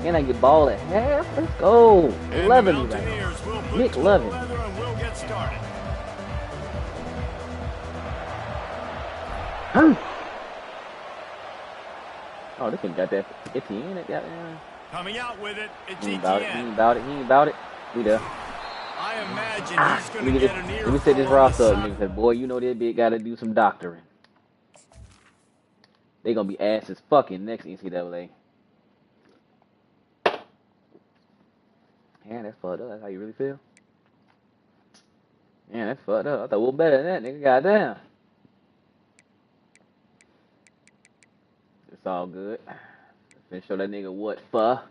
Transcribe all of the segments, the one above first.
Can I get ball at half? Let's go. 11 right now. Nick 11. Huh? Oh, this one got that Etienne. That got coming out with it. It's He ain't about it. We there. I imagine he's going to get an ear. Let me set this roster up, nigga. Cause boy, you know that bitch got to do some doctoring. They gonna be ass as fucking next NCAA. Man, that's fucked up. That's how you really feel? Man, that's fucked up. I thought we were better than that, nigga. Goddamn. It's all good. Finna show that nigga what for.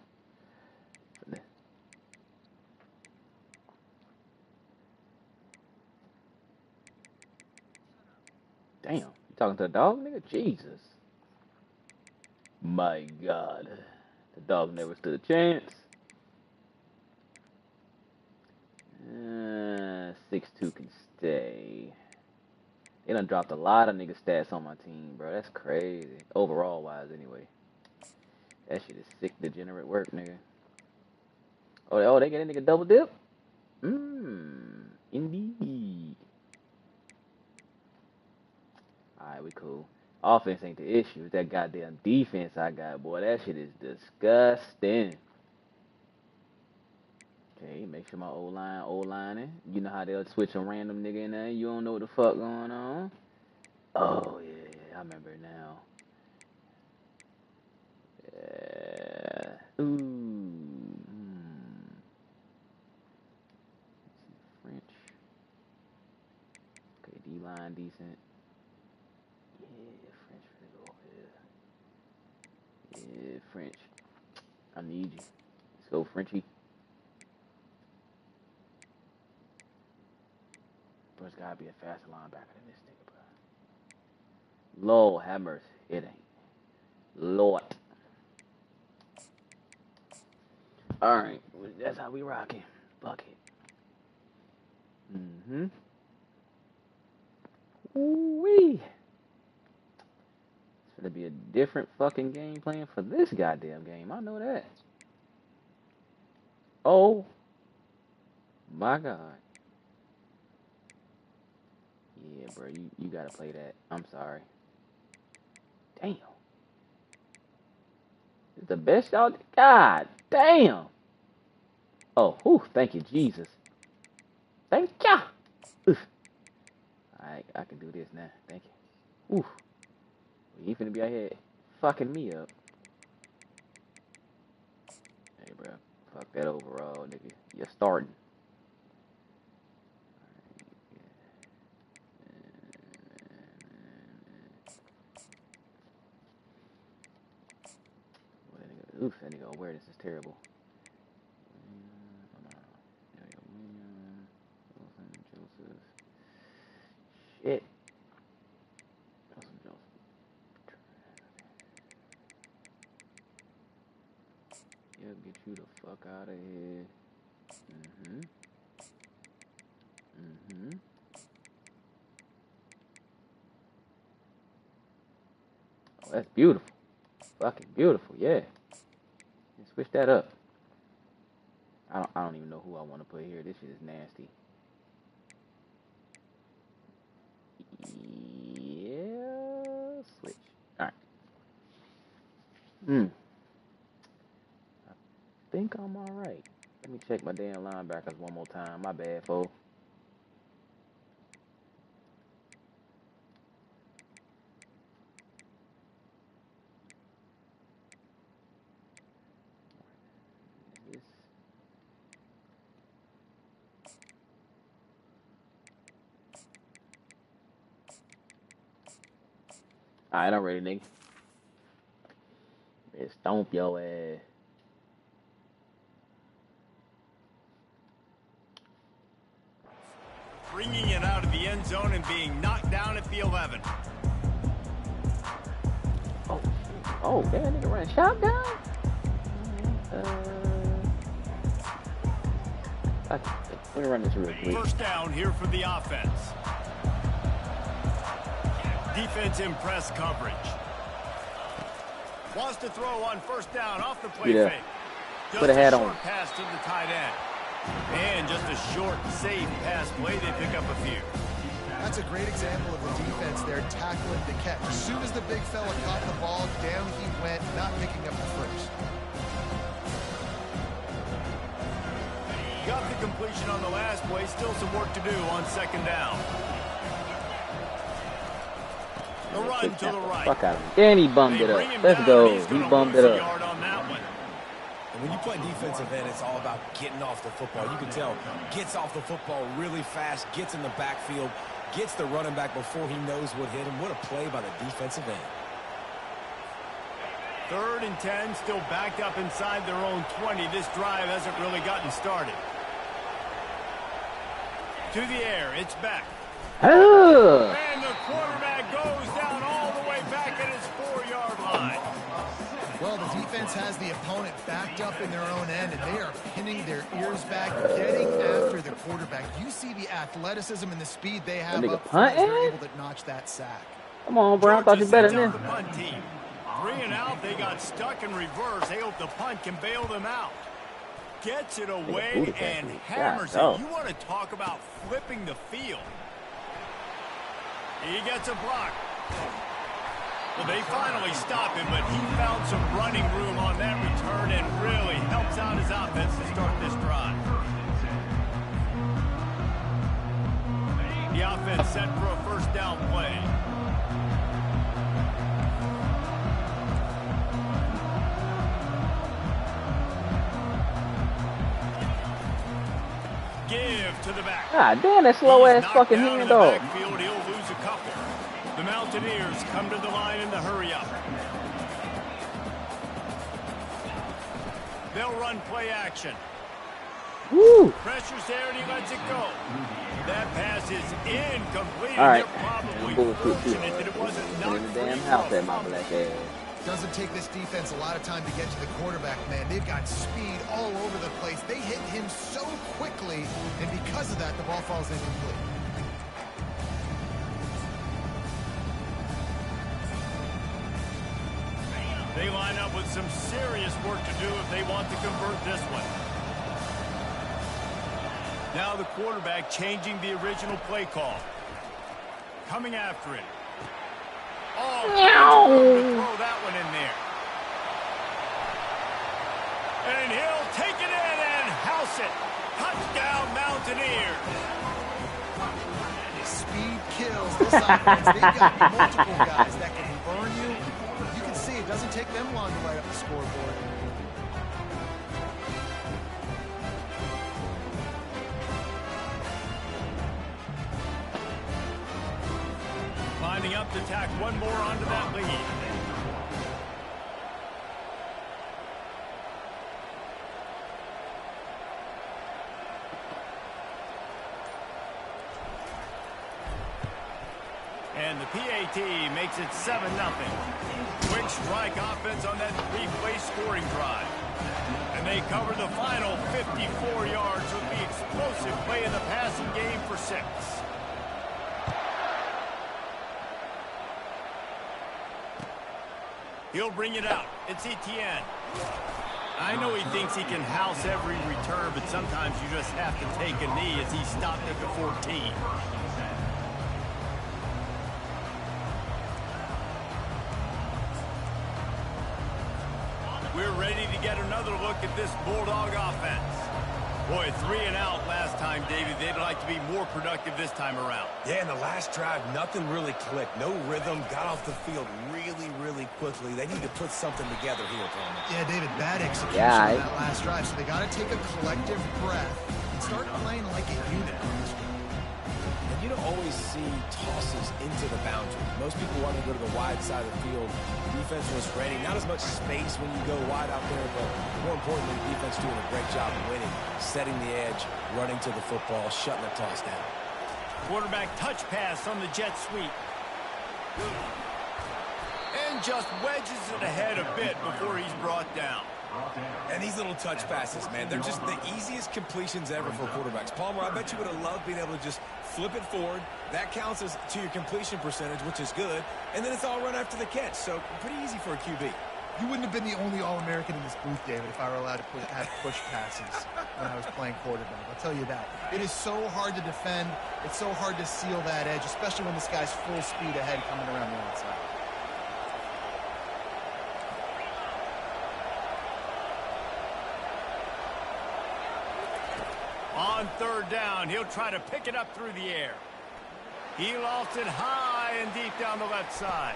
Damn. You talking to a dog, nigga? Jesus. My God. The dog never stood a chance. 6'2" can stay. They done dropped a lot of nigga stats on my team, bro. That's crazy. Overall wise, anyway. That shit is sick, degenerate work, nigga. Oh, they get a nigga double dip? Indeed. Alright, we cool. Offense ain't the issue. It's that goddamn defense I got, boy. That shit is disgusting. Okay, make sure my O-lining. You know how they'll switch a random nigga in there. You don't know what the fuck going on. Oh, yeah, I remember it now. Yeah. Ooh. French. Okay, D-line decent. Yeah, French for go here. Yeah, French. I need you. Let's go, Frenchie. There's gotta be a faster linebacker than this nigga, bro. Lord have mercy. It ain't. Lord. Alright. That's how we rockin'. Fuck it. Ooh-wee. It's gonna be a different fucking game plan for this goddamn game. I know that. Oh. My God. Yeah, bro, you gotta play that. I'm sorry. Damn. It's the best y'all. God damn. Oh, whew, thank you, Jesus. Thank ya. Alright, I can do this now. Thank you. Oof. You finna be out here fucking me up. Hey, bro. Fuck that overall, nigga. You're starting. Oof, that nigga awareness is terrible. Shit. Yeah, get you the fuck out of here. Oh, that's beautiful. Fucking beautiful, yeah. Switch that up. I don't even know who I want to put here. This shit is nasty. Yeah, switch. All right. I think I'm all right. Let me check my damn linebackers one more time. My bad, fool. Alright, I'm ready, nigga. Let's stomp your ass. Bringing it out of the end zone and being knocked down at the 11. Oh, damn, nigga running shotgun? Let me run this real quick. First down here for the offense. Defense in press coverage. Wants to throw on first down off the play fake. Put a hat on. Short pass to the tight end. And just a short, safe pass play. They pick up a few. That's a great example of the defense there tackling the catch. As soon as the big fella caught the ball, down he went, not picking up the first. Got the completion on the last play. Still some work to do on second down. The run to the right. Fuck out of him. And he bummed it up. Let's go. He bummed it up. And when you play defensive end, it's all about getting off the football. You can tell, gets off the football really fast, gets in the backfield, gets the running back before he knows what hit him. What a play by the defensive end. 3rd and 10, still backed up inside their own 20. This drive hasn't really gotten started. To the air, it's back. Oh. And the quarterback goes down all the way back at his 4-yard line. Well, the defense has the opponent backed up in their own end, and they are pinning their ears back, getting after the quarterback. You see the athleticism and the speed they have up front as they're able to notch that sack. Come on, bro. I thought you better than the punt team. 3 and out, they got stuck in reverse. They hope the punt can bail them out. Gets it away and hammers it. You want to talk about flipping the field. He gets a block. Well, they finally stop him, but he found some running room on that return and really helps out his offense to start this drive. The offense set for a first down play. Give to the back. God damn, that slow ass fucking hand dog. He'll lose a couple. The Mountaineers come to the line in the hurry up. They'll run play action. Woo. Pressure's there and he lets it go. That pass is incomplete. All right. They're probably fortunate that it wasn't knocked in the damn house at my black ass. Doesn't take this defense a lot of time to get to the quarterback, man. They've got speed all over the place. They hit him so quickly, and because of that, the ball falls incomplete. They line up with some serious work to do if they want to convert this one. Now the quarterback changing the original play call. Coming after it. Oh, throw that one in there. And he'll take it in and house it. Touchdown, Mountaineers. Speed kills this offense. They've got multiple guys that can burn you. You can see it doesn't take them long to light up the scoreboard. Lining up to tack one more onto that lead. And the PAT makes it 7-0. Quick strike offense on that 3-play scoring drive. And they cover the final 54 yards with the explosive play in the passing game for 6. He'll bring it out. It's Etienne. I know he thinks he can house every return, but sometimes you just have to take a knee as he stopped at the 14. We're ready to get another look at this Bulldog offense. Boy, 3 and out last time, David. They'd like to be more productive this time around. Yeah, in the last drive, nothing really clicked. No rhythm, got off the field really quickly. They need to put something together here, Palmer. Yeah, David, bad execution on that last drive, so they got to take a collective breath and start playing like a unit. And you don't always see tosses into the boundary. Most people want to go to the wide side of the field. Defense was ready. Not as much space when you go wide out there, but more importantly, the defense doing a great job of winning, setting the edge, running to the football, shutting the toss down. Quarterback touch pass on the jet sweep. And just wedges it ahead a bit before he's brought down. And these little touch passes, man, they're just the easiest completions ever for quarterbacks. Palmer, I bet you would have loved being able to just flip it forward. That counts as to your completion percentage, which is good. And then it's all run after the catch, so pretty easy for a QB. You wouldn't have been the only All-American in this booth, David, if I were allowed to have push passes when I was playing quarterback. I'll tell you that. It is so hard to defend. It's so hard to seal that edge, especially when this guy's full speed ahead coming around the outside. On third down, he'll try to pick it up through the air. He lost it high and deep down the left side.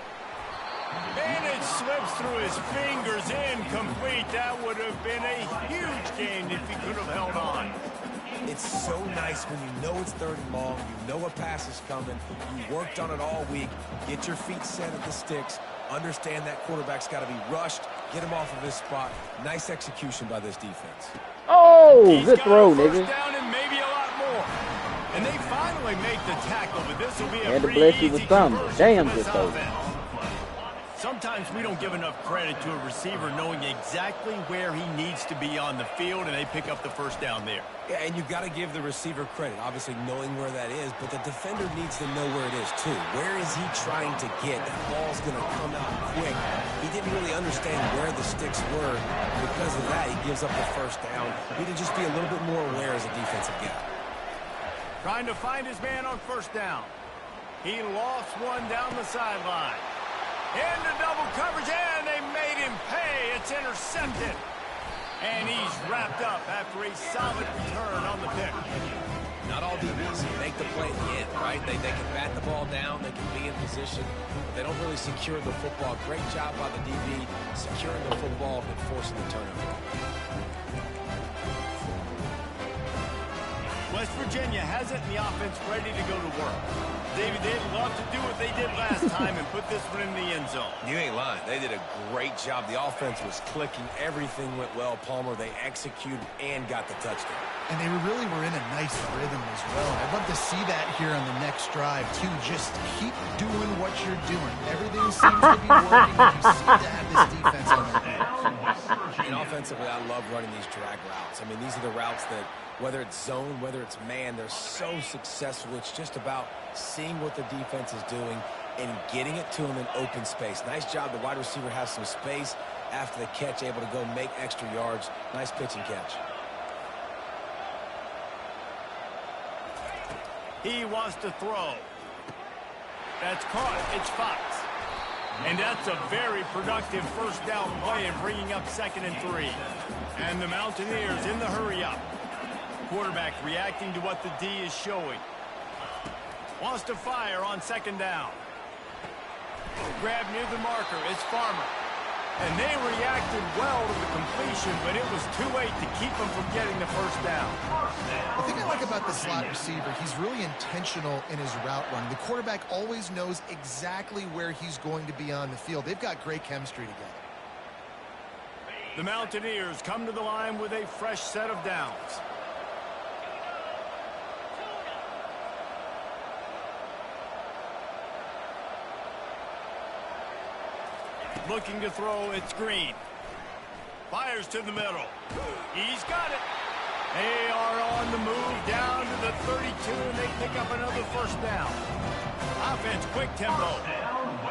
And it slips through his fingers, incomplete. That would have been a huge gain if he could have held on. It's so nice when you know it's third and long, you know a pass is coming, you worked on it all week, get your feet set at the sticks, understand that quarterback's got to be rushed, get him off of his spot. Nice execution by this defense. Oh, good throw, nigga. Down and maybe a lot more. And they finally make the tackle, but this will be a Had to pretty bless you easy with something. conversion Damn for good this throw. offense. Sometimes we don't give enough credit to a receiver knowing exactly where he needs to be on the field, and they pick up the first down there. Yeah, and you've got to give the receiver credit, obviously knowing where that is, but the defender needs to know where it is too. Where is he trying to get? That ball's going to come out quick. He didn't really understand where the sticks were. Because of that, he gives up the first down. Need to just be a little bit more aware as a defensive guy. Trying to find his man on first down. He lost one down the sideline. Into double coverage, and they made him pay. It's intercepted. And he's wrapped up after a solid return on the pick. Not all DBs make the play at the end, right? They can bat the ball down, they can be in position, but they don't really secure the football. Great job by the DB securing the football and forcing the turnover. West Virginia has it in the offense ready to go to work. David, they'd love to do what they did last time and put this one in the end zone. You ain't lying. They did a great job. The offense was clicking. Everything went well. Palmer, they executed and got the touchdown. And they really were in a nice rhythm as well. I'd love to see that here on the next drive, too. Just keep doing what you're doing. Everything seems to be working, and you seem to have this defense on their feet. And offensively, I love running these drag routes. I mean, these are the routes that, whether it's zone, whether it's man, they're so successful. It's just about seeing what the defense is doing and getting it to them in open space. Nice job. The wide receiver has some space after the catch, able to go make extra yards. Nice pitch and catch. He wants to throw. That's caught. It's Fox. And that's a very productive first down play and bringing up 2nd and 3. And the Mountaineers in the hurry-up. Quarterback reacting to what the D is showing. Wants to fire on 2nd down. Grab near the marker. It's Farmer. And they reacted well to the completion, but it was too late to keep them from getting the first down. The thing I like about the slot receiver, he's really intentional in his route running. The quarterback always knows exactly where he's going to be on the field. They've got great chemistry together. The Mountaineers come to the line with a fresh set of downs. Looking to throw, it's Green. Fires to the middle. He's got it. They are on the move down to the 32, and they pick up another first down. Offense, quick tempo.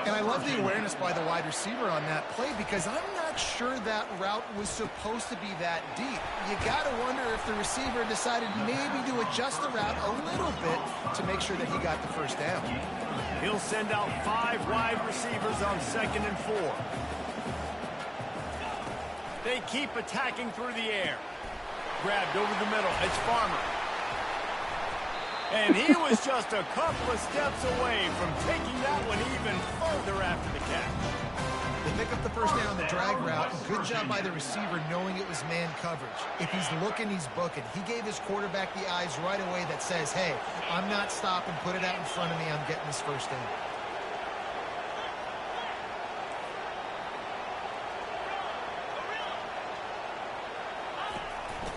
And I love the awareness by the wide receiver on that play because I'm not sure that route was supposed to be that deep. You got to wonder if the receiver decided maybe to adjust the route a little bit to make sure that he got the first down. He'll send out 5 wide receivers on 2nd and 4. They keep attacking through the air. Grabbed over the middle. It's Farmer. And he was just a couple of steps away from taking that one even further after the catch. They pick up the first down on the drag route. Good job by the receiver knowing it was man coverage. If he's looking, he's booking. He gave his quarterback the eyes right away that says, hey, I'm not stopping. Put it out in front of me. I'm getting this first down.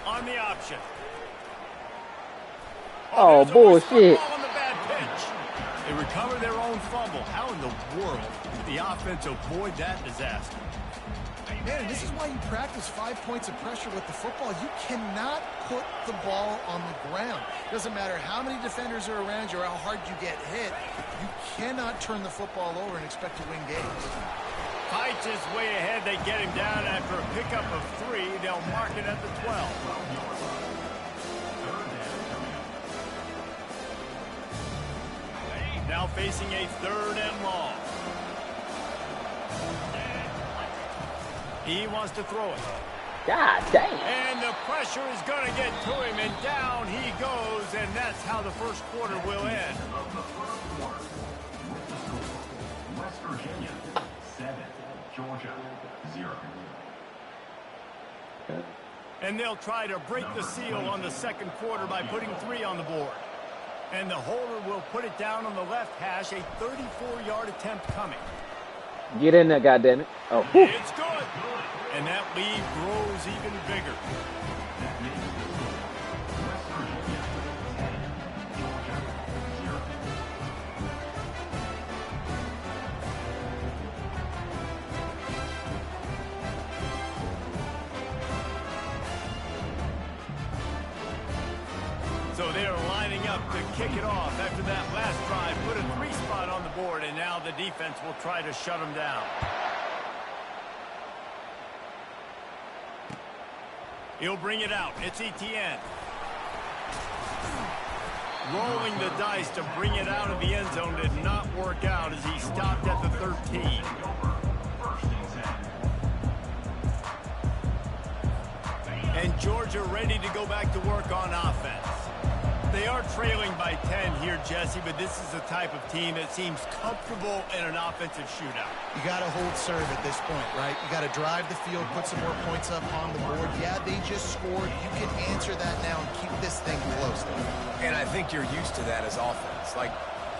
On the option. Oh, bullshit. On the bad pitch. They recover their own fumble. How in the world did the offense avoid that disaster? Man, this is why you practice 5 points of pressure with the football. You cannot put the ball on the ground. Doesn't matter how many defenders are around you or how hard you get hit. You cannot turn the football over and expect to win games. Fights his way ahead. They get him down after a pickup of 3. They'll mark it at the 12. Now facing a 3rd and long. He wants to throw it. God damn. And the pressure is going to get to him, and down he goes, and that's how the first quarter will end. West Virginia, 7. Georgia, 0. And they'll try to break the seal on the second quarter by putting 3 on the board. And the holder will put it down on the left hash, a 34-yard attempt coming. Get in there, goddammit. Oh, whew. It's good. And that lead grows even bigger. So they're lining up to kick it off after that last drive. Put a 3 spot on the board, and now the defense will try to shut them down. He'll bring it out. It's Etienne. Rolling the dice to bring it out of the end zone did not work out as he stopped at the 13. And Georgia ready to go back to work on offense. They are trailing by 10 here, Jesse, but this is the type of team that seems comfortable in an offensive shootout. You got to hold serve at this point, right? You got to drive the field, put some more points up on the board. Yeah, they just scored. You can answer that now and keep this thing close. And I think you're used to that as offense. Like,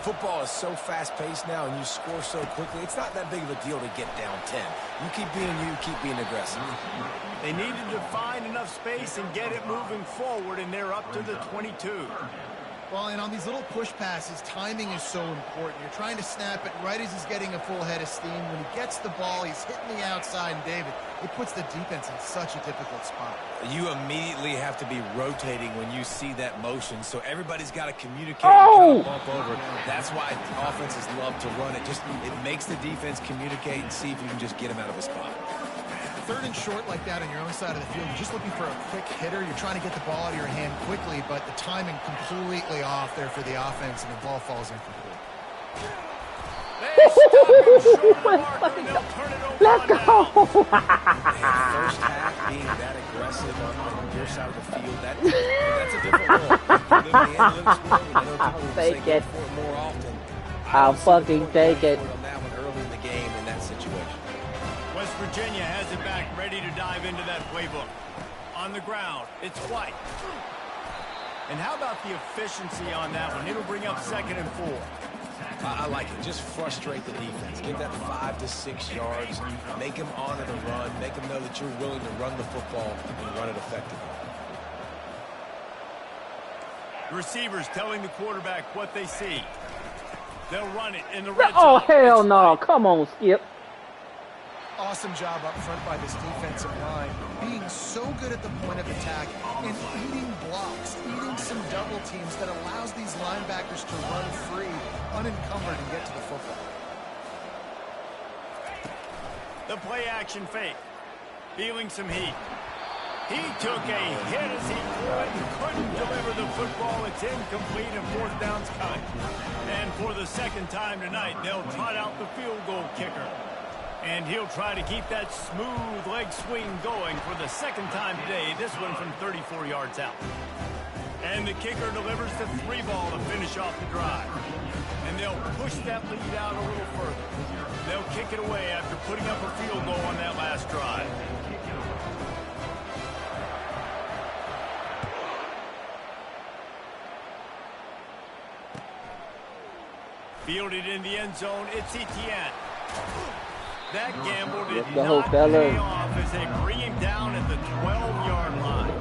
football is so fast-paced now, and you score so quickly, it's not that big of a deal to get down 10. You keep being you, keep being aggressive. They needed to find enough space and get it moving forward, and they're up to the 22. Well, and on these little push passes, timing is so important. You're trying to snap it right as he's getting a full head of steam. When he gets the ball, he's hitting the outside, and David, it puts the defense in such a difficult spot. You immediately have to be rotating when you see that motion, so everybody's got to communicate Oh! and kind of bump over. That's why offenses love to run it. It makes the defense communicate and see if you can just get him out of a spot. 3rd and short like that on your own side of the field, you're just looking for a quick hitter. You're trying to get the ball out of your hand quickly, but the timing completely off there for the offense, and the ball falls incomplete. Let's go! First half being that aggressive on your side of the field, that's a different world. I'll take it. More often. I'll fucking take it. On that one early in the game in that situation. West Virginia has it back, ready to dive into that playbook. On the ground, it's White. And how about the efficiency on that one? It'll bring up 2nd and 4. I like it. Just frustrate the defense. Give that 5 to 6 yards. Make them honor the run. Make them know that you're willing to run the football and run it effectively. Receivers telling the quarterback what they see. They'll run it in the red zone. Oh, hell no. Come on, Skip. Awesome job up front by this defensive line, being so good at the point of attack and eating blocks, eating some double teams that allows these linebackers to run free, unencumbered, and get to the football. The play action fake. Feeling some heat. He took a hit as he couldn't deliver the football. It's incomplete and 4th down's coming. And for the 2nd time tonight, they'll trot out the field goal kicker. And he'll try to keep that smooth leg swing going for the 2nd time today, this one from 34 yards out. And the kicker delivers the 3 ball to finish off the drive. And they'll push that lead out a little further. They'll kick it away after putting up a field goal on that last drive. Fielded in the end zone, it's Etienne. That gamble did not pay off as they bring him down at the 12-yard line.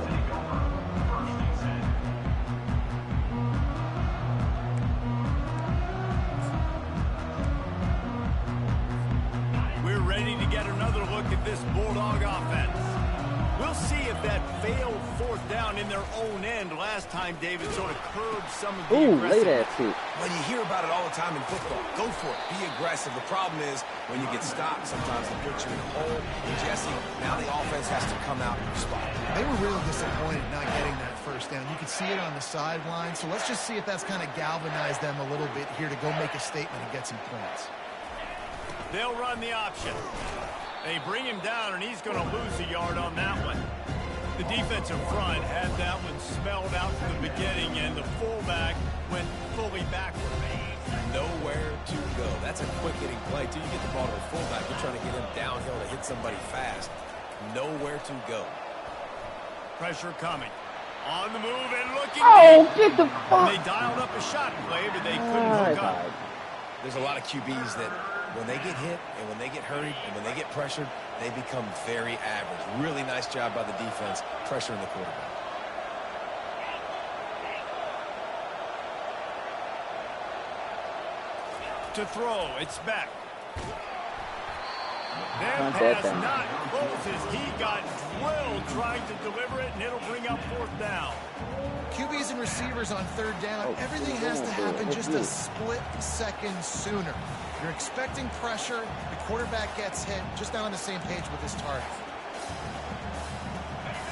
We're ready to get another look at this Bulldog offense. We'll see if that failed fourth down in their own end last time David sort of curbed some of the late ass aggressiveness. kick. When you hear about it all the time in football, go for it. Be aggressive. The problem is when you get stopped, sometimes they put you in a hole. And Jesse, now the offense has to come out and respond. They were really disappointed not getting that first down. You could see it on the sideline. So let's just see if that's kind of galvanized them a little bit here to go make a statement and get some points. They'll run the option. They bring him down, and he's going to lose a yard on that one. The defensive front had that one smelled out from the beginning, and the fullback went fully backward. Nowhere to go. That's a quick-hitting play, too. You get the ball to the fullback. You're trying to get him downhill to hit somebody fast. Nowhere to go. Pressure coming. On the move and looking. Oh, get the fuck. They dialed up a shot play, but they couldn't hook up. There's a lot of QBs that when they get hit and when they get hurried and when they get pressured, they become very average. Really nice job by the defense pressuring the quarterback. To throw, it's back. Their Count that pass down. not close as he got drilled trying to deliver it, and it'll bring up fourth down. QBs and receivers on third down, everything has to happen just a split second sooner. You're expecting pressure, the quarterback gets hit, just not on the same page with his target.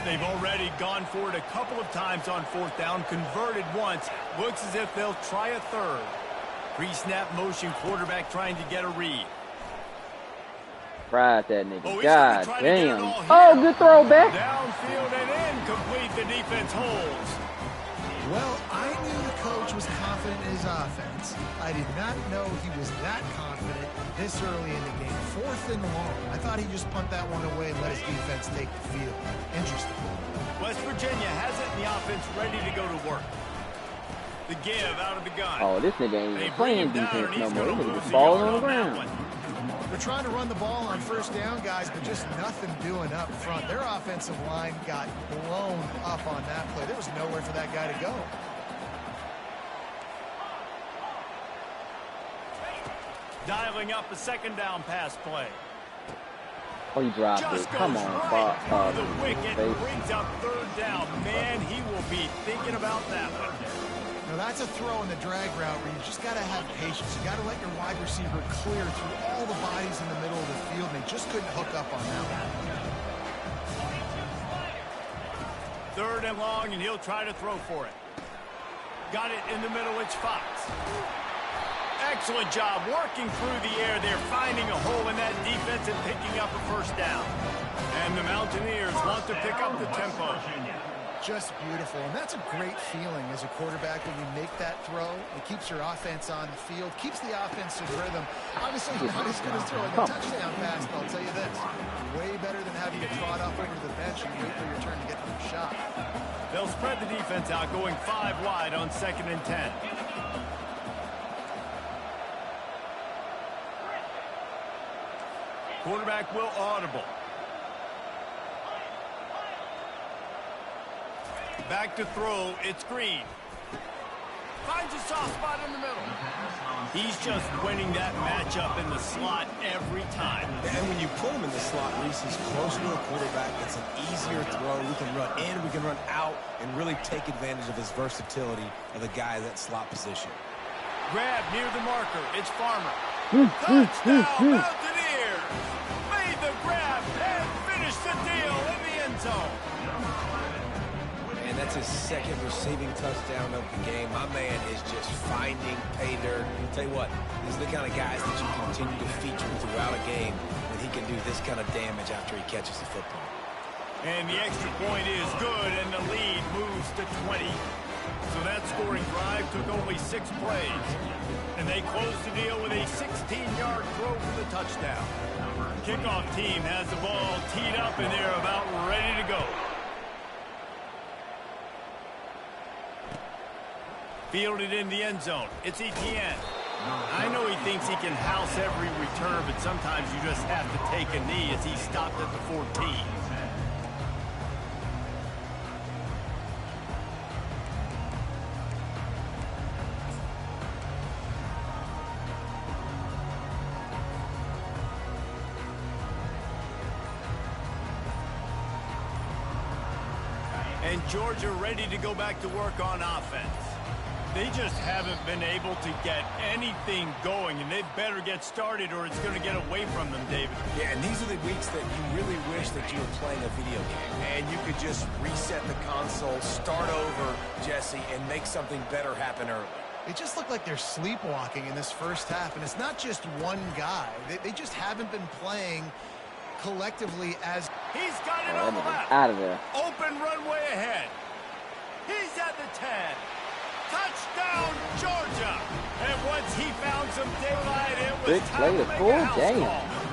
They've already gone for it a couple of times on fourth down, converted once. Looks as if they'll try a third. Pre-snap motion, quarterback trying to get a read. Fried that nigga. Oh, God try to get it damn. all Oh, here. good throw back. Downfield and incomplete. The defense holds. Well, I knew the coach was confident in his offense. I did not know he was that confident this early in the game. Fourth and long. I thought he'd just punt that one away and let his defense take the field. Interesting. West Virginia has it in the offense ready to go to work. The give out of the gun. Oh, this nigga ain't They even bring playing him down, defense and no he's more. going to He lose just a balling yard on the that ground. one. They're trying to run the ball on first down, guys, but just nothing doing up front. Their offensive line got blown up on that play. There was nowhere for that guy to go. Dialing up a second down pass play. Oh, he dropped it. Just goes Come on, right Bob. through the wicket, face. brings up third down. Man, he will be thinking about that one. Now, that's a throw in the drag route where you just got to have patience. You got to let your wide receiver clear through all the bodies in the middle of the field, and they just couldn't hook up on that one. Third and long, and he'll try to throw for it. Got it in the middle. It's Fox. Excellent job working through the air. They're finding a hole in that defense and picking up a first down. And the Mountaineers want to pick up the tempo. Just beautiful, and that's a great feeling as a quarterback when you make that throw. It keeps your offense on the field, keeps the offense in rhythm. Obviously, not as good as throwing a touchdown pass, but I'll tell you this, way better than having to trot up over to the bench and wait for your turn to get another shot. They'll spread the defense out, going 5 wide on 2nd and 10. Quarterback will audible. Back to throw. It's Green. Finds a soft spot in the middle. He's just winning that matchup in the slot every time. And when you put him in the slot, Reese, he's closer to the quarterback. It's an easier throw. We can run in, we can run out, and really take advantage of his versatility of the guy in that slot position. Grab near the marker. It's Farmer. Touchdown, Mountaineers! Made the grab and finished the deal in the end zone. And that's his second receiving touchdown of the game. My man is just finding pay dirt. Tell you what, these are the kind of guys that you continue to feature throughout a game when he can do this kind of damage after he catches the football. And the extra point is good, and the lead moves to 20. So that scoring drive took only 6 plays. And they closed the deal with a 16-yard throw for the touchdown. Kickoff team has the ball teed up, and they're about ready to go. Fielded in the end zone. It's Etienne. I know he thinks he can house every return, but sometimes you just have to take a knee as he stopped at the 14. And Georgia ready to go back to work on offense. They just haven't been able to get anything going, and they better get started or it's going to get away from them, David. Yeah, and these are the weeks that you really wish that you were playing a video game. And you could just reset the console, start over, Jesse, and make something better happen early. They just look like they're sleepwalking in this first half, and it's not just one guy. They just haven't been playing collectively as... He's got it on the left. Out of there. Open runway ahead. He's at the 10. Touchdown, Georgia. And once he found some daylight, it was Big play to pull. Damn.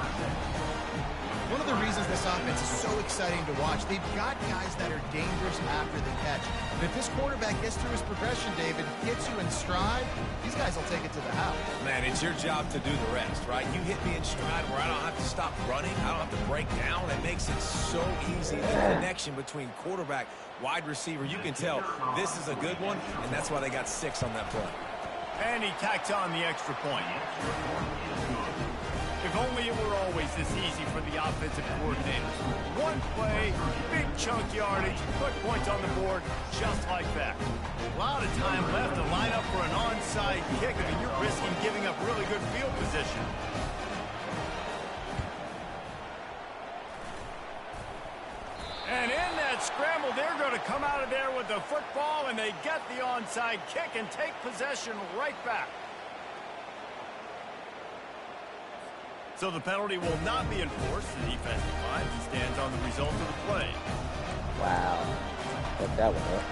One of the reasons this offense is so exciting to watch, they've got guys that are dangerous after the catch. But if this quarterback gets through his progression, David, gets you in stride, these guys will take it to the house. Man, it's your job to do the rest, right? You hit me in stride where I don't have to stop running. I don't have to break down. It makes it so easy. The connection between quarterback, wide receiver, you can tell this is a good one, and that's why they got 6 on that play. And he tacks on the extra point. If only it were always this easy for the offensive coordinators. One play, big chunk yardage, put points on the board, just like that. A lot of time left to line up for an onside kick. I mean, you're risking giving up really good field position. And in that scramble, they're going to come out of there with the football, and they get the onside kick and take possession right back. So the penalty will not be enforced. The defensive line stands on the result of the play. Wow. Fuck that one up.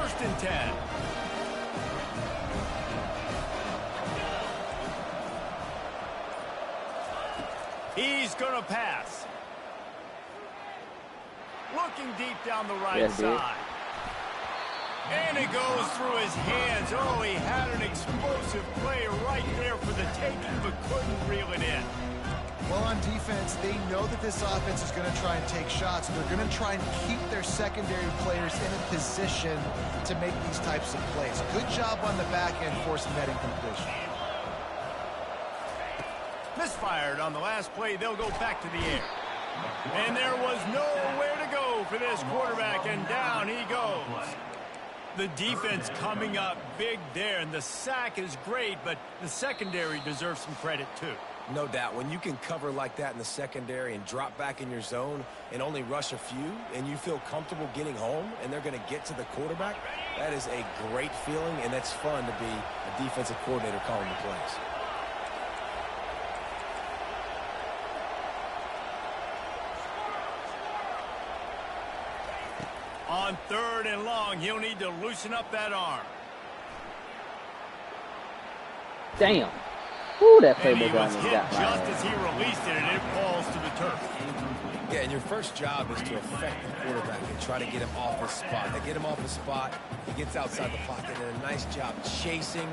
First and 10. He's going to pass. Looking deep down the right side. And it goes through his hands. Oh, he had an explosive play right there for the taking, but couldn't reel it in. Well, on defense, they know that this offense is going to try and take shots. They're going to try and keep their secondary players in a position to make these types of plays. Good job on the back end forcing that incompletion. Misfired on the last play. They'll go back to the air. And there was nowhere to go for this quarterback, and down he goes. The defense coming up big there, and the sack is great, but the secondary deserves some credit too. No doubt. When you can cover like that in the secondary and drop back in your zone and only rush a few, and you feel comfortable getting home, and they're going to get to the quarterback, that is a great feeling, and that's fun to be a defensive coordinator calling the plays. On 3rd and long, he'll need to loosen up that arm. Damn. Ooh, that And he playbook was on hit got just my as he released it, and it falls to the turf. Yeah, and your first job is to affect the quarterback and try to get him off his spot. They get him off his spot, he gets outside the pocket, and a nice job chasing,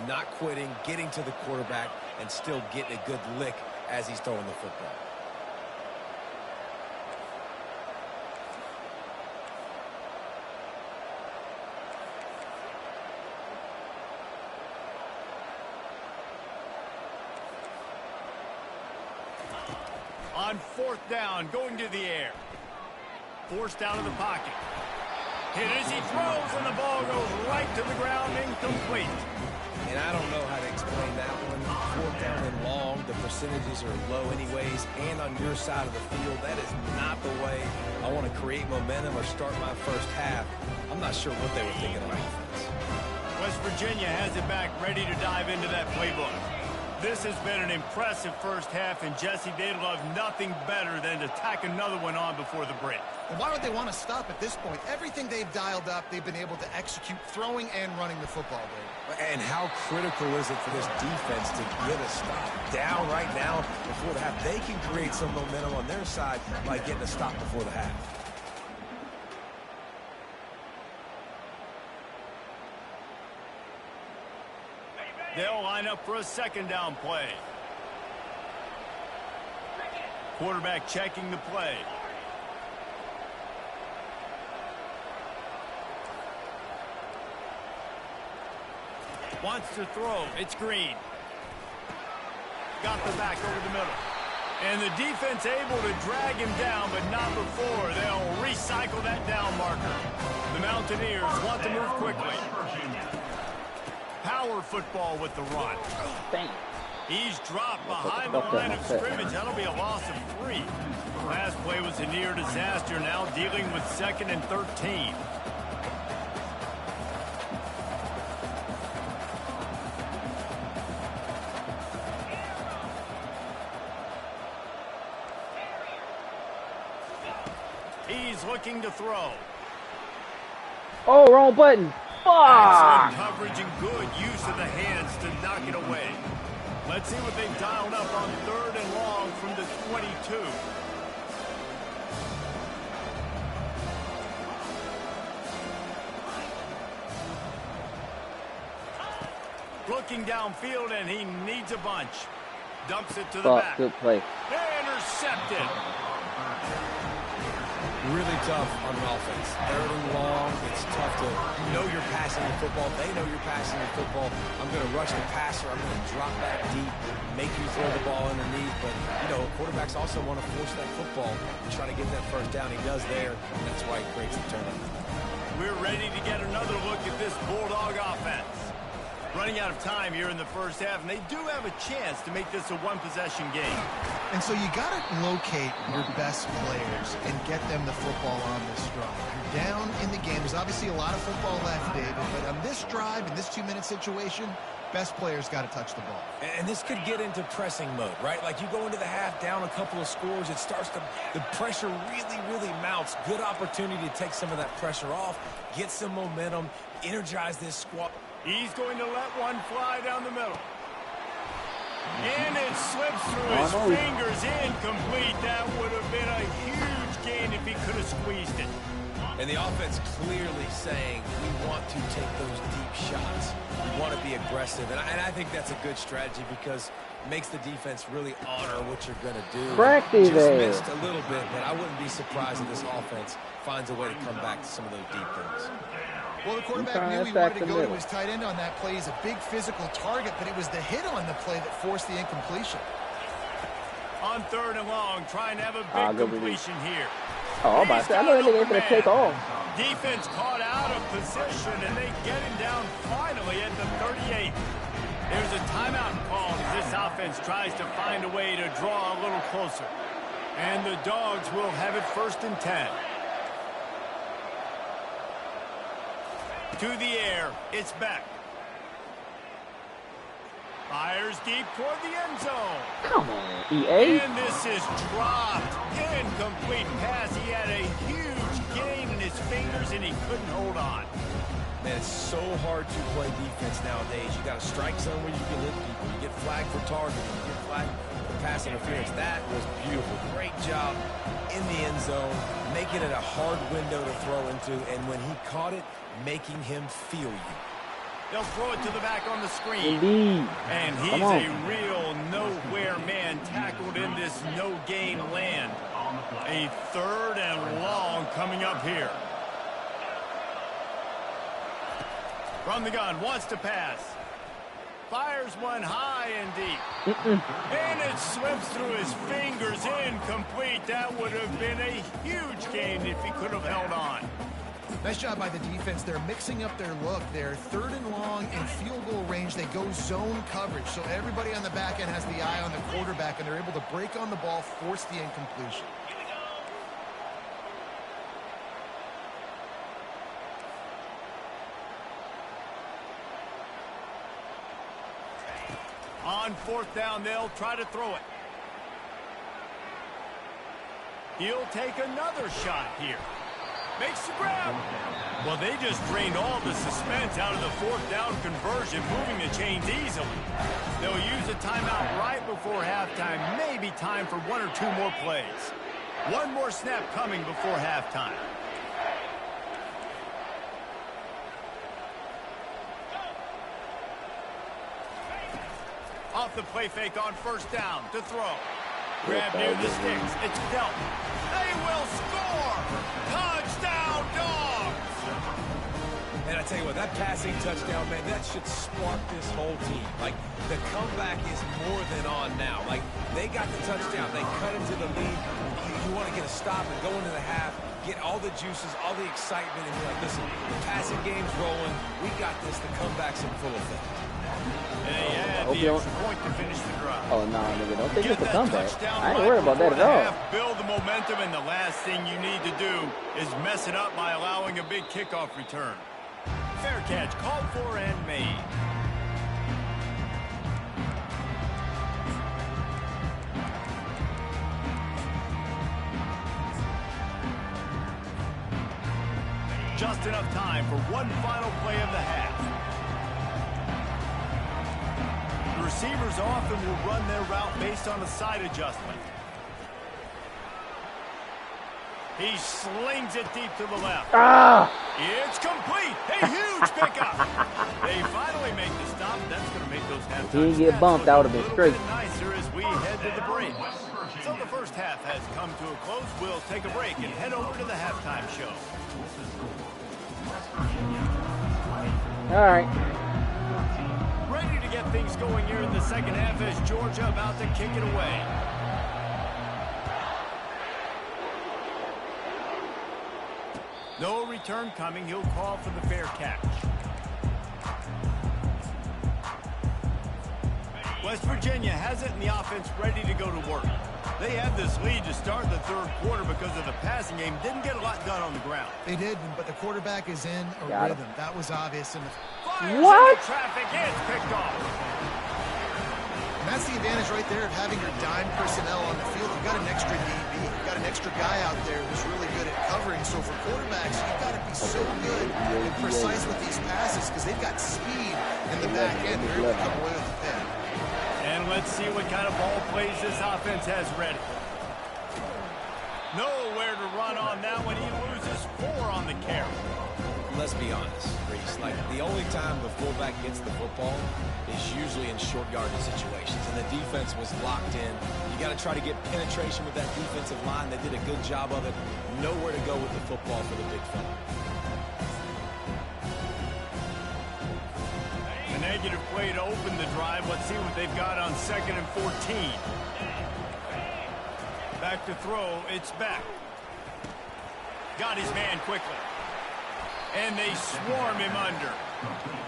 not quitting, getting to the quarterback, and still getting a good lick as he's throwing the football. On 4th down, going to the air. Forced out of the pocket. Hit as he throws, and the ball goes right to the ground, incomplete. And I don't know how to explain that one. 4th down and long, the percentages are low anyways, and on your side of the field, that is not the way I want to create momentum or start my first half. I'm not sure what they were thinking on offense. West Virginia has it back, ready to dive into that playbook. This has been an impressive first half, and Jesse, they'd love nothing better than to tack another one on before the break. And why would they want to stop at this point? Everything they've dialed up, they've been able to execute, throwing and running the football, Dave. And how critical is it for this defense to get a stop down right now before the half? They can create some momentum on their side by getting a stop before the half. They'll line up for a 2nd down play. Quarterback checking the play. Wants to throw. It's Green. Got the back over the middle. And the defense able to drag him down, but not before. They'll recycle that down marker. The Mountaineers want to move quickly. Power football with the run. Bang. He's dropped behind the line of scrimmage. That'll be a loss of 3. Last play was a near disaster. Now dealing with 2nd and 13. He's looking to throw. Oh, wrong button. Excellent Fuck. coverage and good use of the hands to knock it away. Let's see what they've dialed up on 3rd and long from the 22. Looking downfield, and he needs a bunch. Dumps it to the back. Good play. Intercepted. Really tough on an offense. 3rd and long. It's tough to know you're passing the football. They know you're passing the football. I'm going to rush the passer. I'm going to drop back deep, make you throw the ball underneath. But, you know, quarterbacks also want to force that football and try to get that first down. He does there, and that's why he creates the turnover. We're ready to get another look at this Bulldog offense. Running out of time here in the first half, and they do have a chance to make this a one-possession game. And so you got to locate your best players and get them the football on this drive. You're down in the game. There's obviously a lot of football left, David, but on this drive, in this 2-minute situation, best players got to touch the ball. And this could get into pressing mode, right? Like you go into the half down a couple of scores, it starts to, the pressure really, really mounts. Good opportunity to take some of that pressure off, get some momentum, energize this squad. He's going to let one fly down the middle. And it slips through his fingers, incomplete. That would have been a huge gain if he could have squeezed it. And the offense clearly saying, we want to take those deep shots. We want to be aggressive. And I think that's a good strategy because it makes the defense really honor what you're going to do. Practice Just there. missed a little bit, but I wouldn't be surprised if this offense finds a way to come back to some of those deep things. Well, the quarterback knew he wanted to go to his tight end on that play. He's a big physical target, but it was the hit on the play that forced the incompletion. On 3rd and long, trying to have a big completion here. Oh, I'm about to say, I know that nigga ain't gonna take off. Defense caught out of position, and they get him down finally at the 38. There's a timeout called as this offense tries to find a way to draw a little closer. And the Dogs will have it 1st and 10. To the air, it's back. Fires deep toward the end zone. Come on, EA. And this is dropped. Incomplete pass. He had a huge gain in his fingers, and he couldn't hold on. Man, it's so hard to play defense nowadays. You got a strike zone where you can hit people. You get flagged for targeting. You get flagged for pass interference. That was beautiful. Great job in the end zone, making it a hard window to throw into. And when he caught it, making him feel you. They'll throw it to the back on the screen. Indeed. And he's a real nowhere man tackled in this no-gain land. A 3rd and long coming up here. From the gun, wants to pass. Fires one high and deep. And it slips through his fingers, incomplete. That would have been a huge gain if he could have held on. Nice job by the defense. They're mixing up their look. They're 3rd and long in field goal range. They go zone coverage. So everybody on the back end has the eye on the quarterback, and they're able to break on the ball, force the incompletion. On 4th down, they'll try to throw it. He'll take another shot here. Makes the grab. Well, they just drained all the suspense out of the 4th down conversion, moving the chains easily. They'll use a timeout right before halftime. Maybe time for 1 or 2 more plays. One more snap coming before halftime. Off the play fake on 1st down to throw. Grab near the sticks. It's dealt. They will score. Touchdown, Dogs. And I tell you what, that passing touchdown, man, that should spark this whole team. Like, the comeback is more than on now. Like, they got the touchdown. They cut into the lead. You want to get a stop and go into the half, get all the juices, all the excitement, and you're like, listen, the passing game's rolling. We got this. The comeback's in full effect. And they had the extra point to finish the drive. Oh, no, nigga, don't think it's a comeback. I ain't worried about that at all. Build the momentum, and the last thing you need to do is mess it up by allowing a big kickoff return. Fair catch, called for and made. Just enough time for one final play of the half. The receivers often will run their route based on a side adjustment. He slings it deep to the left. It's complete. A huge pickup. They finally make the stop. That's going to make those halftime. He didn't get bumped. That would have been straight. Nicer as we head to the break. So the first half has come to a close. We'll take a break and head over to the halftime show. All right. Ready to get things going here in the second half as Georgia about to kick it away. No return coming. He'll call for the fair catch. West Virginia has it in the offense ready to go to work. They had this lead to start the third quarter because of the passing game. Didn't get a lot done on the ground. They did, but the quarterback is in a rhythm. That was obvious. And what? Traffic is picked off. And that's the advantage right there of having your dime personnel on the field. You've got an extra DB. You've got an extra guy out there who's really good at covering. So for quarterbacks, you've got to be so good and precise with these passes because they've got speed in the back end. They're able to come away with the pick. And let's see what kind of ball plays this offense has ready. Nowhere to run on that one. He loses 4 on the carry. Let's be honest, Reese. Like, the only time the fullback gets the football is usually in short yardage situations, and the defense was locked in. You got to try to get penetration with that defensive line. They did a good job of it. Nowhere to go with the football for the big fella. A negative play to open the drive. Let's see what they've got on 2nd and 14. Back to throw. It's back. Got his man quickly. And they swarm him under.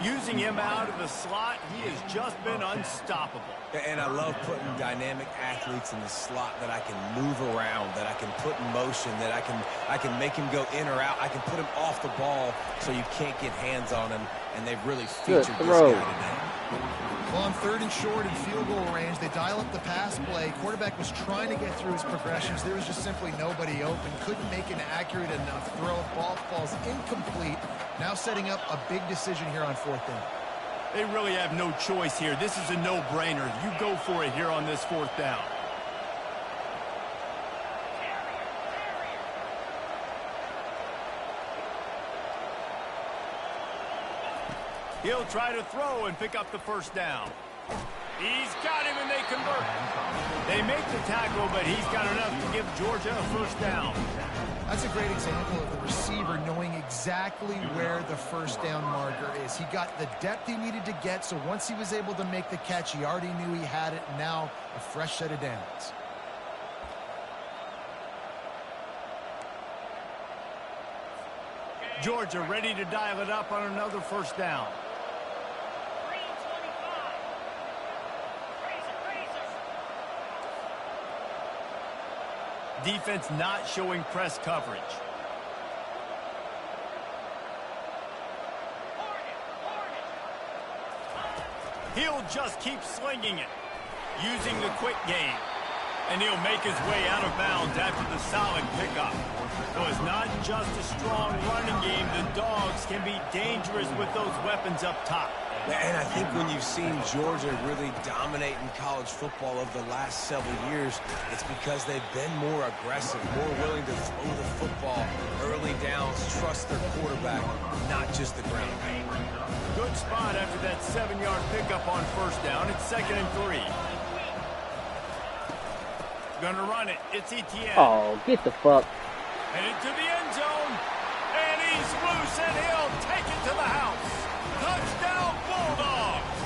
Using him out of the slot, he has just been unstoppable. And I love putting dynamic athletes in the slot that I can move around, that I can put in motion, that I can make him go in or out. I can put him off the ball so you can't get hands on him, and they've really featured this guy today. Well, on 3rd and short and field goal range, they dial up the pass play. Quarterback was trying to get through his progressions. There was just simply nobody open. Couldn't make an accurate enough throw. Ball falls incomplete. Now setting up a big decision here on 4th down. They really have no choice here. This is a no-brainer. You go for it here on this 4th down. He'll try to throw and pick up the first down. He's got him, and they convert. They make the tackle, but he's got enough to give Georgia a first down. That's a great example of the receiver knowing exactly where the first down marker is. He got the depth he needed to get, so once he was able to make the catch, he already knew he had it. Now a fresh set of downs. Georgia ready to dial it up on another first down. Defense not showing press coverage. He'll just keep slinging it, using the quick game. And he'll make his way out of bounds after the solid pickup. So it's not just a strong running game. The Dogs can be dangerous with those weapons up top. And I think when you've seen Georgia really dominate in college football over the last several years, it's because they've been more aggressive, more willing to throw the football early downs, trust their quarterback, not just the ground game. Good spot after that 7-yard pickup on first down. It's 2nd and 3. Gonna run it. It's ETN. Oh, get the fuck. And into the end zone. And He's loose and he'll take it to the house. Touchdown, Bulldogs.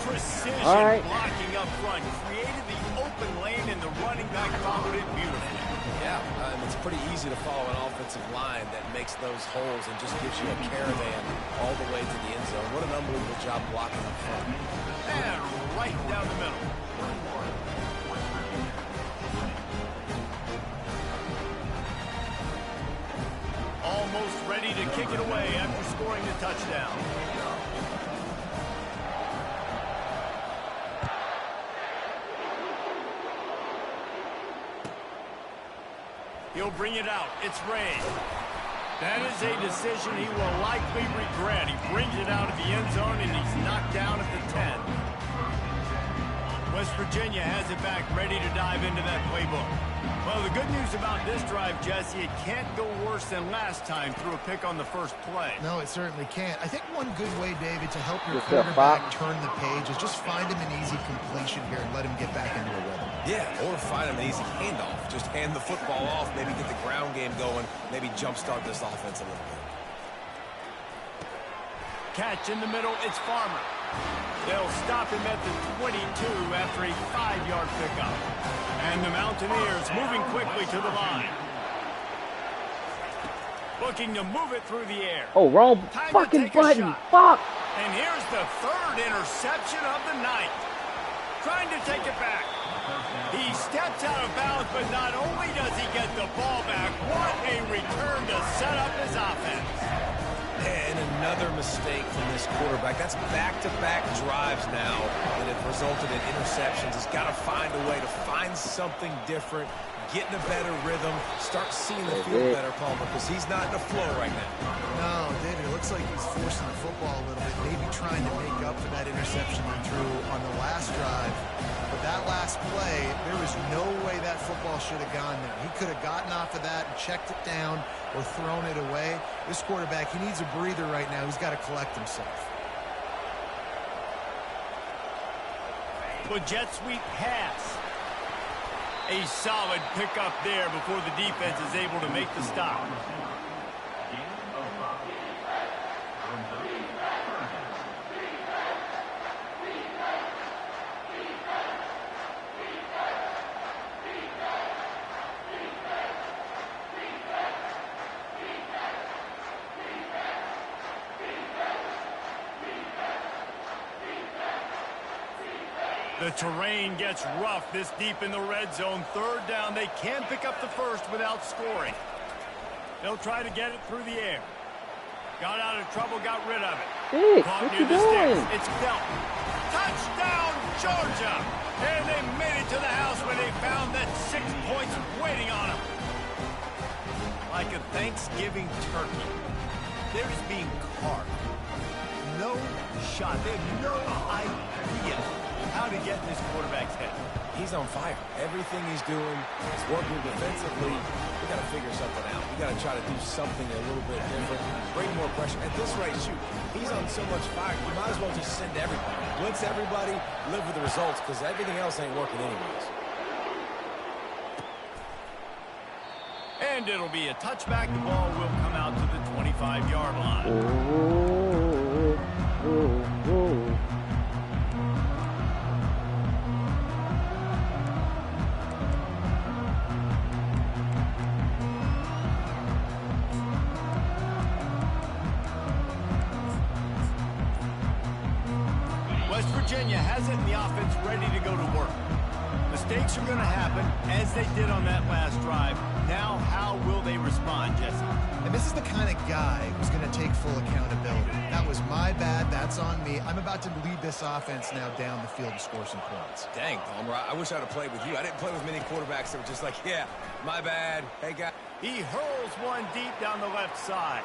Precision blocking up front created the open lane, and the running back followed it beautifully. Yeah, it's pretty easy to follow an offensive line that makes those holes and just gives you a caravan all the way to the end zone. What an unbelievable job blocking up front. And right down the middle. Almost ready to kick it away after scoring the touchdown. He'll bring it out. It's Ray. That is a decision he will likely regret. He brings it out of the end zone, and he's knocked down at the 10. West Virginia has it back, ready to dive into that playbook. Well, the good news about this drive, Jesse, it can't go worse than last time through a pick on the first play. No, it certainly can't. I think one good way, David, to help your quarterback turn the page is just find him an easy completion here and let him get back into a rhythm. Yeah, or find him an easy handoff. Just hand the football off, maybe get the ground game going, maybe jumpstart this offense a little bit. Catch in the middle, it's Farmer. They'll stop him at the 22 after a 5-yard pickup. And the Mountaineers moving quickly to the line. Looking to move it through the air. Oh, wrong fucking button. Fuck. And here's the third interception of the night. Trying to take it back. He steps out of bounds, but not only does he get the ball back, what a return to set up his offense. And another mistake from this quarterback. That's back-to-back drives now that have resulted in interceptions. He's got to find a way to find something different, get in a better rhythm, start seeing the field better, Palmer, because he's not in the flow right now. No, David, it looks like he's forcing the football a little bit, maybe trying to make up for that interception he threw on the last drive. But that last play, there was no way that football should have gone there. He could have gotten off of that and checked it down or thrown it away. This quarterback, he needs a breather right now. He's got to collect himself. The jet sweep pass. A solid pickup there before the defense is able to make the stop. The terrain gets rough this deep in the red zone. Third down, they can pick up the first without scoring. They'll try to get it through the air. Got out of trouble, got rid of it. Hey, Caught what near you the doing? sticks. It's Felton. Touchdown, Georgia! And they made it to the house where they found that 6 points waiting on them. Like a Thanksgiving turkey. They're just being carved. No shot. They have no idea how to get in this quarterback's head. He's on fire. Everything he's doing is working defensively. We got to figure something out. We got to try to do something a little bit different. Bring more pressure. At this rate, shoot, he's on so much fire. You might as well just send everybody. Blitz everybody, live with the results, because everything else ain't working anyways. And it'll be a touchback. The ball will come out to the 25-yard line. West Virginia has it in the offense ready to go to work. Mistakes are going to happen, as they did on that last drive. Now, how will they respond, Jesse? And this is the kind of guy who's going to take full accountability. That was my bad. That's on me. I'm about to lead this offense now down the field and score some points. Dang, Palmer, I wish I'd have played with you. I didn't play with many quarterbacks that were just like, yeah, my bad. Hey, guy. He hurls one deep down the left side.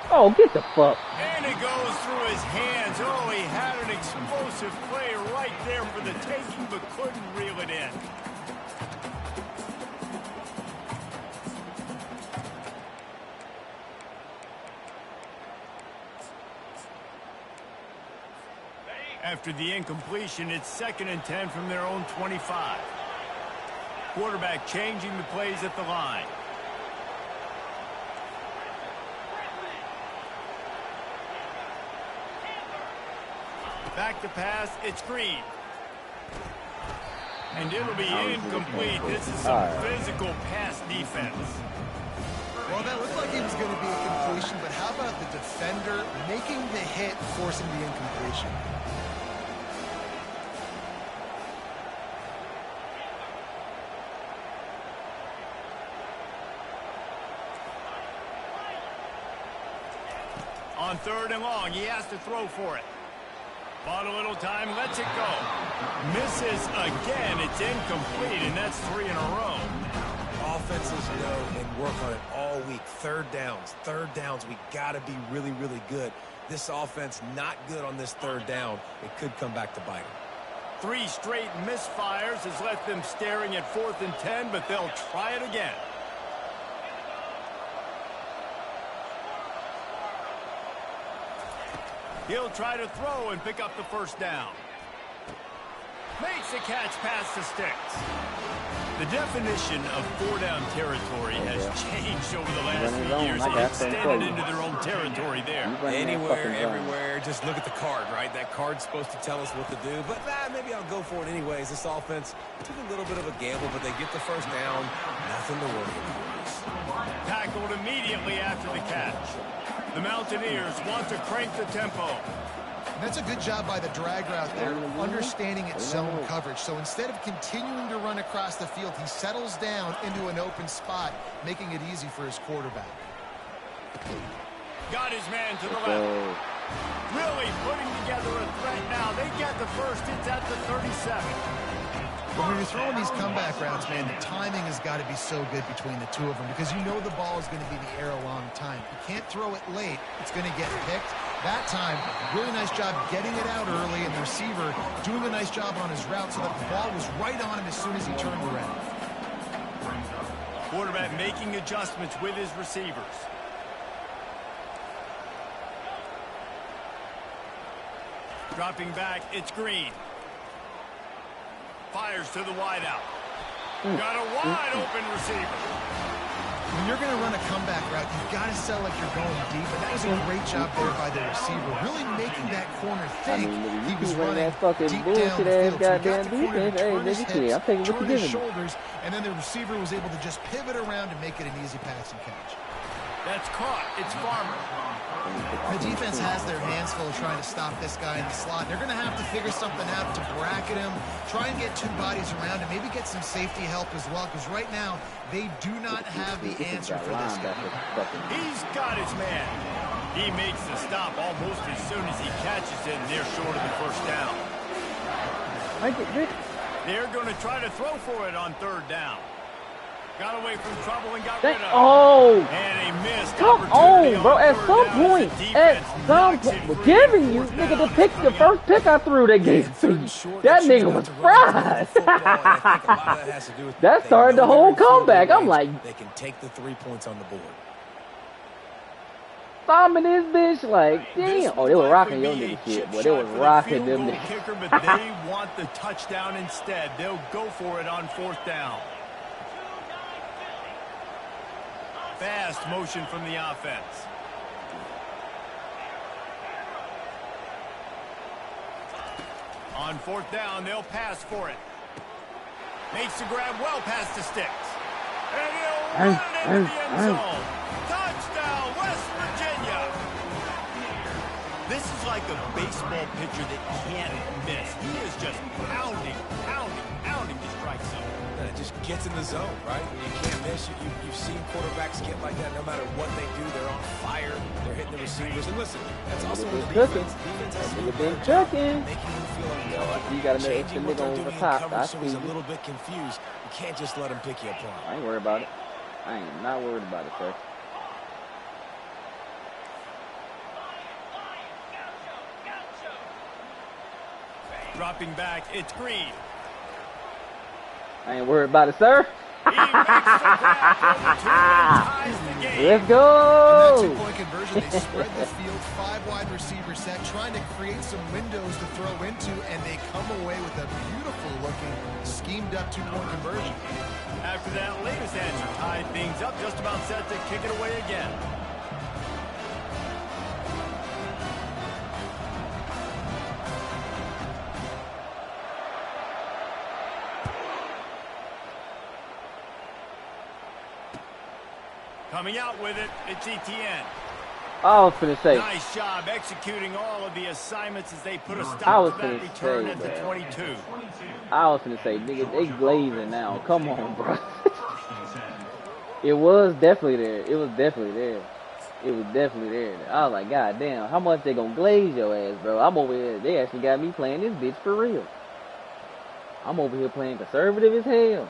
Oh, get the fuck. And it goes through his hands. Oh, he had an explosive play right there for the taking, but couldn't reel it in. After the incompletion, it's 2nd and 10 from their own 25. Quarterback changing the plays at the line. Back to pass. It's Green. And it'll be incomplete. This is some physical pass defense. Well, that looked like it was going to be a completion, but how about the defender making the hit, forcing the incompletion? On 3rd and long, he has to throw for it. Bought a little time, lets it go. Misses again, it's incomplete, and that's 3 in a row. Offenses know and work on it all week. Third downs, we got to be really, really good. This offense not good on this 3rd down. It could come back to bite them. 3 straight misfires has left them staring at 4th and 10, but they'll try it again. He'll try to throw and pick up the 1st down. Makes the catch past the sticks. The definition of 4-down territory has changed over the last few years. They extended into their own territory there. Anywhere, everywhere, just look at the card, right? That card's supposed to tell us what to do, but maybe I'll go for it anyways. This offense took a little bit of a gamble, but they get the 1st down. Nothing to worry about. Tackled immediately after the catch. The Mountaineers want to crank the tempo. That's a good job by the drag route there, understanding its zone coverage. So instead of continuing to run across the field, he settles down into an open spot, making it easy for his quarterback. Got his man to the left. Really putting together a threat now. They get the 1st. It's at the 37. When you're throwing these comeback routes, man, the timing has got to be so good between the two of them because you know the ball is going to be in the air a long time. You can't throw it late. It's going to get picked. That time, really nice job getting it out early, and the receiver doing a nice job on his route so that the ball was right on him as soon as he turned around. Quarterback making adjustments with his receivers. Dropping back, it's Green. Fires to the wideout. Got a wide open receiver. When you're going to run a comeback route, you've got to sell like you're going deep, and that was a great job there by the receiver, really making that corner think he was running deep down the field. So he got the corner to turn his hips, turn his shoulders, and then the receiver was able to just pivot around and make it an easy pass and catch. That's caught. It's Farmer. The defense has their hands full trying to stop this guy in the slot. They're going to have to figure something out to bracket him, try and get 2 bodies around, and maybe get some safety help as well, because right now they do not have the answer for this guy. He's got his man. He makes the stop almost as soon as he catches it, and they're short of the 1st down. They're going to try to throw for it on 3rd down. Got away from trouble and got rid of it. Oh! And a missed Come on, bro. At some point, we're giving you, nigga, the first pick I threw, they gave to you. That nigga was fried. That started the whole comeback. I'm like, they can take the 3 points on the board. Bombing this bitch, like, damn. Oh, they were rocking your nigga shit, boy. They was rocking them niggas. Kicker, but they want the touchdown instead. They'll go for it on 4th down. Fast motion from the offense. On 4th down, they'll pass for it. Makes the grab well past the sticks. And he'll run it into the end zone. Touchdown, West Virginia. This is like a baseball pitcher that can't miss. He is just pounding the strike zone. And it just gets in the zone, right? You can't miss. You've seen quarterbacks get like that no matter what they do. They're on fire. They're hitting the receivers. And listen, that's also what the defense has to do. Cooking. Making him feel uncomfortable. You got another extra Changing what nigga they're on the doing in top. coverage so he's a little bit confused. You can't just let him pick you apart. I ain't worried about it. I ain't not worried about it, sir. Dropping back, it's Green. I ain't worried about it, sir. He makes the grab, ties the game. Let's go. On that 2-point conversion, they spread the field, 5 wide receiver set, trying to create some windows to throw into, and they come away with a beautiful-looking, schemed-up 2-point conversion. After that latest answer tied things up, just about set to kick it away again. Coming out with it, it's Etienne. I was finna say. Nice job executing all of the assignments as they put a stop to that return at the 22. I was finna say, nigga, they glazing now. Come on, bro. It was definitely there. It was definitely there. It was definitely there. I was like, God damn, how much they gonna glaze your ass, bro? I'm over here. They actually got me playing this bitch for real. I'm over here playing conservative as hell.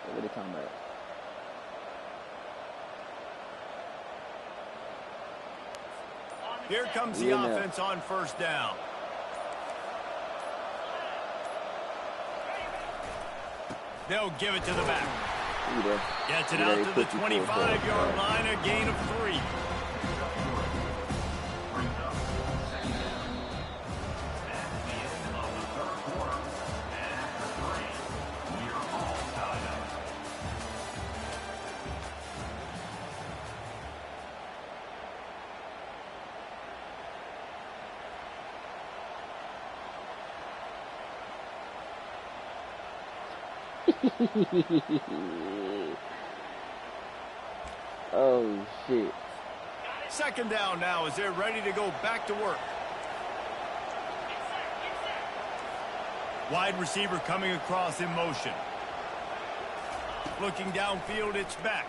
What are they talking about? Here comes the offense on first down. They'll give it to the back. Gets it out to the 25-yard line, a gain of 3. Oh shit. Second down now as they're ready to go back to work. Wide receiver coming across in motion. Looking downfield, it's back.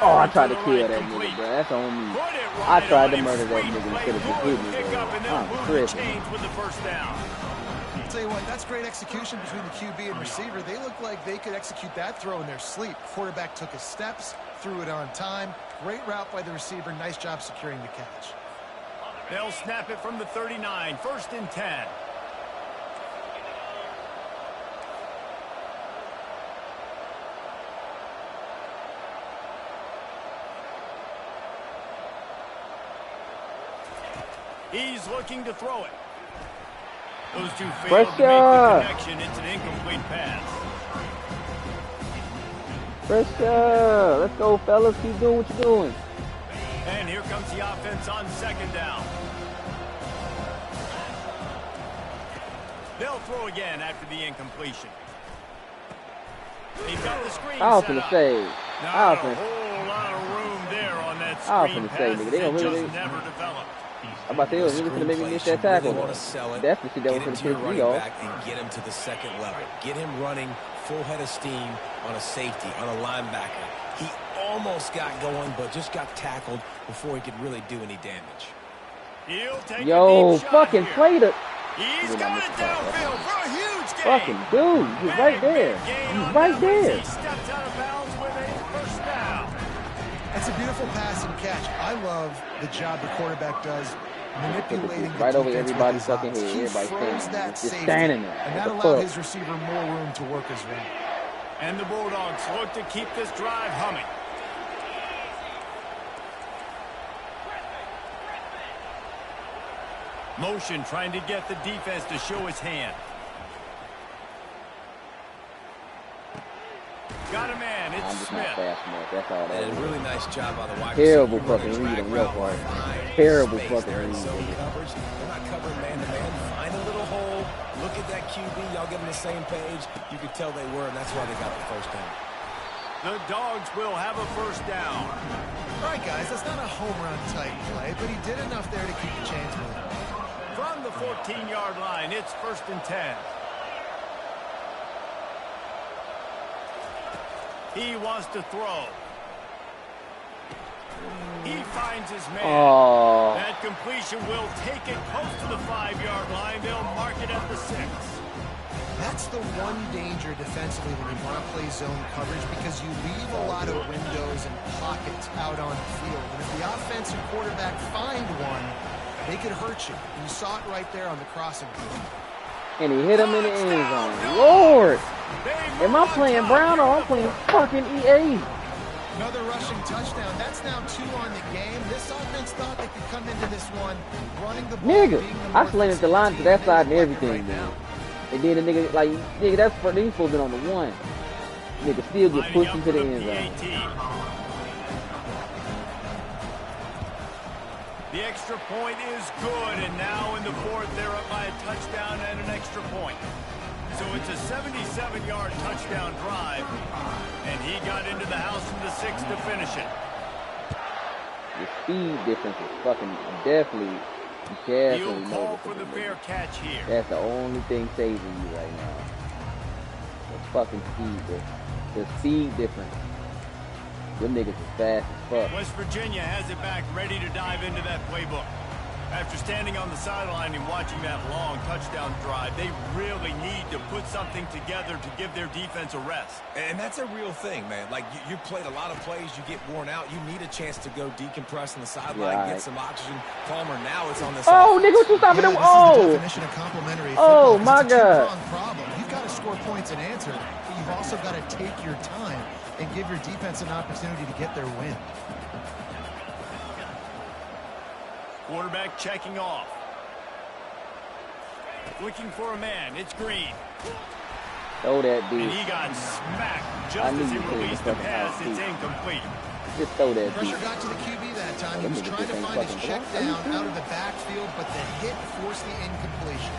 Oh, I tried to kill that nigga, bro. That's on me. I tried to murder that nigga instead of just hitting me, bro. I'm tripping. With the first down. I'll tell you what, that's great execution between the QB and receiver. They look like they could execute that throw in their sleep. Quarterback took his steps, threw it on time. Great route by the receiver. Nice job securing the catch. They'll snap it from the 39. First and 10. He's looking to throw it. Those two failed to make the connection. It's an incomplete pass. Pressure. Let's go, fellas. Keep doing what you're doing. And here comes the offense on second down. They'll throw again after the incompletion. They've got the screen I was set finna up. say. Not a whole lot of room there on that screen pass. Nigga, they gonna really just never developed. I'm about to say, really finna make me miss that tackle. Really want to sell it. That's the shit that was Get finna into your piss running me off. back and get him to the second level. Get him running full head of steam on a safety, on a linebacker. He almost got going, but just got tackled before he could really do any damage. He'll take Yo, a deep shot fucking here. play the. He's got it downfield for a huge gain. Fucking dude, he's right there. He's right there. He steps out of bounds with a first down. That's a beautiful pass and catch. I love the job the quarterback does manipulating the right over defense everybody's with his fucking eyes. head. He Everybody's froze standing that just safety, standing there. and What that the allowed fuck? his receiver more room to work his route. And the Bulldogs look to keep this drive humming. Motion trying to get the defense to show his hand. Got a man, I'm it's just not Smith. fast enough. That's all that And a is. really nice job by the wide Terrible receiver. fucking Running read drag on your route, part. find Terrible space. fucking They're in read, zone baby. coverage. They're not covering man-to-man. Find a little hole. Look at that QB. Y'all get on the same page. You could tell they were, and that's why they got the first down. The Dogs will have a first down. All right, guys, that's not a home run type play, but he did enough there to keep the chains moving. From the 14-yard line, it's first and 10. He wants to throw. He finds his man. Oh. That completion will take it close to the 5-yard line. They'll mark it at the 6. That's the one danger defensively when you want to play zone coverage, because you leave a lot of windows and pockets out on the field. And if the offense and quarterback find one, they could hurt you. You saw it right there on the crossing field. And he hit him in the end zone. Lord! Am I playing Brown or I'm playing fucking EA? Another rushing touchdown. That's now 2 on the game. This offense thought they could come into this one running the ball. Nigga, being the I more slanted the line to that team. side and They look everything, like it man. right now. And then the nigga, like, nigga, that's for these supposed to be on the 1. Nigga still get pushed into the end zone. The extra point is good, and now in the fourth, they're up by a touchdown and an extra point. So it's a 77-yard touchdown drive, and he got into the house from the 6 to finish it. The speed difference is fucking definitely He'll call for the fair catch here. That's the only thing saving you right now. The fucking speed difference. The speed difference. Them niggas is fast as fuck. West Virginia has it back, ready to dive into that playbook. After standing on the sideline and watching that long touchdown drive, they really need to put something together to give their defense a rest. And that's a real thing, man. Like, you played a lot of plays, you get worn out, you need a chance to go decompress on the sideline, get some oxygen. Palmer, now it's on the side. Oh, nigga, what you stopping them? Oh! Definition of complimentary oh, my God. God. It's a problem. You've got to score points and answer, but you've also got to take your time and give your defense an opportunity to get their win. Quarterback checking off. Looking for a man. It's Green. Throw that dude. And he got smacked just as he released the pass. It's incomplete. Just throw that dude. Pressure got to the QB that time. He was trying to find his check down out of the backfield, but the hit forced the incompletion.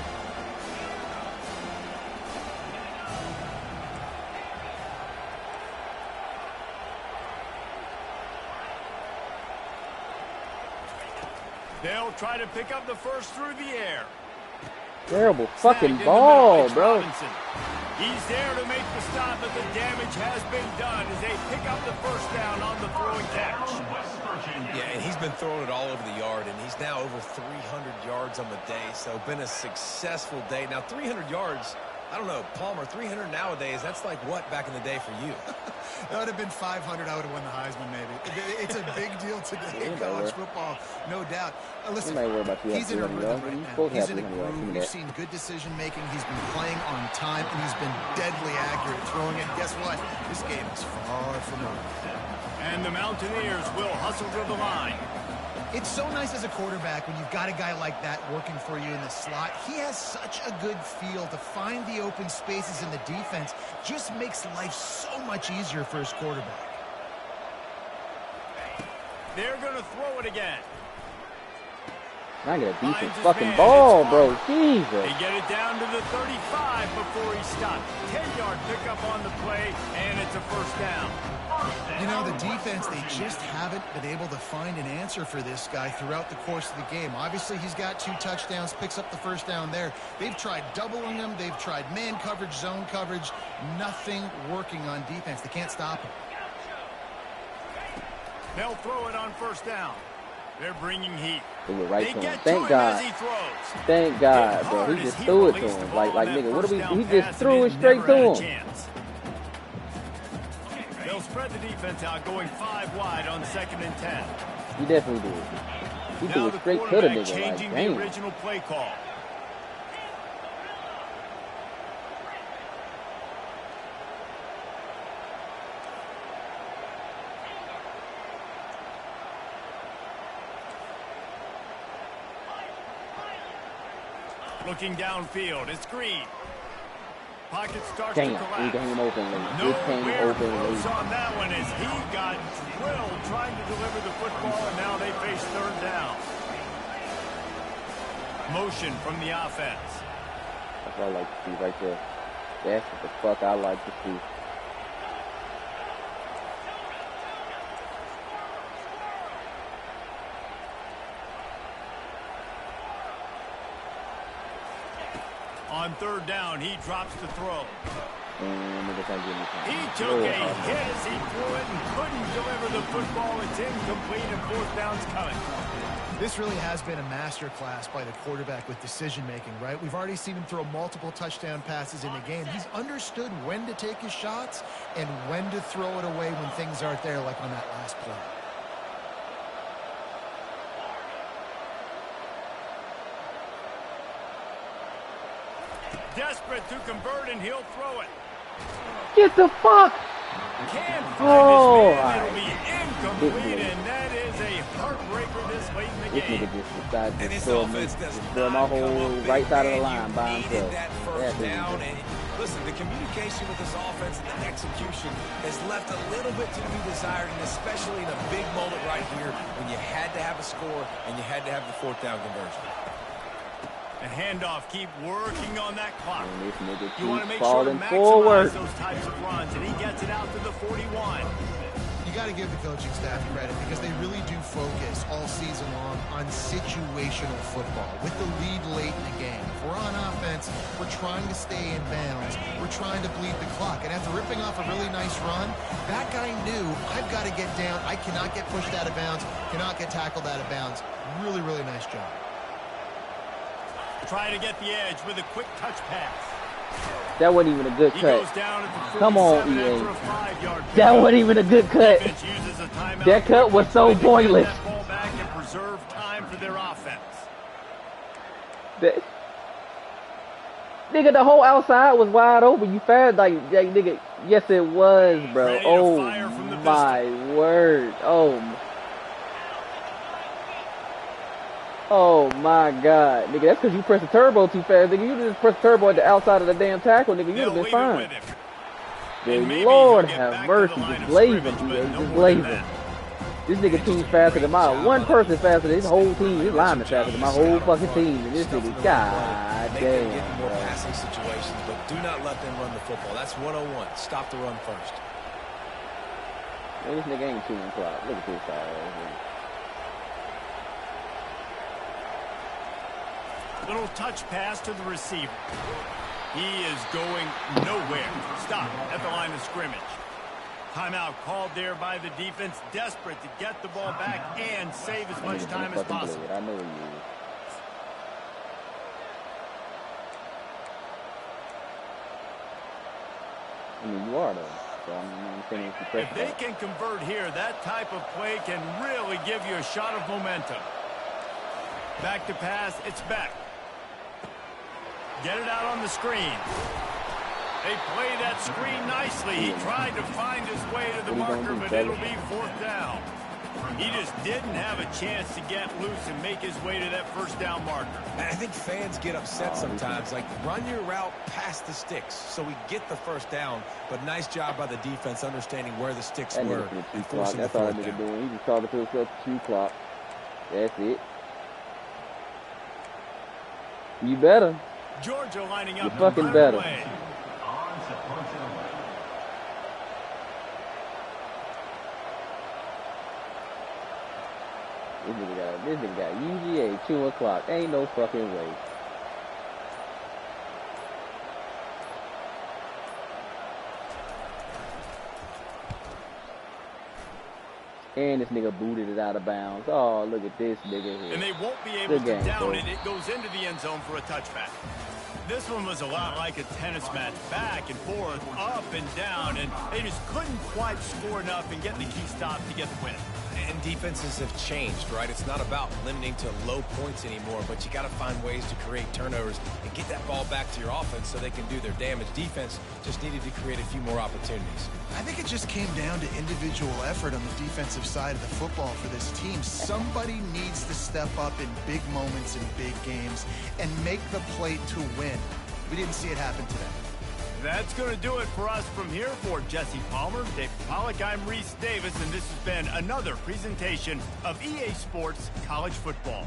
They'll try to pick up the first through the air. Terrible fucking ball, bro. Robinson. He's there to make the stop, but the damage has been done as they pick up the first down on the throwing catch. Yeah, and he's been throwing it all over the yard, and he's now over 300 yards on the day, so been a successful day. Now, 300 yards, I don't know, Palmer, 300 nowadays, that's like what back in the day for you? That would have been 500. I would have won the Heisman, maybe. It's a big deal today in college football, no doubt. Listen, he's in a rhythm right now. He's in a groove. We've seen good decision-making. He's been playing on time, and he's been deadly accurate throwing it. Guess what? This game is far from over. And the Mountaineers will hustle to the line. It's so nice as a quarterback when you've got a guy like that working for you in the slot. He has such a good feel to find the open spaces in the defense. Just makes life so much easier for his quarterback. They're going to throw it again. I got a decent fucking ball, bro. Jesus. They get it down to the 35 before he stopped. 10-yard pickup on the play, and it's a first down. You know, the defense, they just haven't been able to find an answer for this guy throughout the course of the game. Obviously, he's got 2 touchdowns, picks up the first down there. They've tried doubling him. They've tried man coverage, zone coverage. Nothing working on defense. They can't stop him. They'll throw it on first down. They're bringing heat. Right to him. Thank God. Thank God, bro. He just threw it to him. Like nigga, what are we? He just threw it straight to him. They'll spread the defense out, going 5 wide on 2nd and 10. He definitely did. He threw it straight to the nigga. Changing like, the original play call. Looking downfield, it's Green. Pocket starts to collapse. He came open late. Nowhere close on that one as he got drilled trying to deliver the football, and now they face 3rd down. Motion from the offense. That's what I like to see right there. That's what the fuck I like to see. On 3rd down, he drops to throw. He took a hit as he threw it and couldn't deliver the football. It's incomplete and 4th down's coming. This really has been a masterclass by the quarterback with decision-making, right? We've already seen him throw multiple touchdown passes in the game. He's understood when to take his shots and when to throw it away when things aren't there, like on that last play. Desperate to convert, and he'll throw it. Get the fuck! Can't find his man. It'll be incomplete, and that is a heartbreaker this late in the game. This nigga just decided to throw my whole right side of the line by himself. That first down, and Listen, the communication with this offense and the execution has left a little bit to be desired, and especially in a big moment right here when you had to have a score and you had to have the fourth down conversion. The handoff, keep working on that clock. And this nigga You want to keeps make sure to falling maximize forward. those types of runs, and he gets it out to the 41. You got to give the coaching staff credit because they really do focus all season long on situational football with the lead late in the game. If we're on offense, we're trying to stay in bounds. We're trying to bleed the clock. And after ripping off a really nice run, that guy knew, I've got to get down. I cannot get pushed out of bounds, cannot get tackled out of bounds. Really, really nice job. Trying to get the edge with a quick touch pass. That wasn't even a good He cut. goes down at the Come on, 47 EA. after a 5-yard That pickup. wasn't even a good cut. Defense uses a timeout That cut was so quickly to get pointless. that ball back and preserve time for their offense. That- Nigga, the whole outside was wide open. You found like nigga. Yes, it was, bro. Ready to Oh fire from the my word. Oh my God, nigga. That's because you pressed the turbo too fast, nigga. You just pressed turbo at the outside of the damn tackle, nigga. You'd They'll have been leave it fine. with him. Good And maybe Lord he'll get have back to mercy. the line Just of blaze him, scrimmage, EA. but no Just more blaze than him. that. This nigga team's faster than mine. One person faster than his whole team. His line is faster than my whole fucking team. And this nigga, god Make them get in damn. more Bro. passing situations, but do not let them run the football. That's 101. Stop the run first. Man, this nigga ain't chewing clock. Look at this side right here. Little touch pass to the receiver. He is going nowhere. Stop at the line of scrimmage. Timeout called there by the defense, desperate to get the ball back and save as much time as possible. I know he is. I mean, you are though. So I'm saying if you press If they that. can convert here, that type of play can really give you a shot of momentum. Back to pass, it's back. Get it out on the screen. They play that screen nicely. He tried to find his way to the marker, but it'll be fourth down. He just didn't have a chance to get loose and make his way to that first down marker. And I think fans get upset sometimes, like run your route past the sticks so we get the first down, but nice job by the defense understanding where the sticks That were nigga finna and chew clock. forcing the That's all that fourth nigga down. doing. He just talking to himself to chew clock. That's it. You better. Georgia lining up. You fucking right better. away. On to 4th and 11. This nigga got UGA chewing clock. Ain't no fucking way. And this nigga booted it out of bounds. Oh, look at this nigga here. And they won't be able Good to game, down bro. it. It goes into the end zone for a touchback. This one was a lot like a tennis match, back and forth, up and down, and they just couldn't quite score enough and get the key stop to get the win. And defenses have changed, right? It's not about limiting to low points anymore, but you got to find ways to create turnovers and get that ball back to your offense so they can do their damage. Defense just needed to create a few more opportunities. I think it just came down to individual effort on the defensive side of the football for this team. Somebody needs to step up in big moments in big games and make the play to win. We didn't see it happen today. That's going to do it for us from here. For Jesse Palmer, Dave Pollack, I'm Reese Davis, and this has been another presentation of EA Sports College Football.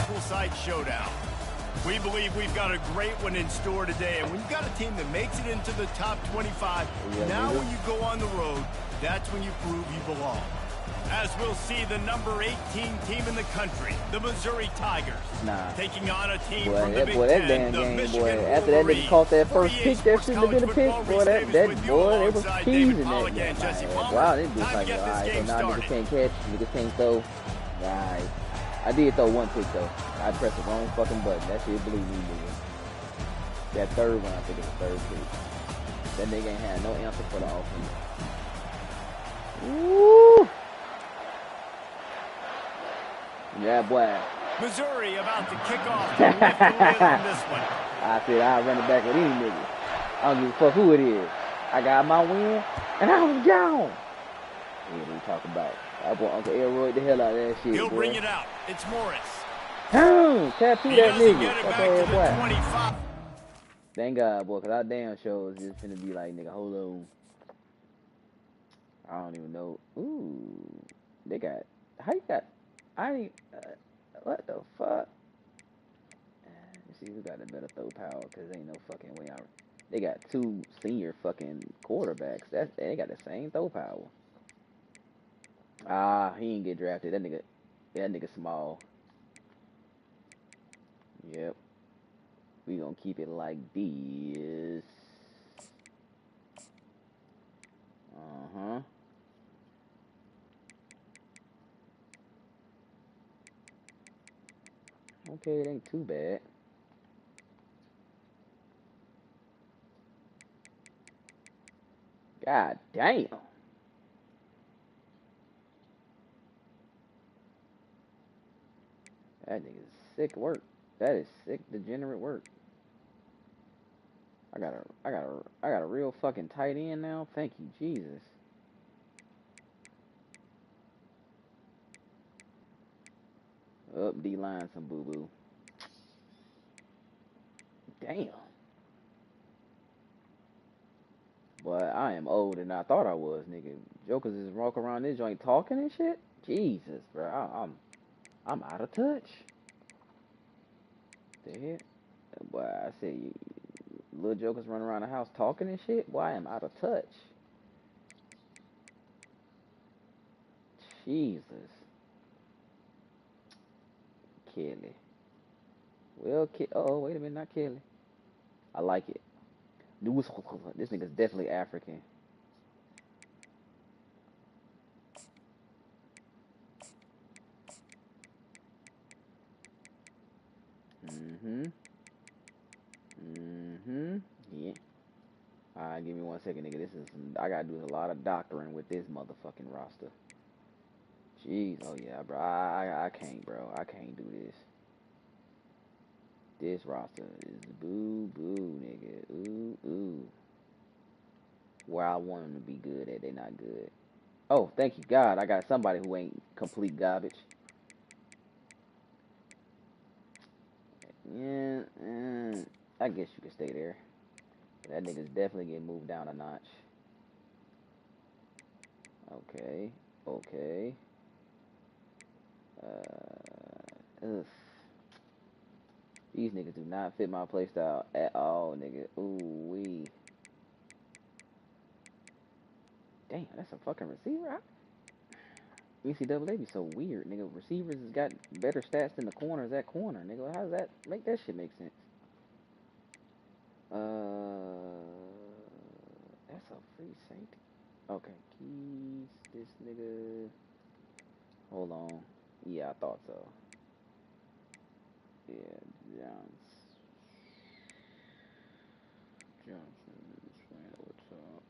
equal-side showdown. We believe we've got a great one in store today, and when you've got a team that makes it into the top 25, now when you go on the road, that's when you prove you belong. As we'll see the number 18 team in the country, the Missouri Tigers, taking on a team from the Big Ten, the Michigan After that nigga caught that first pick, that shouldn't have been a pick. Boy, they was teasing that nigga. Wow, they just like, alright, so now niggas can't catch, niggas can't throw. Right. I did throw one pick though. I pressed the wrong fucking button. That shit blew me, nigga. That third one, I think it was third pick. That nigga ain't had no answer for the offense. Woo! Yeah, boy. Missouri about to kick off to lift the lid on this one. I said I'll run it back with any nigga. I don't give a fuck who it is. I got my win, and I was gone. Yeah, we talk about. I want Uncle Elroy the hell out of that shit. He'll boy. bring it out. It's Morris. Tattoo that nigga. Get it back to the 25. Thank God, boy, because our damn show is just finna be like, nigga, hold on. I don't even know. Ooh. They got. How you got. I ain't. What the fuck? Let's see who got the better throw power, because ain't no fucking way out. They got two senior fucking quarterbacks. They got the same throw power. Ah, he ain't get drafted. That nigga small. Yep. We gonna keep it like this. Uh-huh. Okay, it ain't too bad. God damn. That nigga's sick work. That is sick, degenerate work. I got a real fucking tight end now. Thank you, Jesus. Up D-line some boo-boo. Damn. Boy, I am old than I thought I was, nigga. Jokers is walking around this joint talking and shit. Jesus, bro. I'm out of touch. The hell? Boy, I said, little jokers running around the house talking and shit. Boy, I am out of touch. Jesus. Kelly. Well, oh, wait a minute, not Kelly. I like it. This nigga's definitely African. Yeah. Alright, give me 1 second, nigga. I gotta do a lot of doctoring with this motherfucking roster. Jeez, oh yeah, bro. I can't, bro. I can't do this. This roster is boo-boo, nigga. Ooh. Where I want them to be good at, they not good. Oh, thank you, God. I got somebody who ain't complete garbage. Yeah, I guess you can stay there. That nigga's definitely getting moved down a notch. Okay. Ugh. These niggas do not fit my playstyle at all, nigga. Ooh wee. Damn, that's a fucking receiver. NCAA be so weird, nigga. Receivers has got better stats than the corners at corner, nigga. How does that make that shit make sense? That's a free safety. Okay, Keys, this nigga. Hold on. Yeah, I thought so. Yeah, Johnson is playing over top.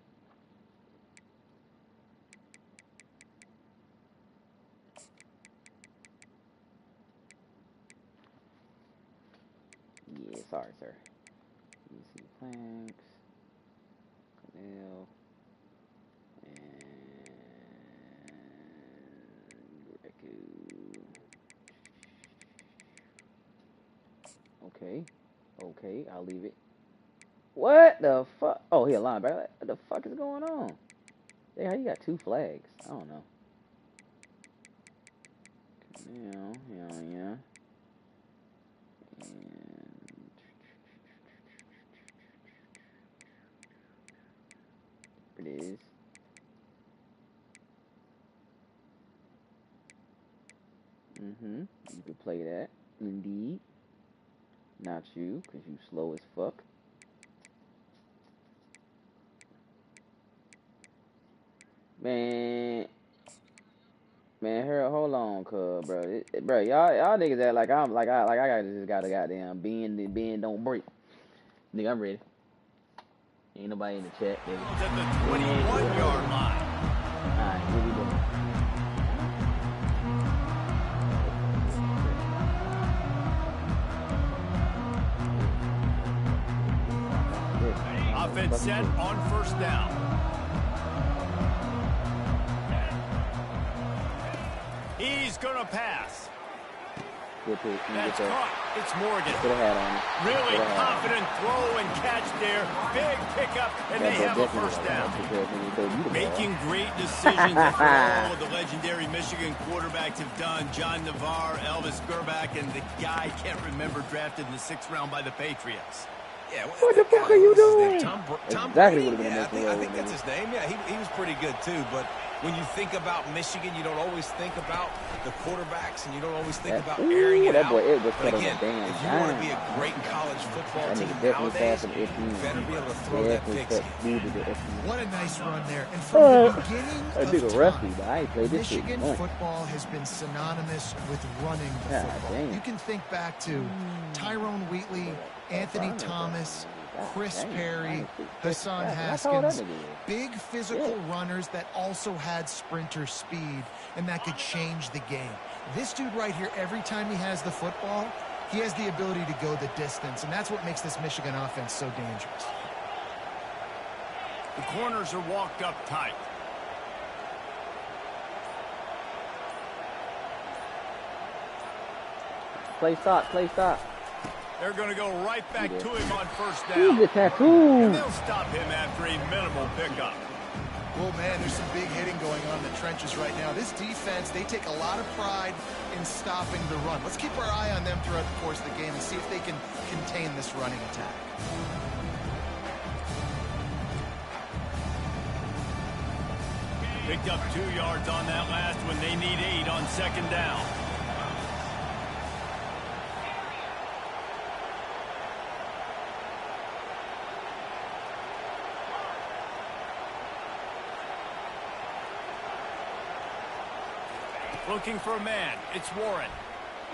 Yeah, sorry, sir. Let me see. Planks, Canal, and Greco. Okay, I'll leave it. What the fuck? Oh, he a linebacker. What the fuck is going on? Hey, how you got 2 flags? I don't know. Yeah. It is. You could play that. Indeed. Not you, because you slow as fuck. Man, hold on, cuz, bro. Bro, y'all niggas act like I just got a goddamn bend don't break. Nigga, I'm ready. Ain't nobody in the chat, nigga. At the 21-yard line. Alright, here we go. Offense set on first down. He's gonna pass. That's caught. It's Morgan. Put a hat on. Really confident throw and catch there. Big pickup, and they have a first down. Making great decisions for all of the legendary Michigan quarterbacks have done. John Navarre, Elvis Gerbach, and the guy, can't remember, drafted in the 6th round by the Patriots. Yeah, what the fuck are you doing? Tom Exactly Brady? what Yeah, I think that's his name. Yeah, he was pretty good too. But when you think about Michigan, you don't always think about the quarterbacks, and you don't always think about airing it out. Boy, it was but again, damn if you want to be a great college football team nowadays, you better be able to throw that pigskin. What a nice run there. And from the beginning of rusty, but time, I ain't played this shit. Michigan football has been synonymous with running the football. damn. You can think back to Tyrone Wheatley, Anthony Thomas, Chris Perry, Hassan Haskins, big physical runners that also had sprinter speed, and that could change the game. This dude right here, every time he has the football, he has the ability to go the distance, and that's what makes this Michigan offense so dangerous. The corners are walked up tight. Play stop. They're going to go right back to him on first He's down. a tattoo. And they'll stop him after a minimal pickup. Well, man, there's some big hitting going on in the trenches right now. This defense, they take a lot of pride in stopping the run. Let's keep our eye on them throughout the course of the game and see if they can contain this running attack. Picked up 2 yards on that last one. They need 8 on second down. Looking for a man. It's Warren.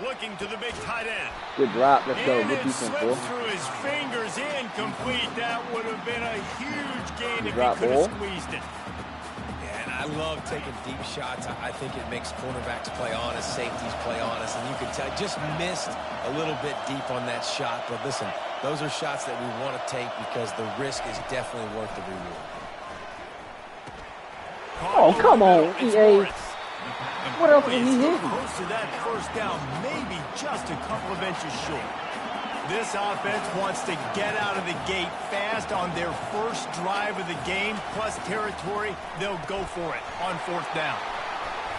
Looking to the big tight end. Good drop. Let's go. And Good it defense, slips boy. through his fingers, incomplete. That would have been a huge gain if he drop, could have boy. squeezed it. Yeah, and I love taking deep shots. I think it makes cornerbacks play honest, safeties play honest, and you can tell just missed a little bit deep on that shot. But listen, those are shots that we want to take because the risk is definitely worth the reward. Oh, come on, It's EA. Lawrence. And What else boy, did it's he so hit? close to that first down, maybe just a couple of inches short. This offense wants to get out of the gate fast on their first drive of the game, plus territory. They'll go for it on fourth down.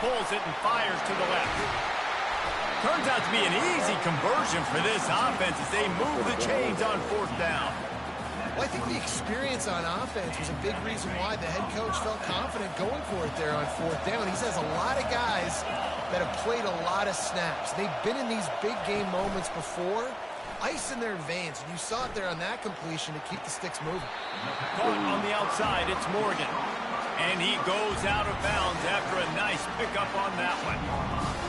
Pulls it and fires to the left. Turns out to be an easy conversion for this offense as they move the chains on fourth down. Well, I think the experience on offense was a big reason why the head coach felt confident going for it there on fourth down. He says a lot of guys that have played a lot of snaps. They've been in these big game moments before, ice in their veins. And you saw it there on that completion to keep the sticks moving. Caught on the outside, it's Morgan. And he goes out of bounds after a nice pickup on that one.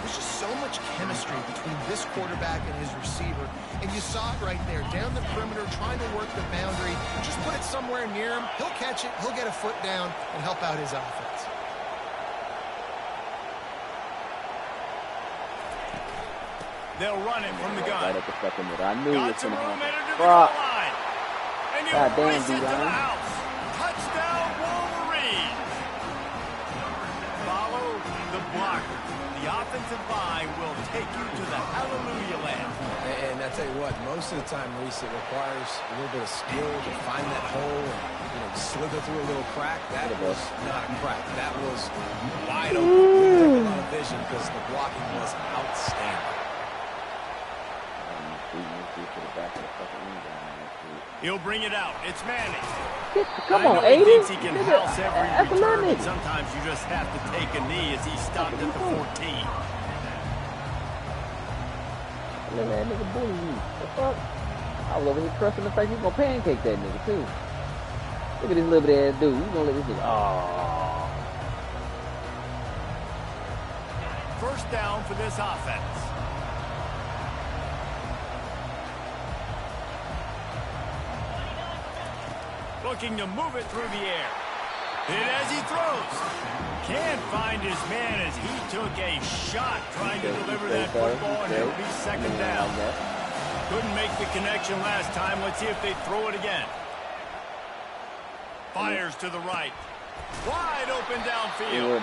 There's just so much chemistry between this quarterback and his receiver. And you saw it right there, down the perimeter, trying to work the boundary. Just put it somewhere near him. He'll catch it, he'll get a foot down, and help out his offense. They'll run it from the gun. Right at the second minute. I knew it Got was some going to room in happen. it to the goal line. And you God damn, race it to the D-line. house. Touchdown, Wolverine. Follow the blocker. The offensive line will take you to the hallelujah land. And I tell you what, most of the time, Reese, it requires a little bit of skill to find that hole and slither through a little crack. That was not a crack. That was wide open. Didn't take a lot of vision because the blocking was outstanding. To the back of the fucking rebound. He'll bring it out. It's Manning. Come on, he 80. thinks he can house every That's return, but limit. sometimes you just have to take a knee as he stopped at the 14. Let that nigga bully you. The fuck? I was over here trusting the fact he's gonna pancake that nigga too. Look at this little bit ass dude. You gonna let this nigga? Oh. First down for this offense. Looking to move it through the air. Hit as he throws. Can't find his man as he took a shot trying to deliver that football, and it'll be second down. Couldn't make the connection last time. Let's see if they throw it again. Fires to the right. Wide open downfield.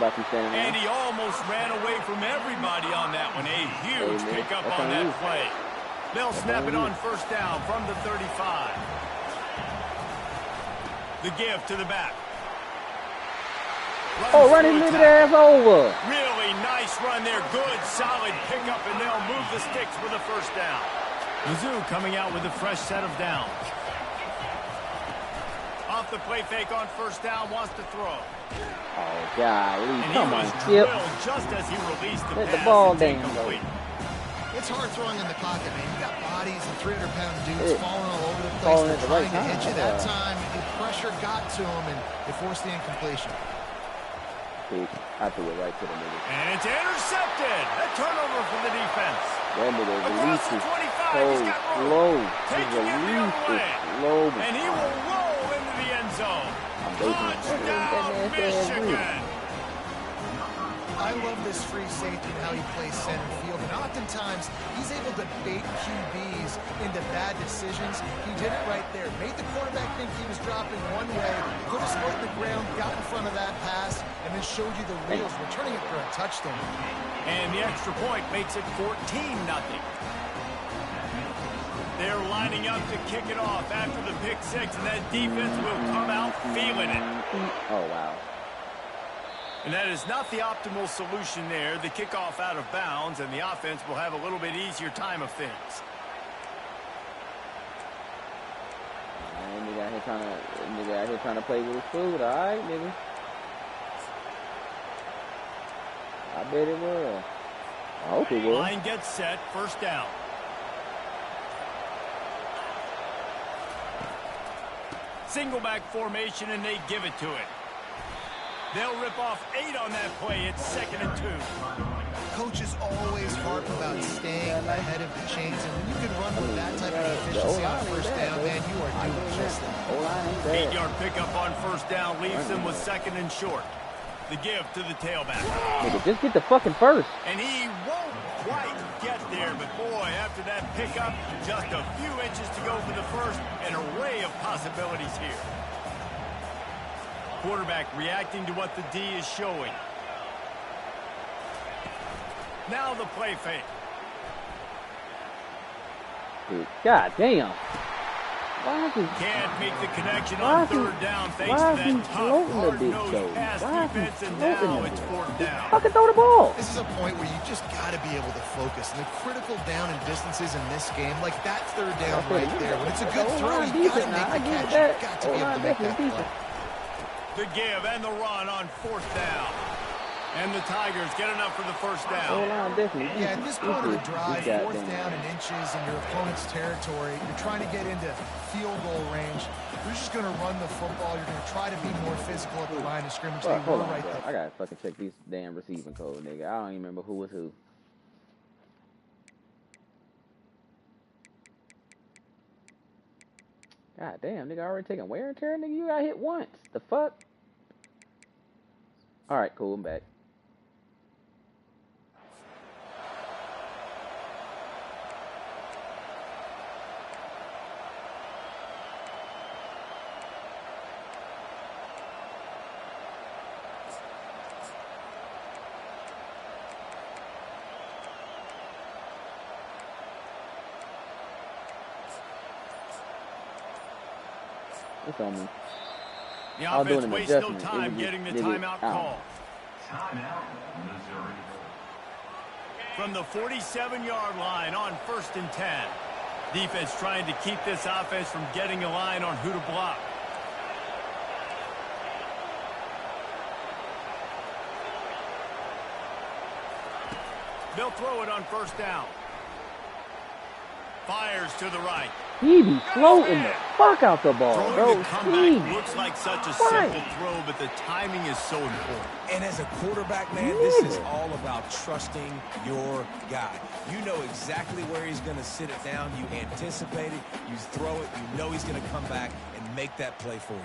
And he almost ran away from everybody on that one. A huge pickup on that play. They'll snap it on first down from the 35. The give to the back. Run his little ass over. Really nice run there. Good, solid pickup, and they'll move the sticks for the first down. Mizzou coming out with a fresh set of downs. Off the play fake on first down, wants to throw. Oh, golly. And Come he on, was Skip. drilled just as he released the Let pass. the ball It's down, incomplete. It's hard throwing in the pocket, man. You got bodies and 300-pound dudes falling all over the place. Falling They're at the trying right to hit you. That time. time, the pressure got to him, and they forced the incompletion. I threw it right to the nigga. And it's intercepted. A turnover for the defense. That nigga Across release the is 25, so he's got room. slow. Taking it the other way. Slow. And he will roll into the end zone. Touchdown, Michigan. I love this free safety and how he plays center field, and oftentimes he's able to bait QBs into bad decisions. He did it right there. Made the quarterback think he was dropping one way, put his foot in the ground, got in front of that pass, and then showed you the wheels, returning it for a touchdown. And the extra point makes it 14-0. They're lining up to kick it off after the pick six, and that defense will come out feeling it. Oh, wow. And that is not the optimal solution there. The kickoff out of bounds, and the offense will have a little bit easier time of things. Nigga out here trying to play with his food, all right, nigga. I bet it will. I hope it will. Line gets set, first down. Single back formation, and they give it to it. They'll rip off 8 on that play. It's 2nd and 2. Coaches always harp about staying ahead of the chains, and when you can run with that type of efficiency on first down, man, you are doing just that. 8-yard pickup on first down leaves them with 2nd and short. The give to the tailback. Nigga, just get the fucking first. And he won't quite get there, but boy, after that pickup, just a few inches to go for the first. An array of possibilities here. Quarterback reacting to what the D is showing. Now the play fake. Dude, God damn. Why is he... Can't make the connection on third down thanks to that tough, hard-nosed pass defense, and now it's 4th down. Fucking throw the ball. This is a point where you just got to be able to focus. And the critical down and distances in this game, like that third down right there, when it's a good throw, you got to make the catch. You got to be able to make that play. The give and the run on 4th down. And the Tigers get enough for the first down. Yeah, at this point of the drive, 4th down and inches in your opponent's territory, you're trying to get into field goal range. You're just going to run the football. You're going to try to be more physical at the line of scrimmage. They were right there. I got to fucking check these damn receiving code, nigga. I don't even remember who was who. God damn, nigga, already taking wear and tear, nigga. You got hit once. The fuck? All right, cool. I'm back. It's on me. The I'll do offense an wastes no adjustment. time getting the timeout call. Timeout, Missouri. From the 47-yard line on 1st and 10. Defense trying to keep this offense from getting a line on who to block. They'll throw it on first down. Fires to the right. He be floating the fuck out the ball, Throwing bro. the comeback looks like such a simple throw, but the timing is so important. And as a quarterback, man, this is all about trusting your guy. You know exactly where he's going to sit it down. You anticipate it. You throw it. You know he's going to come back and make that play for you.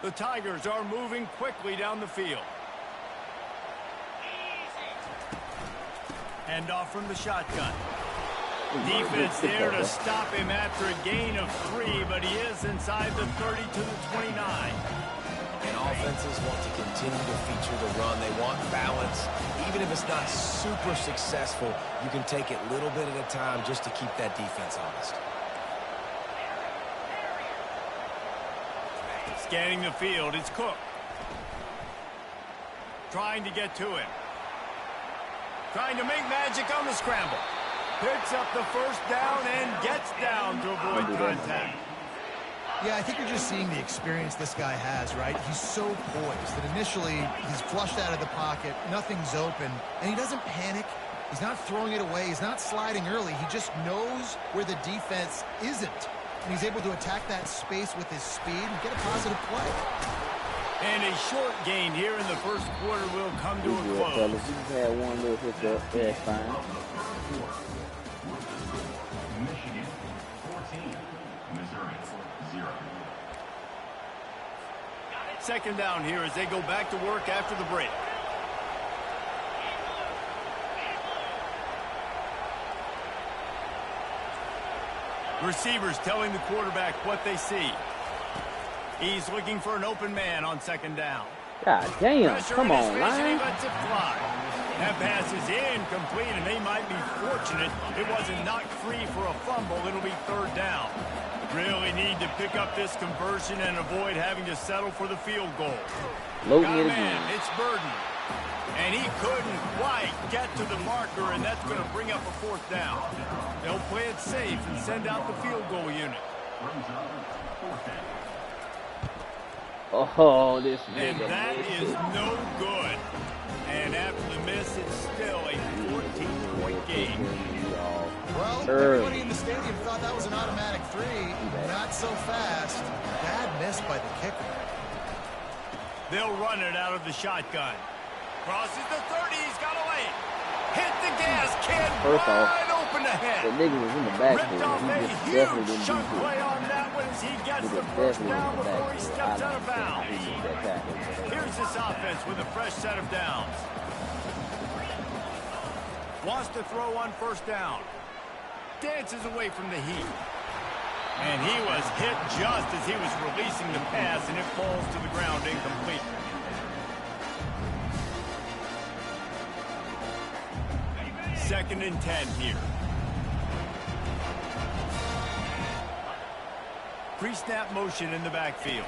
The Tigers are moving quickly down the field. Hand off from the shotgun. Defense there to stop him after a gain of 3, but he is inside the 30 to the 29. And offenses want to continue to feature the run. They want balance. Even if it's not super successful, you can take it little bit at a time just to keep that defense honest. Scanning the field, it's Cook. Trying to get to him. Trying to make magic on the scramble. Picks up the first down and gets down to avoid contact. Yeah, I think you're just seeing the experience this guy has, right? He's so poised that initially he's flushed out of the pocket, nothing's open, and he doesn't panic. He's not throwing it away. He's not sliding early. He just knows where the defense isn't. And he's able to attack that space with his speed and get a positive play. And a short gain here in the first quarter will come to a close. Fellas, we just had one little hiccup. That's fine. Michigan 14, Missouri 0. Second down here as they go back to work after the break. Receivers telling the quarterback what they see. He's looking for an open man on second down. God damn, Pressure come in his on, face, and he line. lets it fly. That pass is incomplete, and they might be fortunate it wasn't knocked free for a fumble. It'll be third down. Really need to pick up this conversion and avoid having to settle for the field goal. Loading Got it a man, again. it's Burden. And he couldn't quite get to the marker, and that's going to bring up a fourth down. They'll play it safe and send out the field goal unit. Oh, this And nigga. that is no good. And after the miss, it's still a 14-point game. Well, everybody in the stadium thought that was an automatic 3. Not so fast. Bad miss by the kicker. They'll run it out of the shotgun. Crosses the 30. He's got away. Hit the gas, kid. First off, Wide open ahead. the nigga was in the Ripped backfield. off He a just definitely huge didn't chunk do play good. on that one as he gets He the was first definitely down in the before he backfield. steps I out of don't understand how bounds. he missed that tackle. Here's this offense with a fresh set of downs. Wants to throw on first down. Dances away from the heat. And he was hit just as he was releasing the pass, and it falls to the ground incomplete. Second and 10 here. Pre-snap motion in the backfield.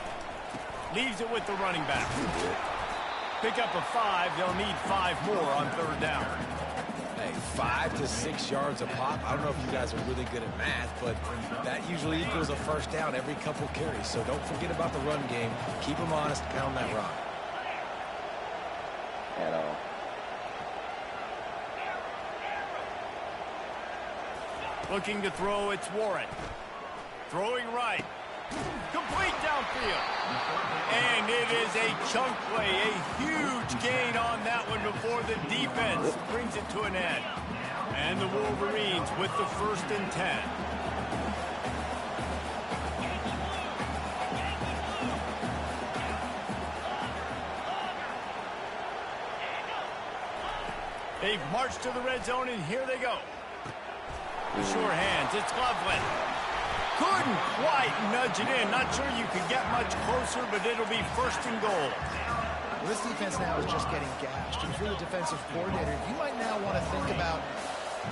Leaves it with the running back. Pick up a 5. They'll need 5 more on third down. Hey, 5 to 6 yards a pop. I don't know if you guys are really good at math, but that usually equals a first down every couple carries. So don't forget about the run game. Keep them honest. Pound that rock. At all. Looking to throw, it's Warren. Throwing right. Complete downfield. And it is a chunk play, a huge gain on that one before the defense brings it to an end. And the Wolverines with the first and 10. They've marched to the red zone, and here they go. The sure hands, it's Loveland. Couldn't quite nudge it in. Not sure you could get much closer, but it'll be first and goal. Well, this defense now is just getting gashed. And if you're the defensive coordinator, you might now want to think about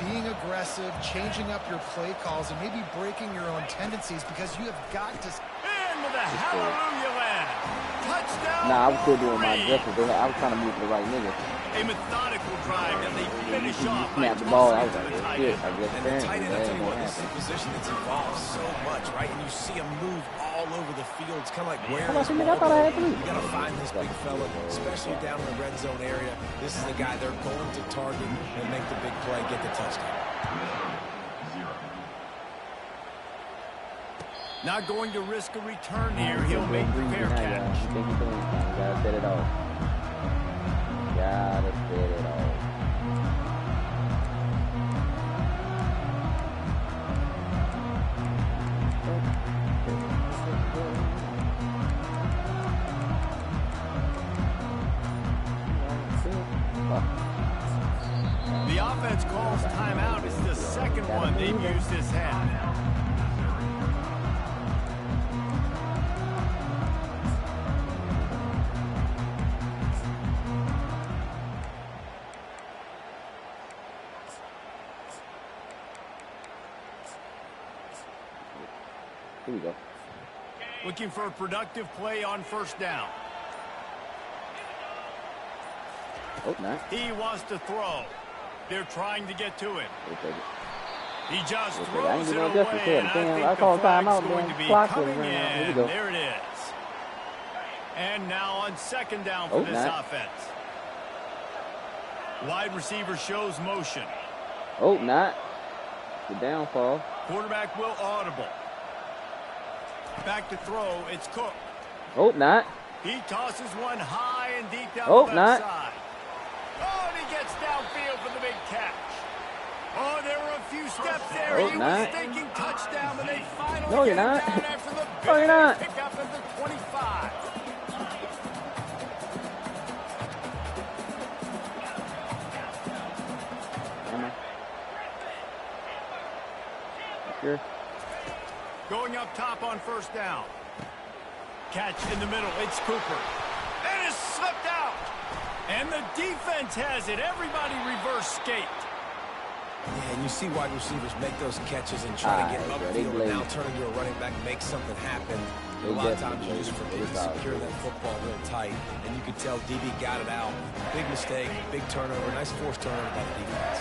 being aggressive, changing up your play calls, and maybe breaking your own tendencies because you have got to... Into the hallelujah land. Touchdown. Nah, I was still doing my Murray. adjustments. I was trying to move to the right nigga. A methodical drive that they finish off by Snap the ball. I tossing was it to like, the oh, tight shit. end. I guess And the tight end, apparently I that tell ain't you what, gonna this is a happen. position that's evolved so much, right? And you see him move all over the field. It's kind of like where Come on, is nigga, I thought I had three. You got to find this big fella, especially down in the red zone area. This is the guy they're going to target and make the big play, get the touchdown. Not going to risk a return here. He'll make the fair catch. You think you're doing something. You gotta set it off. Gotta set it off. The offense calls timeout. It's the second one they've used this half. Here we go. Looking for a productive play on first down. Oh, nice. He wants to throw. They're trying to get to it. We'll take it. He just I throws ain't it doing justice away, here. and I Damn, think I the called flag's timeout, going man. to be Clock was coming running out. Here we in. go. There it is. And now on second down for Oh, this nice. offense. Wide receiver shows motion. Oh, not. The downfall. Quarterback will audible. Back to throw. It's Cook. Oh, not. He tosses one high and deep down Oh, the not. left side. Oh, and he gets downfield for the big catch. Oh, there were a few steps there. Oh, He not. was thinking touchdown, but they finally No, you're get him not. down after the No, you're big not. pickup at the 25. Sure. Going up top on first down. Catch in the middle. It's Cooper. And it's slipped out. And the defense has it. Everybody reverse skate. Yeah, and you see wide receivers make those catches and try to get upfield and now turn into a running back, make something happen. A lot of times you just forget to secure that football real tight, and you could tell DB got it out. Big mistake, big turnover, nice forced turnover by the defense.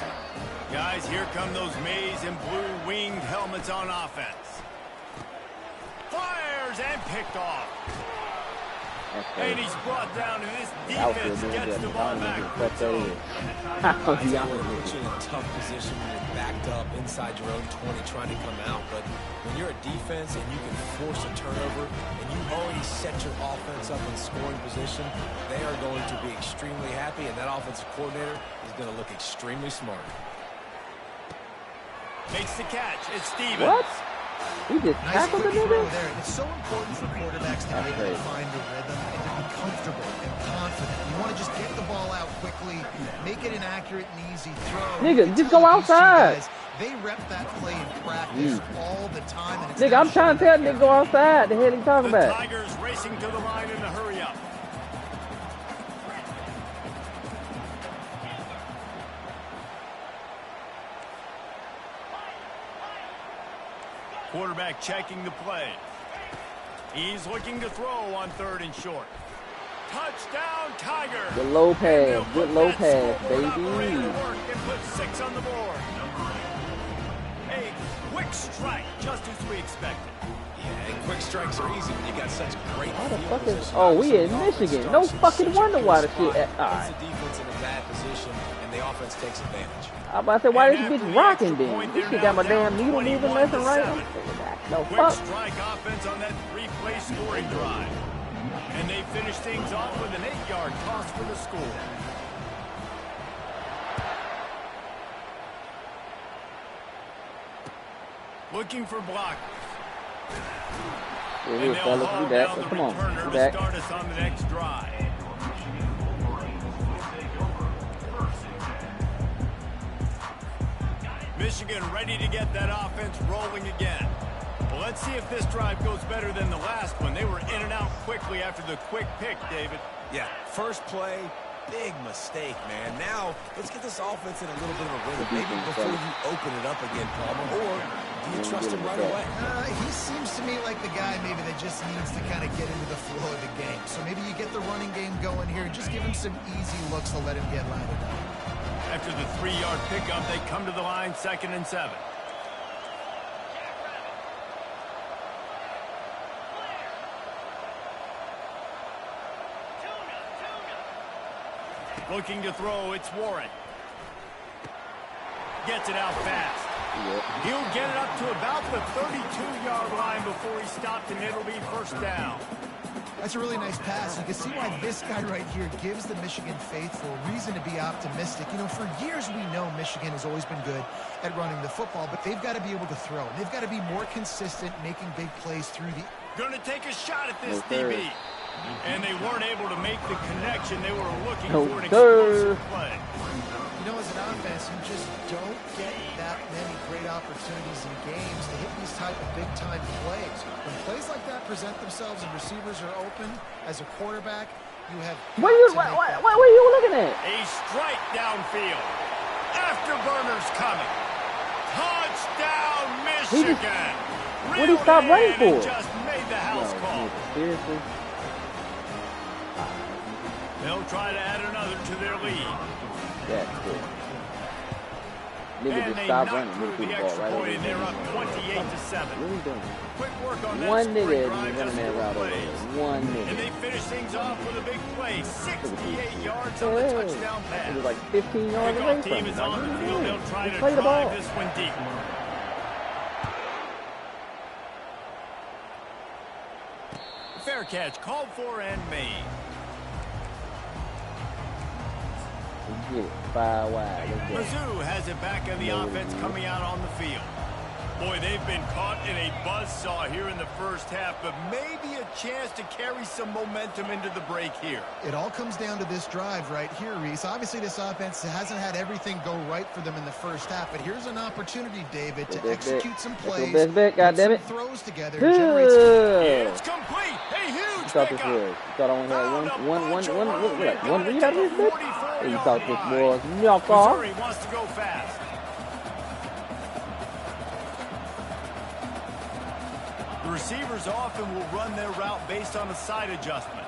Guys, here come those maize and blue winged helmets on offense. Fires and picked off. And he's brought down, and this defense gets the ball back. I'll be It honest puts with you you. in a tough position when you're backed up inside your own 20 trying to come out. But when you're a defense and you can force a turnover and you already set your offense up in scoring position, they are going to be extremely happy, and that offensive coordinator is going to look extremely smart. Makes the catch. It's Stevens. What? He just Nice tackled the quick throw nigga? there. It's so important for quarterbacks to be able to find a rhythm and to be comfortable and confident. You want to just get the ball out quickly, make it an accurate and easy throw. Nigga, just go outside. They rep that play in practice all the time. And it's Nigga, I'm trying to tell nigga go outside. The hell he talking The about? Tigers racing to the line in a hurry up. Quarterback checking the play. He's looking to throw on third and short. Touchdown, Tigers! Good low pass. Good low pass, Operator baby. work and put 6 on the board. A quick strike, just as we expected. Yeah, and quick strikes are easy when you got such great Why the field fuck is... position. Oh, we in The offense Michigan. starts No in fucking such a wonder good why the spot. shit... Puts Alright. the defense in a bad position, and the offense takes advantage. I'm about to say, why this And after bitch the rocking extra then? point, This they're shit got my now damn down needle moving left and right. 21-7. I'm saying, no Quick fuck. strike offense on that 3-play scoring drive. And they finish things off with an 8-yard toss for the score. Looking for blockers. Here, And here, they'll fellas. haul We back. down the Come on. returner We to back. start us on the next drive. Michigan ready to get that offense rolling again. Well, let's see if this drive goes better than the last one. They were in and out quickly after the quick pick, David. Yeah, first play, big mistake, man. Now, let's get this offense in a little bit of a rhythm. Maybe before you open it up again, Palmer, or do you trust him right away? He seems to me like the guy maybe that just needs to kind of get into the flow of the game. So maybe you get the running game going here and just give him some easy looks to let him get lathered up. After the 3-yard pickup, they come to the line, 2nd and 7. Looking to throw, it's Warren. Gets it out fast. Yeah. He'll get it up to about the 32-yard line before he stopped, and it'll be 1st down. That's a really nice pass. You can see why this guy right here gives the Michigan faithful reason to be optimistic. You know, for years we know Michigan has always been good at running the football, but they've got to be able to throw. They've got to be more consistent making big plays through the... Gonna take a shot at this DB. And they weren't able to make the connection they were looking for an explosive play. You know, as an offense, you just don't get that many great opportunities in games to hit these type of big-time plays. When plays like that present themselves and receivers are open, as a quarterback, you have... What are you looking at? A strike downfield. Afterburners coming. Touchdown, Michigan. What did he stop running for? Just made the house call. Seriously? They'll try to add another to their lead. That's good. Nigga And just they stopped knock running. through Move the the ball extra right point, over and they're up 28-7. What are you doing? Quick work on that One scoring nigga drive, is just running that 4 route over plays. there. One nigga. And they finish things off with a big play. 68 yards on the Yeah. touchdown pass. It was like 15 yards away Kickoff from team him. is on the field. They'll try to Play the ball. drive this one deep. Fair catch called for and made. Get it. 5 wide. Let's go. Mizzou has it back in the offense coming out on the field. Boy, they've been caught in a buzzsaw here in the first half, but maybe a chance to carry some momentum into the break here. It all comes down to this drive right here, Reese. Obviously, this offense hasn't had everything go right for them in the first half, but here's an opportunity, David, to execute some plays, best bet, put some goddammit. throws together, and generate some... It's complete. A huge You thought this pickup. was? You thought I only had one read out of this bit? And you thought this was Missouri wants to go fast. The receivers often will run their route based on a side adjustment.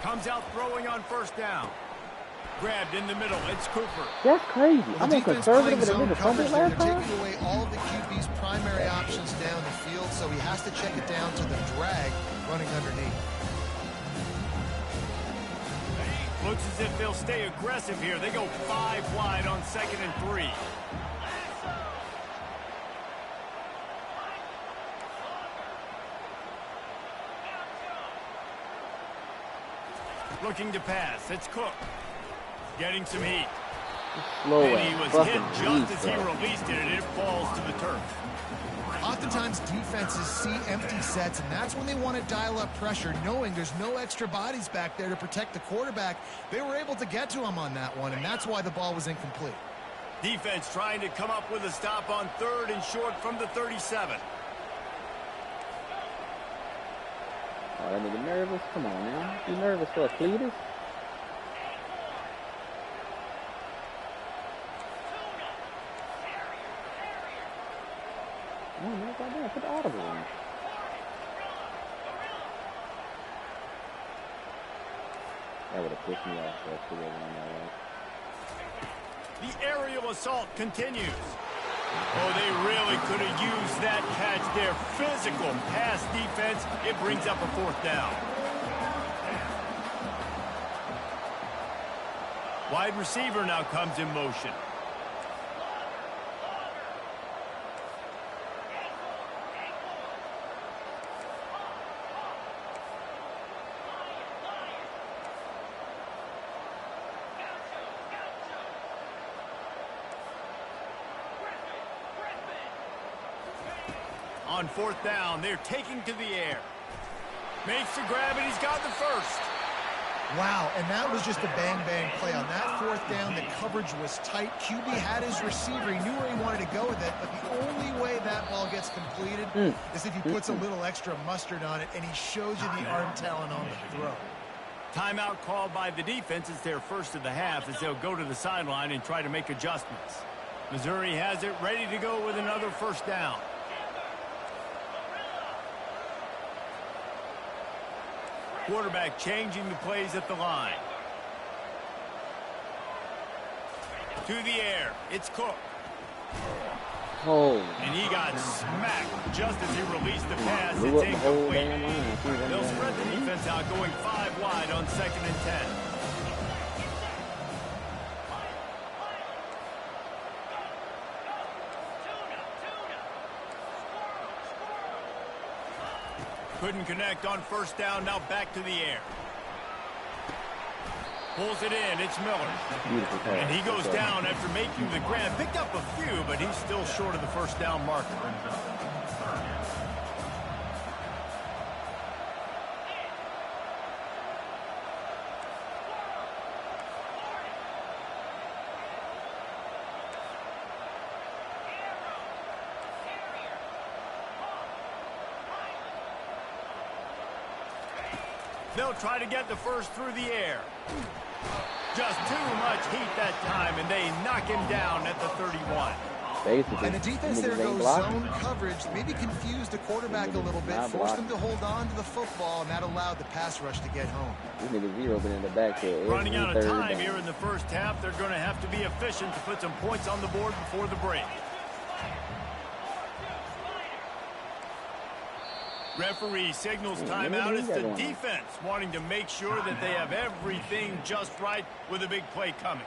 Comes out throwing on 1st down. Grabbed in the middle. It's Cooper. That's crazy. Well, I'm the a defense conservative playing and a nigga zone fumbled coverage there. last They're time. taking away all the QB's primary options down the field, so he has to check it down to the drag running underneath. Looks as if they'll stay aggressive here. They go 5 wide on 2nd and 3. Looking to pass. It's Cook. Getting some heat. Slow And he was hit fucking just as he released it, and it falls to the turf. Oftentimes, defenses see empty sets, and that's when they want to dial up pressure, knowing there's no extra bodies back there to protect the quarterback. They were able to get to him on that one, and that's why the ball was incomplete. Defense trying to come up with a stop on 3rd and short from the 37. Oh, that nigga nervous? Come on now. You nervous for a Cletus? Oh, man, goddamn, put the audible in. That would have pissed me off. That's the way that way. The aerial assault continues. Oh, they really could have used that catch there. Physical pass defense. It brings up a 4th down. Wide receiver now comes in motion. On 4th down, they're taking to the air. Makes the grab, and he's got the 1st. Wow, and that was just a bang-bang play. On that 4th down, the coverage was tight. QB had his receiver. He knew where he wanted to go with it, but the only way that ball gets completed is if he puts a little extra mustard on it, and he shows you the arm talent on the throw. Timeout called by the defense. It's their first of the half as they'll go to the sideline and try to make adjustments. Missouri has it ready to go with another 1st down. Quarterback changing the plays at the line. To the air. It's Cook. Oh. And he got smacked just as he released the pass. Blew It's up the whole incomplete. damn line. They'll spread the defense out, going 5 wide on 2nd and 10. Couldn't connect on 1st down. Now back to the air. Pulls it in. It's Miller. And he goes down after making the grab. Picked up a few, but he's still short of the 1st down marker. They'll try to get the first through the air. Just too much heat that time, and they knock him down at the 31. Basically. And the defense there goes zone coverage, maybe confused the quarterback a little bit, forced him to hold on to the football, and that allowed the pass rush to get home. These niggas zeroing in the backfield. Running out of time here in the 1st half, they're going to have to be efficient to put some points on the board before the break. Referee signals timeout. It's the defense wanting to make sure that they have everything just right with a big play coming.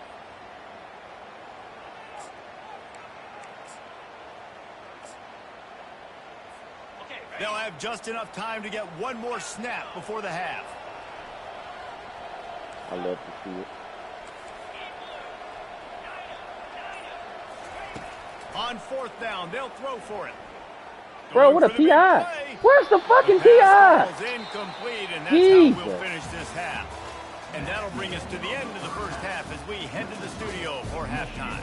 They'll have just enough time to get one more snap before the half. I love to see it. On 4th down, they'll throw for it. Bro, what a PI. Where's the fucking PI? Incomplete, and that's how we'll finish this half. And that'll bring us to the end of the 1st half as we head to the studio for halftime.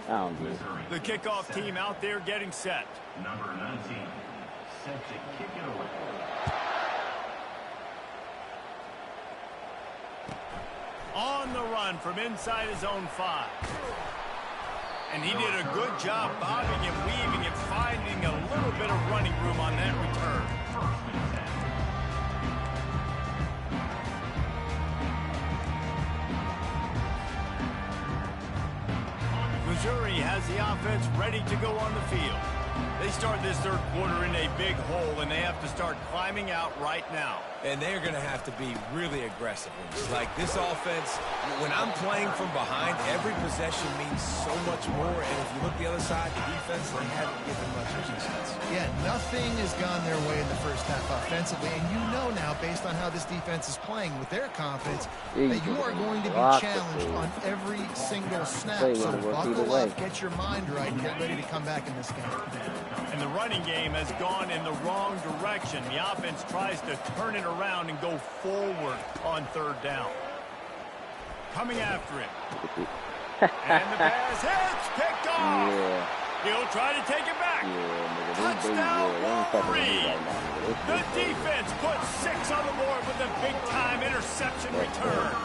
I don't get it. The kickoff team out there getting set. Number 19, set to kick it away. On the run from inside his own 5. And he did a good job bobbing and weaving and finding a little bit of running room on that return. Missouri has the offense ready to go on the field. They start this 3rd quarter in a big hole, and they have to start climbing out right now. And they're going to have to be really aggressive. Like this offense, when I'm playing from behind, every possession means so much more. And if you look the other side, the defense, they haven't given much of a chance. Yeah, nothing has gone their way in the 1st half offensively. And you know now, based on how this defense is playing with their confidence, that you are going to be challenged on every single snap. So buckle up, get your mind right, and get ready to come back in this game. And the running game has gone in the wrong direction. The offense tries to turn it around and go forward on 3rd down. Coming after him. And the pass hits, picked off. Yeah. He'll try to take it back. Yeah, Touchdown, Wolverine. The defense puts 6 on the board with a big-time interception return.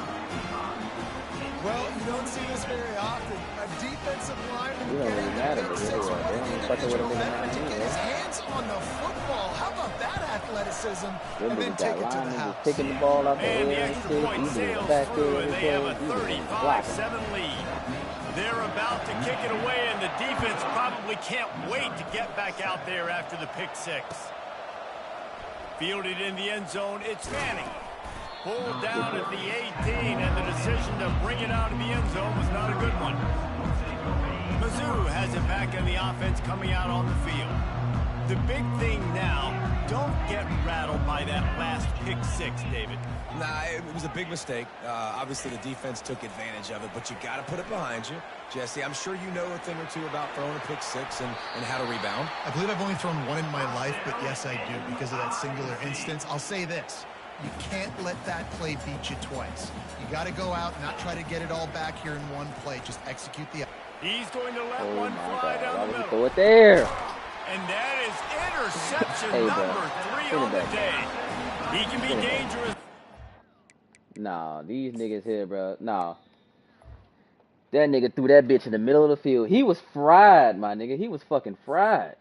Well, you don't see this very often. A defensive lineman You don't really matter, getting but pick 6 they with don't an fucking with individual him effort to anymore. get his hands on the football. How about that athleticism? Them And then niggas take got it to the linemen house. just picking the ball out the And the air and extra shit. point He doing sails back through, there and they have a 35-7 lead. They're about to kick it away, and the defense probably can't wait to get back out there after the pick 6. Fielded in the end zone, it's Manning. Pulled down at the 18, and the decision to bring it out of the end zone was not a good one. Mizzou has it back in the offense coming out on the field. The big thing now, don't get rattled by that last pick 6, David. Nah, it was a big mistake. Obviously, the defense took advantage of it, but you got to put it behind you. Jesse, I'm sure you know a thing or two about throwing a pick 6 and how to rebound. I believe I've only thrown one in my life, but yes, I do, because of that singular instance. I'll say this. You can't let that play beat you twice. You got to go out and not try to get it all back here in one play. Just execute the... He's going to let Oh one my fly God, down why the would he middle. throw it there? And that is interception Hey, bro. number 3 on the back. day. He can be Send it back. dangerous. Nah, these niggas here, bro. Nah. That nigga threw that bitch in the middle of the field. He was fried, my nigga. He was fucking fried.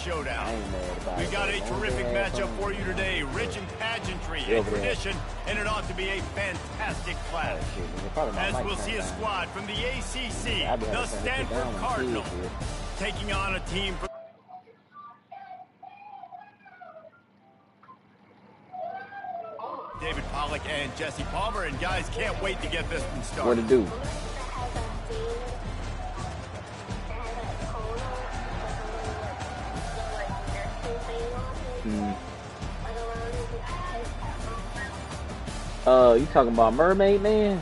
showdown. I ain't mad about We it. got a terrific matchup fun. for you today, rich in pageantry Yeah, and over there. tradition, and it ought to be a fantastic Oh, clash. shit, nigga. Probably my As mic we'll turned see a down. squad from the ACC, I be having the to turn this shit Stanford down when kids Cardinals, here. taking on a team from David Pollock and Jesse Palmer, and guys, can't wait to get this one What to started. do? You talking about Mermaid Man?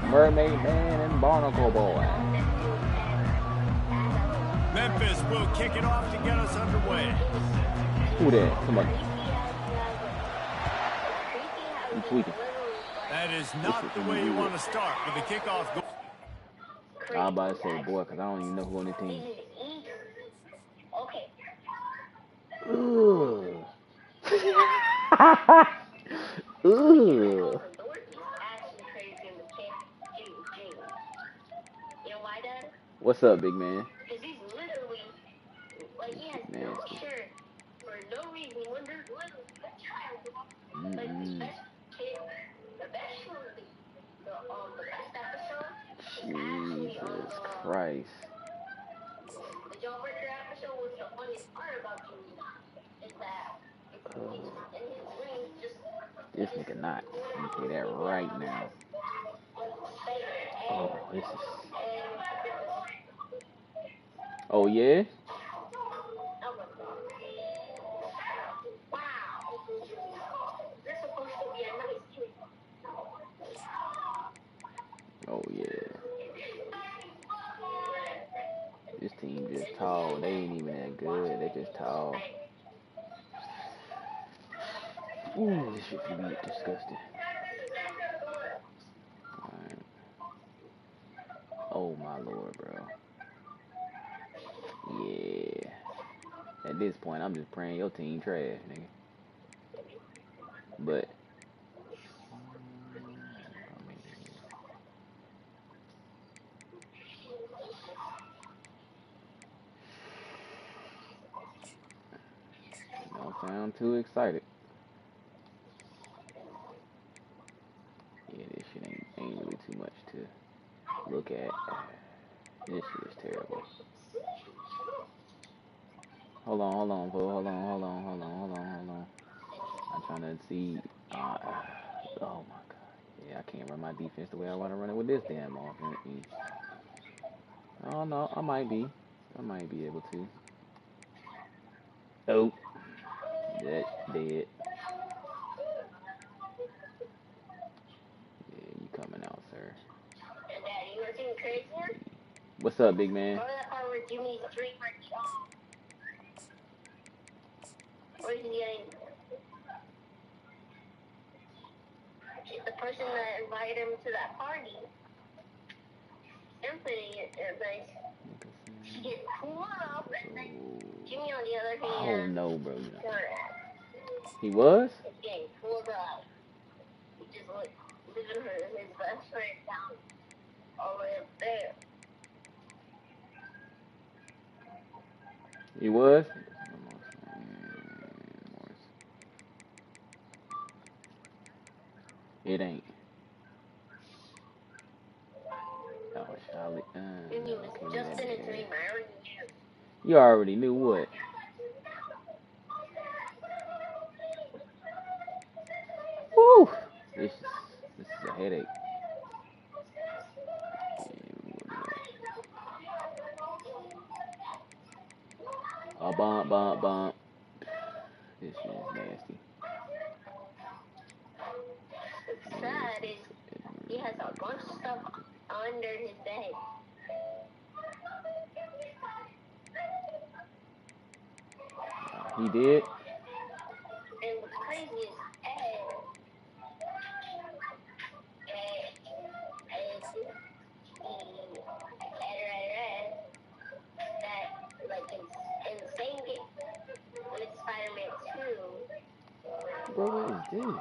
Mermaid Man and Barnacle Boy. Memphis will kick it off to get us underway. Who that? Come on. You tweaking. That is not the way you want to start with the kickoff goal. I was about to say, boy, because I don't even know who on the team. Ugh. Ugh. What's up, big man? Because he's literally, like, he has no shirt for no reason. When there's literally a child, like, the best show of the best episode is actually Jesus Christ. the Jawbreaker episode. Was the funniest part about Jimmy is that he's in his ring just. This nigga not. Let me say that right now. Oh, this is. Oh, yeah? Oh, yeah. This team just tall. They ain't even that good. They just tall. Ooh, this shit can be disgusting. Alright. Oh, my lord, bro. Yeah. At this point, I'm just praying your team trash, nigga. But. Don't sound too excited. Yeah, this shit ain't really too much to look at. This shit is terrible. Hold on, fool. Hold on. I'm trying to see. Oh my god. Yeah, I can't run my defense the way I want to run it with this damn offense. Oh no, I might be able to. Oh, that's dead. Yeah, you coming out, sir. You want to see crazier? What's up, big man? Remember that part where Jimmy's where he's getting the person that invited him to that party. Everybody is like, he gets pulled up, and then Jimmy on the other hand. Oh no, bro. No. He was? He's getting pulled up. He just leaving his best friend down all the way up there. He was? It ain't. Oh, Charlie. Jimmy was just in his dream. I already knew. You already knew what? Woo! This is a headache. Bump. This shit is nasty. What's sad is he has a bunch of stuff under his bed. He did? And what's crazy is that, like, in the same game with Spider-Man 2. Bro, what is this?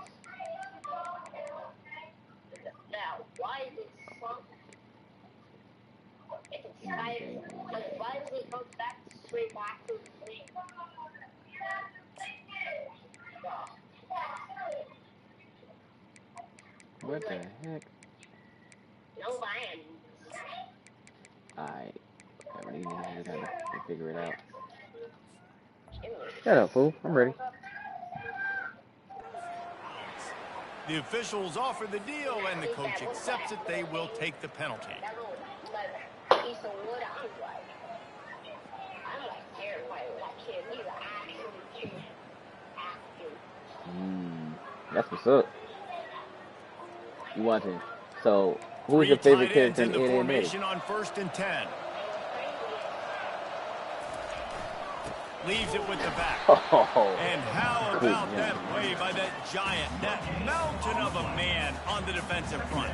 Now, why is it so? why does he come back straight back to the screen? What the heck? No man. Alright. Whatever, these niggas just have to figure it out. Shut up, fool. I'm ready. The officials offer the deal, and the coach accepts it. They will take the penalty. That little piece of wood, I'm like terrified of that kid. He's actually acting. That's what's up. You watching? So, who's your favorite character in the 8 formation on 1st and 10? Leaves it with the back. And how about that play by that giant, that mountain of a man on the defensive front?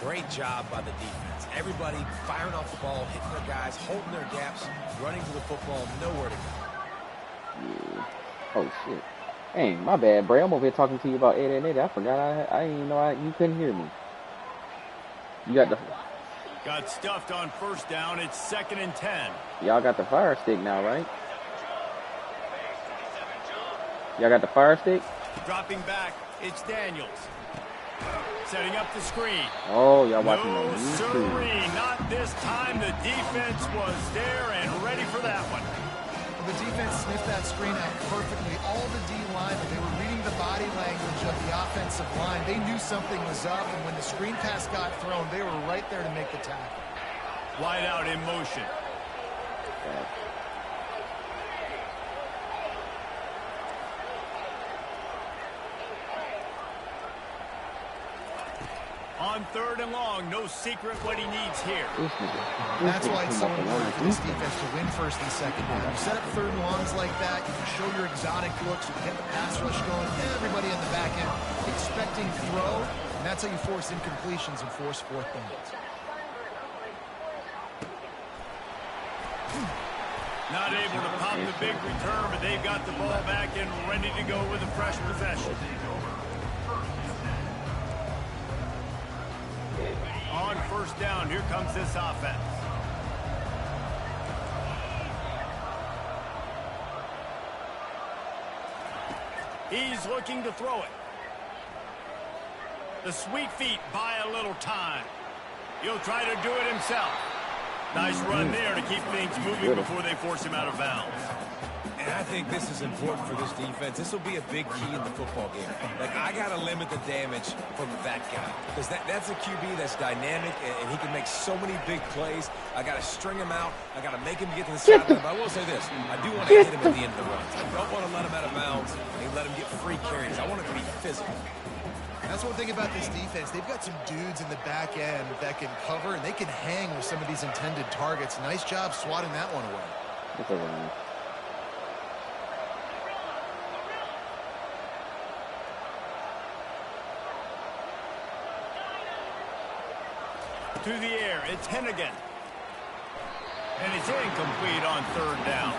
Great job by the defense. Everybody firing off the ball, hitting their guys, holding their gaps, running to the football, nowhere to go. Yeah. Oh, shit. Dang, my bad, Bray. I'm over here talking to you about 8 and 8. I forgot I didn't even know you couldn't hear me. You got the... Got stuffed on 1st down. It's 2nd and 10. Y'all got the fire stick now, right? Y'all got the fire stick? Dropping back, it's Daniels. Setting up the screen. Oh, y'all watching no, on YouTube. sirree, not this time. The defense was there and ready for that one. The defense sniffed that screen out perfectly. All the D linemen, they were reading the body language of the offensive line. They knew something was up, and when the screen pass got thrown, they were right there to make the tackle. Wide out in motion. On 3rd and long, no secret what he needs here. That's why it's so important for this defense to win 1st and 2nd down. You set up 3rd and longs like that, you can show your exotic looks, you can get the pass rush going, everybody in the back end expecting throw, and that's how you force incompletions and force 4th downs. Not able to pop the big return, but they've got the ball back and ready to go with a fresh possession. On 1st down, here comes this offense. He's looking to throw it. The sweet feet buy a little time. He'll try to do it himself. Nice run there to keep things moving before they force him out of bounds. And I think this is important for this defense. This will be a big key in the football game. Like, I got to limit the damage from that guy. Because that's a QB that's dynamic, and he can make so many big plays. I got to string him out. I got to make him get to the sideline. But I will say this. I do want to hit him at the end of the run. I don't want to let him out of bounds and let him get free carries. I want it to be physical. That's one thing about this defense. They've got some dudes in the back end that can cover, and they can hang with some of these intended targets. Nice job swatting that one away. To the air, it's Hennigan. And it's incomplete on 3rd down.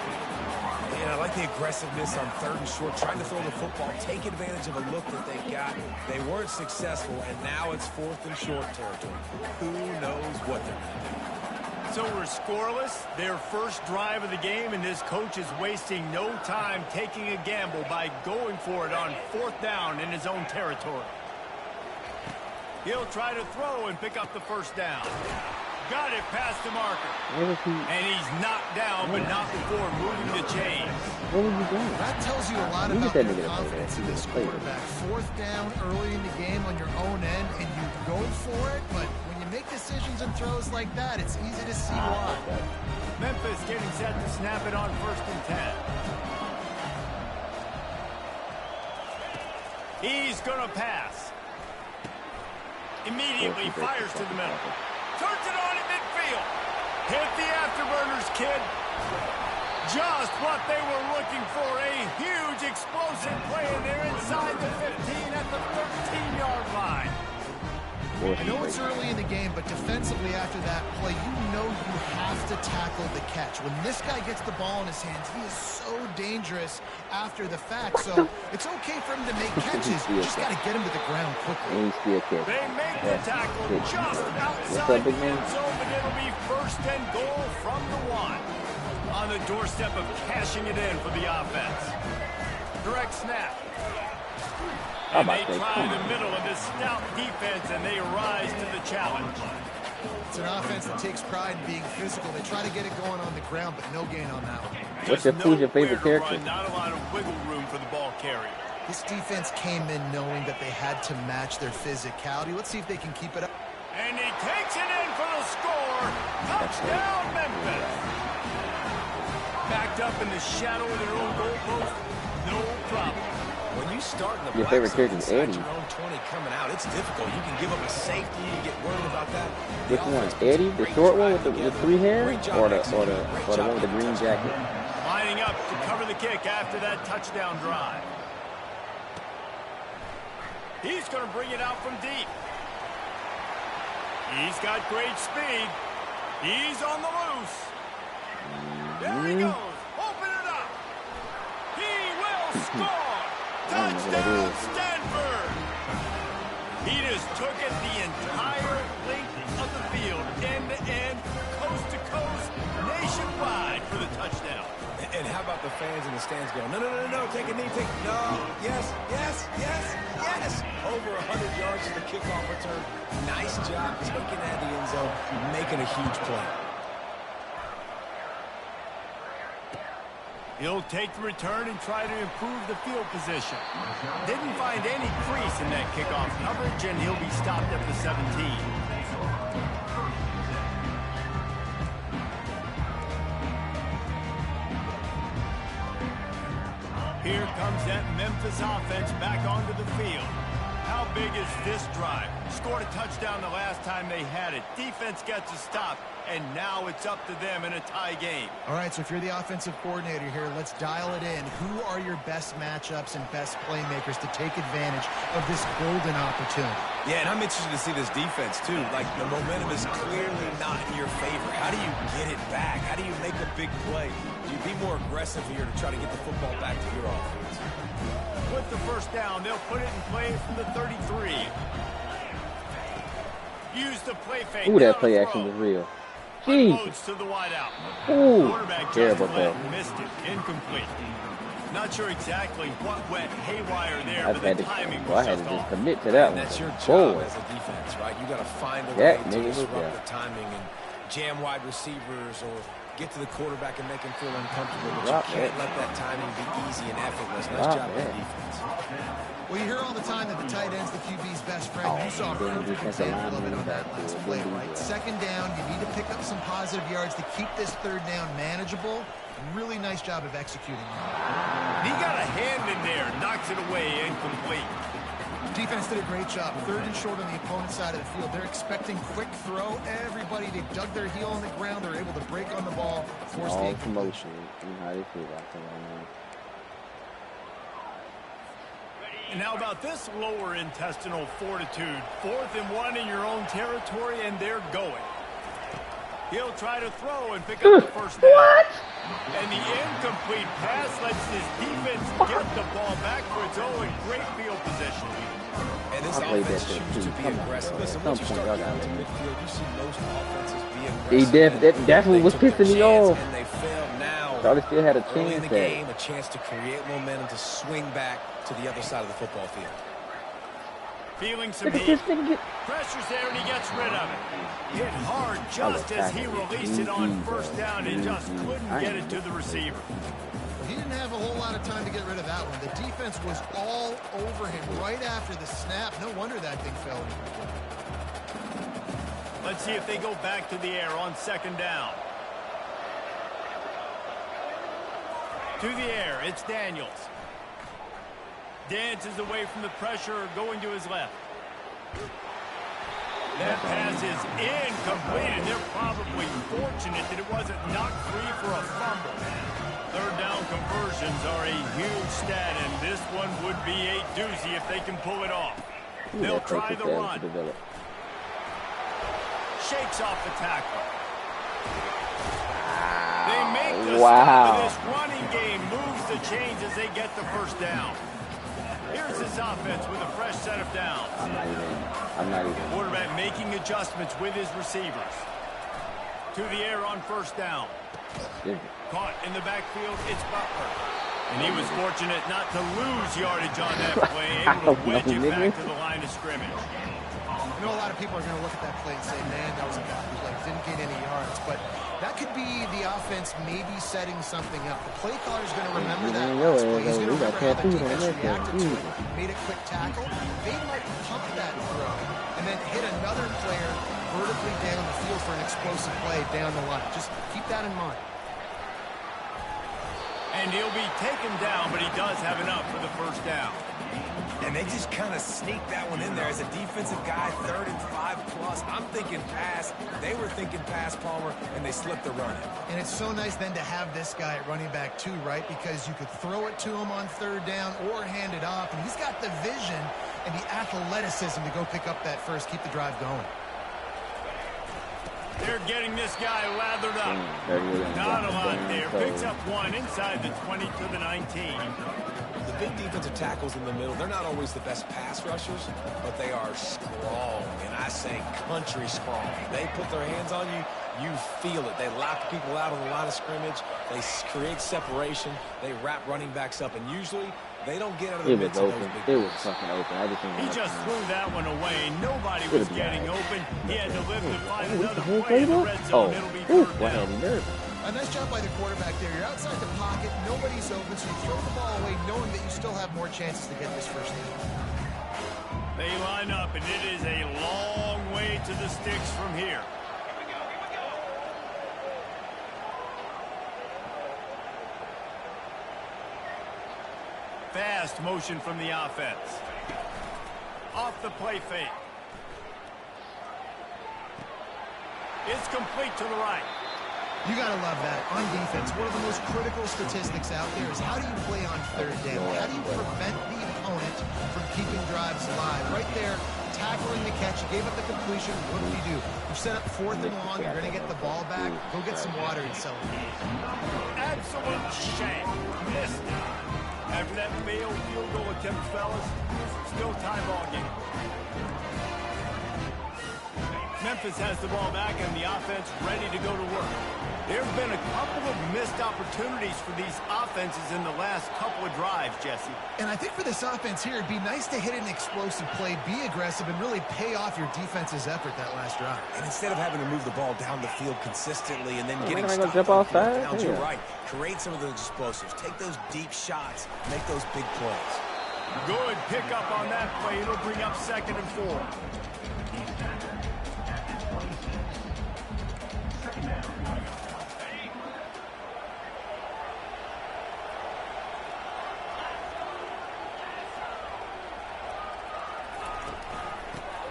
Yeah, I like the aggressiveness on 3rd and short, trying to throw the football, take advantage of a look that they got. They weren't successful, and now it's 4th and short territory. Who knows what they're going to do? So we're scoreless, their first drive of the game, and this coach is wasting no time taking a gamble by going for it on 4th down in his own territory. He'll try to throw and pick up the 1st down. Got it past the marker. And he's knocked down, but not before moving the chains. What was he doing? That tells you a lot about their confidence in this quarterback. 4th down early in the game on your own end, and you go for it, but when you make decisions and throws like that, it's easy to see why. Memphis getting set to snap it on 1st and 10. He's going to pass. Immediately fires to the middle. Turns it on in midfield. Hit the afterburners, kid. Just what they were looking for. A huge explosive play, and they're inside the 15 at the 13-yard line. I know it's early in the game, but defensively after that play, you know you have to tackle the catch. When this guy gets the ball in his hands, he is so dangerous after the fact. So it's okay for him to make catches. You just got to get him to the ground quickly. They make the tackle just outside the end zone, but it'll be first and goal from the 1. On the doorstep of cashing it in for the offense. Direct snap. And they try the middle of this stout defense, and they rise to the challenge. It's an offense that takes pride in being physical. They try to get it going on the ground, but no gain on that one. Who's your favorite character? Not a lot of wiggle room for the ball carrier. This defense came in knowing that they had to match their physicality. Let's see if they can keep it up. And he takes it in for the score. Touchdown, Memphis. Backed up in the shadow of their own goalpost, no problem. When you start in the your favorite character is Eddie. Your own 20 coming out, it's difficult. You can give up a safety, you get worried about that. Which one? Eddie, the short one with the 3 hands, or the one with the green jacket? Lining up to cover the kick after that touchdown drive. He's going to bring it out from deep. He's got great speed. He's on the loose. There he goes. Open it up. He will score. Touchdown, Stanford! He just took it the entire length of the field, end-to-end, coast-to-coast, nationwide for the touchdown. And how about the fans in the stands going, no, take a knee, no, yes. Over 100 yards to the kickoff return. Nice job taking that to the end zone, making a huge play. He'll take the return and try to improve the field position. Didn't find any crease in that kickoff coverage, and he'll be stopped at the 17. Here comes that Memphis offense back onto the field. How big is this drive? Scored a touchdown the last time they had it. Defense gets a stop, and now it's up to them in a tie game. All right, so if you're the offensive coordinator here, let's dial it in. Who are your best matchups and best playmakers to take advantage of this golden opportunity? Yeah, and I'm interested to see this defense, too. Like, the momentum is clearly not in your favor. How do you get it back? How do you make a big play? Do you be more aggressive here to try to get the football back to your offense? With the first down, they'll put it in play from the 33. Use the play fake. Ooh, that play action was real. Jeez. To the wide out. Ooh, quarterback terrible throw. Missed it. Incomplete. Not sure exactly what went haywire there, I but had the to, timing well, was I had to just just off. commit to that one. That's your job as a defense, right? You got to find a way to disrupt the timing and jam wide receivers or get to the quarterback and make him feel uncomfortable. But you can't let that timing be easy and effortless. Nice job by the defense. Well, you hear all the time that the tight end's the QB's best friend. You saw a perfect example of it on that last play, right? Second down, you need to pick up some positive yards to keep this third down manageable. Really nice job of executing that. He got a hand in there, knocks it away, incomplete. Defense did a great job. Third and short on the opponent's side of the field. They're expecting quick throw. Everybody, they dug their heel on the ground. They're able to break on the ball, force the incompletion. And how about this lower intestinal fortitude? 4th and 1 in your own territory, and they're going. He'll try to throw and pick up the first down. What? And the incomplete pass lets this defense get the ball back for its own great field position. And this offense chooses to be aggressive. Listen, once you start getting to midfield, you see most offenses be aggressive. That's what was pissing me off. And they failed now. Charlie still had a Early in chance the game, a chance to create momentum to swing back to the other side of the football field. Feeling some heat. Pressure's there, and he gets rid of it. Hit hard just as he released it on first down and just couldn't get it to the receiver. He didn't have a whole lot of time to get rid of that one. The defense was all over him right after the snap. No wonder that thing fell. Let's see if they go back to the air on second down. To the air, it's Daniels. Dances away from the pressure, going to his left. That pass is incomplete, and they're probably fortunate that it wasn't knocked free for a fumble. Third down conversions are a huge stat, and this one would be a doozy if they can pull it off. They'll try the run. shakes off the tackle. They make the stop, and this running game moves the chains as they get the first down. Here's this offense with a fresh set of downs. I'm not even. Quarterback making adjustments with his receivers. To the air on first down. Caught in the backfield, it's Butler. And he was fortunate not to lose yardage on that play, able to wedge it back to the line of scrimmage. I know a lot of people are going to look at that play and say, man, that was a bad play. Didn't gain any yards. But that could be the offense maybe setting something up. The play caller is going to remember that last play. He's going to remember how the defense reacted to it. Made a quick tackle. They might pump that throw and then hit another player vertically down the field for an explosive play down the line. Just keep that in mind. And he'll be taken down, but he does have enough for the first down. And they just kind of sneaked that one in there as a defensive guy, 3rd and 5+. I'm thinking pass. They were thinking pass, Palmer, and they slipped the run. And it's so nice then to have this guy at running back too, right? Because you could throw it to him on 3rd down or hand it off. And he's got the vision and the athleticism to go pick up that first, keep the drive going. They're getting this guy lathered up. Not a lot there. Picks up one inside the 20 to the 19. The big defensive tackles in the middle, they're not always the best pass rushers, but they are strong, and I say country strong. They put their hands on you, you feel it. They lock people out on the line of scrimmage. They create separation. They wrap running backs up, and usually they don't get out of the midst of those big It was fucking open. I just He just threw that one away. Nobody was getting open. He had to live to find another play in the red zone. It'll be 3rd down. A nice job by the quarterback there. You're outside the pocket. Nobody's open, so you throw the ball away knowing that you still have more chances to get this first down. They line up, and it is a long way to the sticks from here. Fast motion from the offense. Off the play fake. It's complete to the right. You got to love that. On defense, one of the most critical statistics out there is how do you play on 3rd down? How do you prevent the opponent from keeping drives alive? Right there, tackling the catch, you gave up the completion. What do? You set up 4th and long. You're going to get the ball back. Go get some water and celebrate. Absolute shank. Missed it. After that failed field goal attempt, fellas, still tie ball game. Memphis has the ball back and the offense ready to go to work. There have been a couple of missed opportunities for these offenses in the last couple of drives, Jesse. And I think for this offense here, it'd be nice to hit an explosive play, be aggressive, and really pay off your defense's effort that last drive. And instead of having to move the ball down the field consistently and then getting stuck stopped on downs, you're right. Create some of those explosives. Take those deep shots. Make those big plays. Good pickup on that play. It'll bring up 2nd and 4.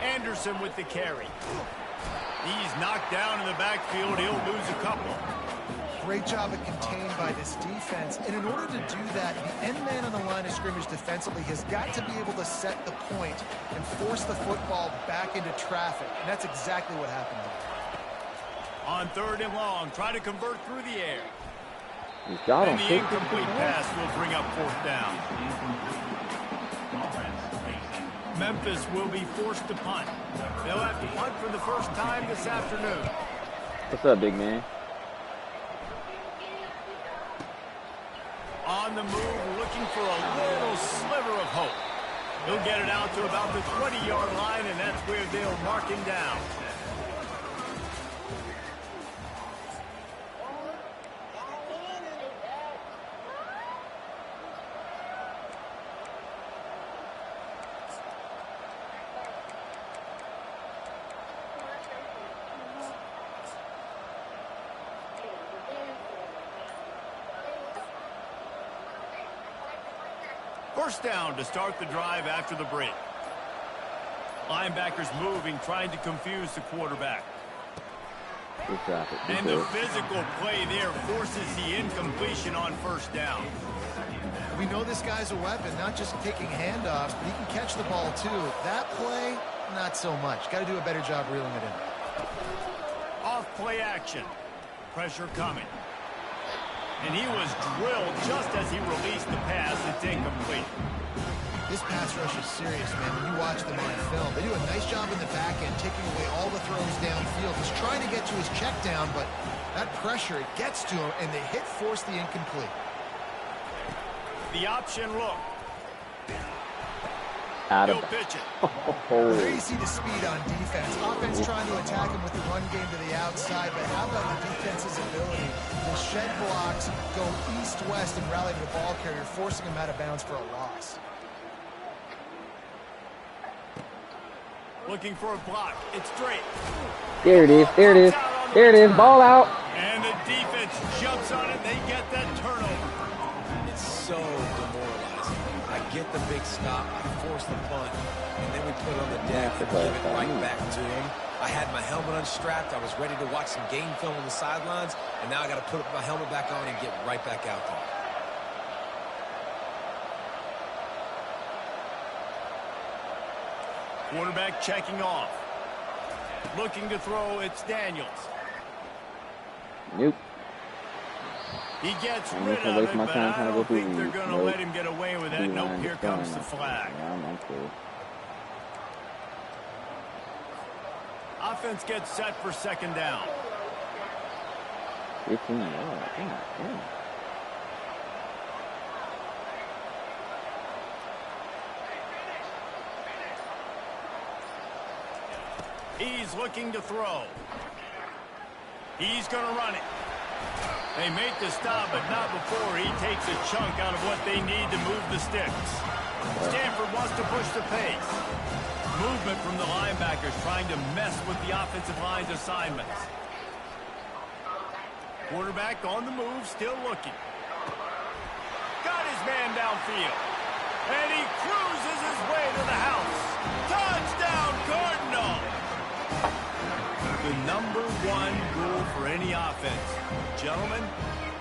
Anderson with the carry. He's knocked down in the backfield. He'll lose a couple. Great job at contained by this defense. And in order to do that, the end man on the line of scrimmage defensively has got to be able to set the point and force the football back into traffic. And that's exactly what happened there. On 3rd and long, try to convert through the air. And the incomplete pass will bring up 4th down. Memphis will be forced to punt. They'll have to punt for the first time this afternoon. What's up, big man? On the move, looking for a little sliver of hope. He'll get it out to about the 20-yard line, and that's where they'll mark him down. First down to start the drive after the break. Linebackers moving, trying to confuse the quarterback. And the physical play there forces the incompletion on first down. We know this guy's a weapon, not just kicking handoffs, but he can catch the ball too. That play, not so much. Got to do a better job reeling it in. off play action. Pressure coming. And he was drilled just as he released the pass. It's incomplete. This pass rush is serious, man. When you watch them on film, they do a nice job in the back end, taking away all the throws downfield. He's trying to get to his check down, but that pressure, it gets to him, and they force the incomplete. The option look. Out of He'll pitch it. There you see the speed on defense. Offense trying to attack him with the run game to the outside, but how about the defense's ability to shed blocks, go east-west, and rally to the ball carrier, forcing him out of bounds for a loss. Looking for a block. It's straight. There it is. There it is. There it is. Ball out. And the defense jumps on it. They get that turnover. It's so demoralizing. I get the big stop, I force the punt, and then we put it on the deck and give it right back to him. I had my helmet unstrapped. I was ready to watch some game film on the sidelines, and now I got to put my helmet back on and get right back out there. Quarterback checking off. Looking to throw, it's Daniels. Nope. He gets I need rid to of waste it, my but time I trying to don't go think through they're these. going to Nope. let him get away with that. Nope, here comes the flag. Yeah, I'm cool. Offense gets set for second down. 15 yards. Yeah. He's looking to throw. He's going to run it. They make the stop, but not before he takes a chunk out of what they need to move the sticks. Stanford wants to push the pace. Movement from the linebackers trying to mess with the offensive line's assignments. Quarterback on the move, still looking. Got his man downfield. And he cruises his way to the house. Touchdown, Cardinal! The number one rule for any offense, gentlemen,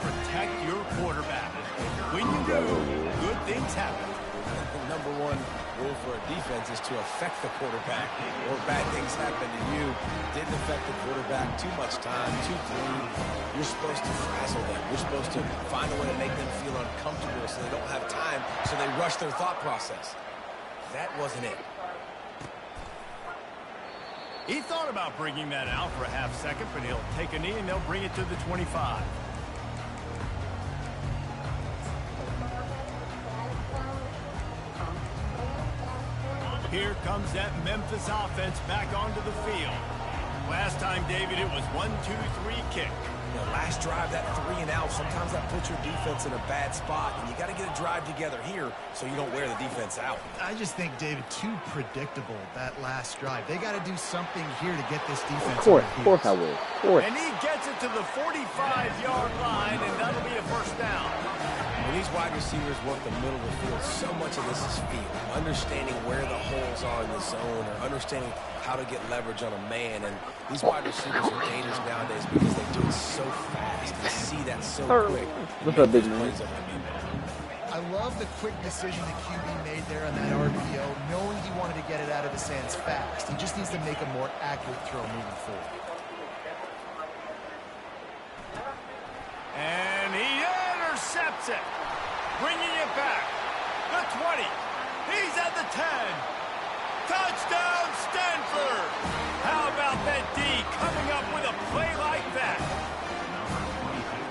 protect your quarterback. When you do, good things happen. The number one rule for a defense is to affect the quarterback, or bad things happen to you. Didn't affect the quarterback too much time, too clean. You're supposed to frazzle them. You're supposed to find a way to make them feel uncomfortable so they don't have time, so they rush their thought process. That wasn't it. He thought about bringing that out for a half second, but he'll take a knee and they'll bring it to the 25. Here comes that Memphis offense back onto the field. Last time, David, it was 1-2-3 kick. You know, last drive, that 3 and out, sometimes that puts your defense in a bad spot, and you got to get a drive together here so you don't wear the defense out. I just think, David, too predictable, that last drive. They got to do something here to get this defense. Of course I will. Of course. And he gets it to the 45-yard line, and that'll be a first down. When these wide receivers work the middle of the field, so much of this is feel. Understanding where the holes are in the zone, or understanding how to get leverage on a man. And these wide receivers are dangerous nowadays because they do it so fast. They see that so quick. What's up, big man? I love the quick decision the QB made there on that RPO, knowing he wanted to get it out of his hands fast. He just needs to make a more accurate throw moving forward. And he intercepts it, bringing it back. The 20. He's at the 10. Touchdown, Stanford. How about that D coming up with a play like that?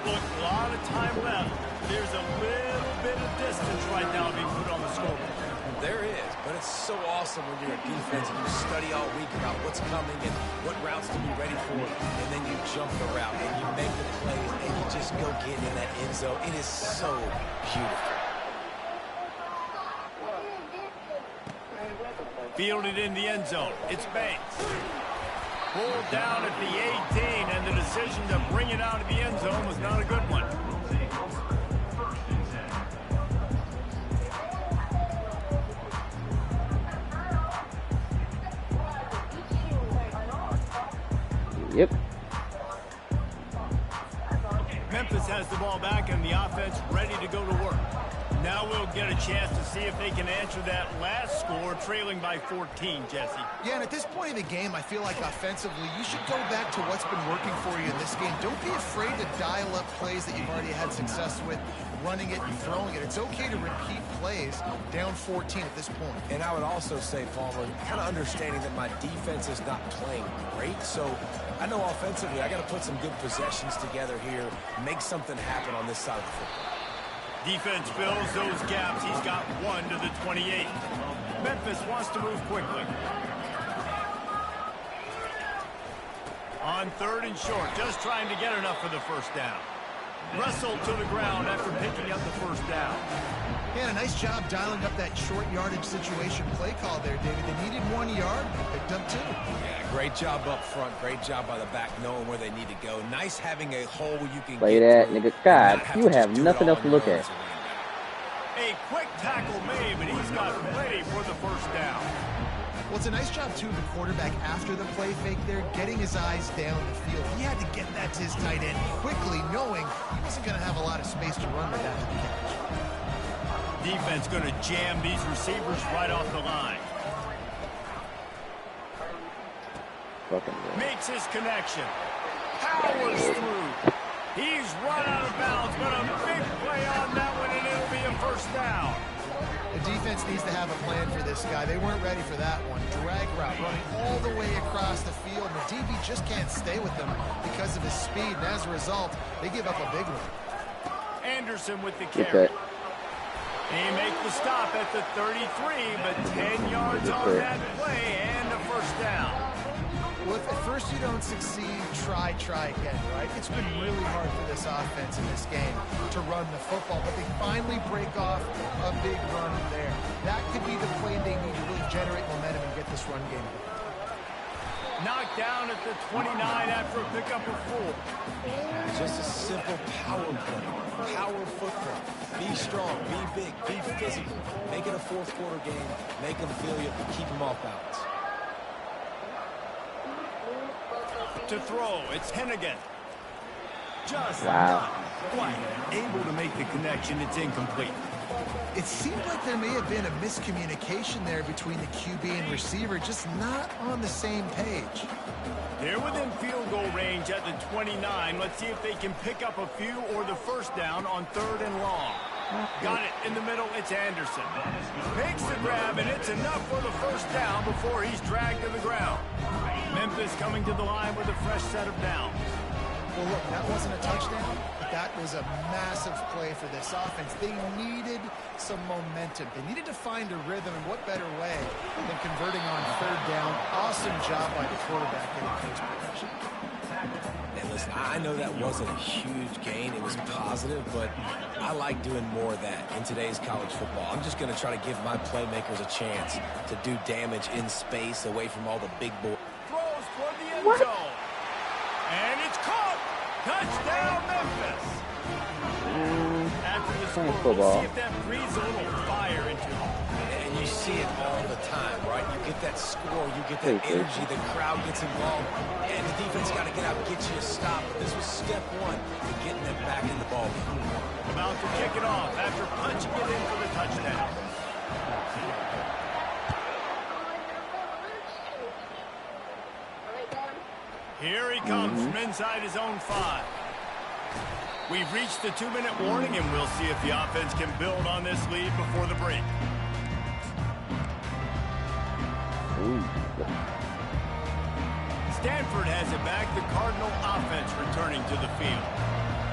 Look, a lot of time left. There's a little bit of distance right now being put on the scoreboard. There is, but it's so awesome when you're a defense and you study all week about what's coming and what routes to be ready for, and then you jump the route and you make the plays and you just go get in that end zone. It is so beautiful. Fielded in the end zone. It's Banks. Pulled down at the 18, and the decision to bring it out of the end zone was not a good one. Yep. Memphis has the ball back, and the offense ready to go to work. Now we'll get a chance to see if they can answer that last score, trailing by 14, Jesse. Yeah, and at this point in the game, I feel like offensively, you should go back to what's been working for you in this game. Don't be afraid to dial up plays that you've already had success with, running it and throwing it. It's okay to repeat plays down 14 at this point. And I would also say, Palmer, kind of understanding that my defense is not playing great, so I know offensively I got to put some good possessions together here, make something happen on this side of the football. Defense fills those gaps. He's got 1 to the 28. Memphis wants to move quickly. On 3rd and short, just trying to get enough for the first down. Wrestled to the ground after picking up the first down. Yeah, a nice job dialing up that short yardage situation play call there, David. They needed 1 yard, they picked up 2. Yeah, great job up front. Great job by the back knowing where they need to go. Nice having a hole you can play get that, nigga. God, you have nothing else to look at. A quick tackle made, but he's got plenty for the first down. Well, it's a nice job, too, of the quarterback after the play fake there, getting his eyes down the field. He had to get that to his tight end quickly, knowing he wasn't going to have a lot of space to run with after the catch. Defense going to jam these receivers right off the line. Makes his connection. Powers through. He's run out of bounds, but a big play on that one, and it'll be a first down. The defense needs to have a plan for this guy. They weren't ready for that one. Drag route running all the way across the field. The DB just can't stay with them because of his speed, and as a result, they give up a big one. Anderson with the carry. He makes the stop at the 33, but 10 yards on that play and a first down. Well, if at first you don't succeed, try again, right? It's been really hard for this offense in this game to run the football, but they finally break off a big run there. That could be the play they need to really generate momentum and get this run game going. Knocked down at the 29 after a pickup of 4. Just a simple power play. Power football. Be strong, be big, be physical. Make it a fourth quarter game. Make them feel you, keep them off balance. To throw, it's Hennigan. Just not quite able to make the connection. It's incomplete. It seemed like there may have been a miscommunication there between the QB and receiver, just not on the same page. They're within field goal range at the 29. Let's see if they can pick up a few or the first down on 3rd and long. Got it in the middle. It's Anderson. Makes the grab, and it's enough for the first down before he's dragged to the ground. Memphis coming to the line with a fresh set of downs. Well, look, that wasn't a touchdown, but that was a massive play for this offense. They needed some momentum. They needed to find a rhythm, and what better way than converting on 3rd down. Awesome job by the quarterback in pace protection. And listen, I know that wasn't a huge gain. It was positive, but I like doing more of that in today's college football. I'm just going to try to give my playmakers a chance to do damage in space away from all the big boys. Throws toward the end zone. And it's caught. Touchdown, Memphis. After the score, we'll see if that breathes a little fire into them. And you see it all the time, right? You get that score, you get that energy, the crowd gets involved, and the defense got to get out and get you a stop. But this was step 1 to getting them back in the ball game. About to kick it off after punching it in for the touchdown. Here he comes from inside his own 5. We've reached the 2-minute warning, and we'll see if the offense can build on this lead before the break. Stanford has it back. The Cardinal offense returning to the field.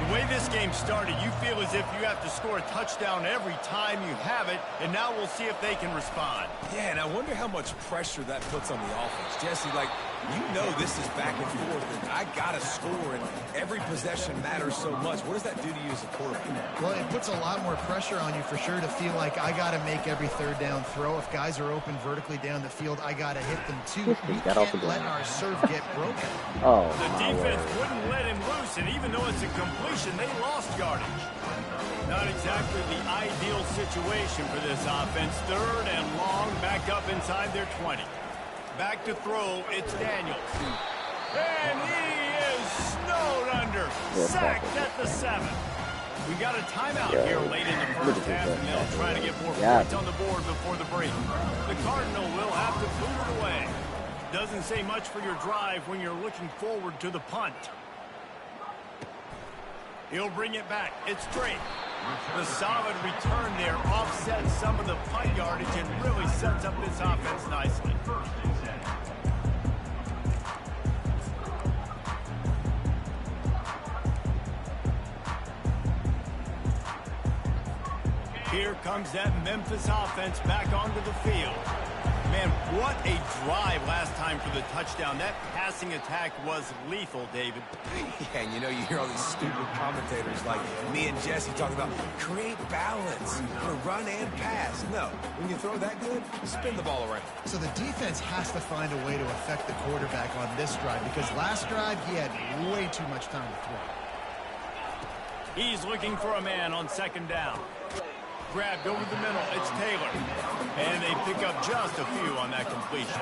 The way this game started, you feel as if you have to score a touchdown every time you have it, and now we'll see if they can respond. Yeah, and I wonder how much pressure that puts on the offense. Jesse, like, you know this is back and forth, and I got to score, and every possession matters so much. What does that do to you as a quarterback? Well, it puts a lot more pressure on you for sure to feel like I got to make every 3rd down throw. If guys are open vertically down the field, I got to hit them too. We can't let our serve get broken. The defense wouldn't let him loose, and even though it's a completion, they lost yardage. Not exactly the ideal situation for this offense. 3rd and long, back up inside their 20. Back to throw, it's Daniels. And he is snowed under. Sacked at the 7. We got a timeout here late in the first half, and they'll try to get more points on the board before the break. The Cardinal will have to boot it away. Doesn't say much for your drive when you're looking forward to the punt. He'll bring it back. It's straight. The solid return there offsets some of the punt yardage and really sets up this offense nicely. Here comes that Memphis offense back onto the field. Man, what a drive last time for the touchdown. That passing attack was lethal, David. Yeah, and you know, you hear all these stupid commentators like me and Jesse talking about create balance, run and pass. No, when you throw that good, spin the ball around. So the defense has to find a way to affect the quarterback on this drive because last drive he had way too much time to throw. He's looking for a man on second down. Grabbed over the middle, it's Taylor. And they pick up just a few on that completion.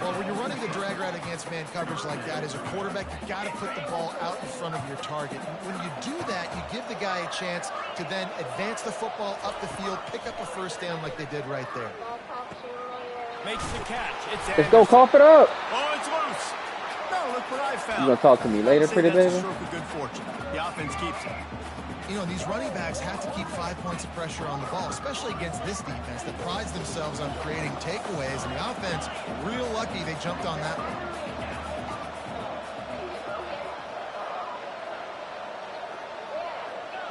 Well, when you're running the drag route against man coverage like that, as a quarterback, you got to put the ball out in front of your target. And when you do that, you give the guy a chance to then advance the football up the field, pick up a first down like they did right there. Makes the catch. It's Let's go, cough it up. Oh, it's loose. No, look what I found. You gonna talk to me later, pretty baby? That's a stroke of good fortune. The offense keeps it. You know, these running backs have to keep 5 points of pressure on the ball, especially against this defense that prides themselves on creating takeaways. And the offense, real lucky they jumped on that one.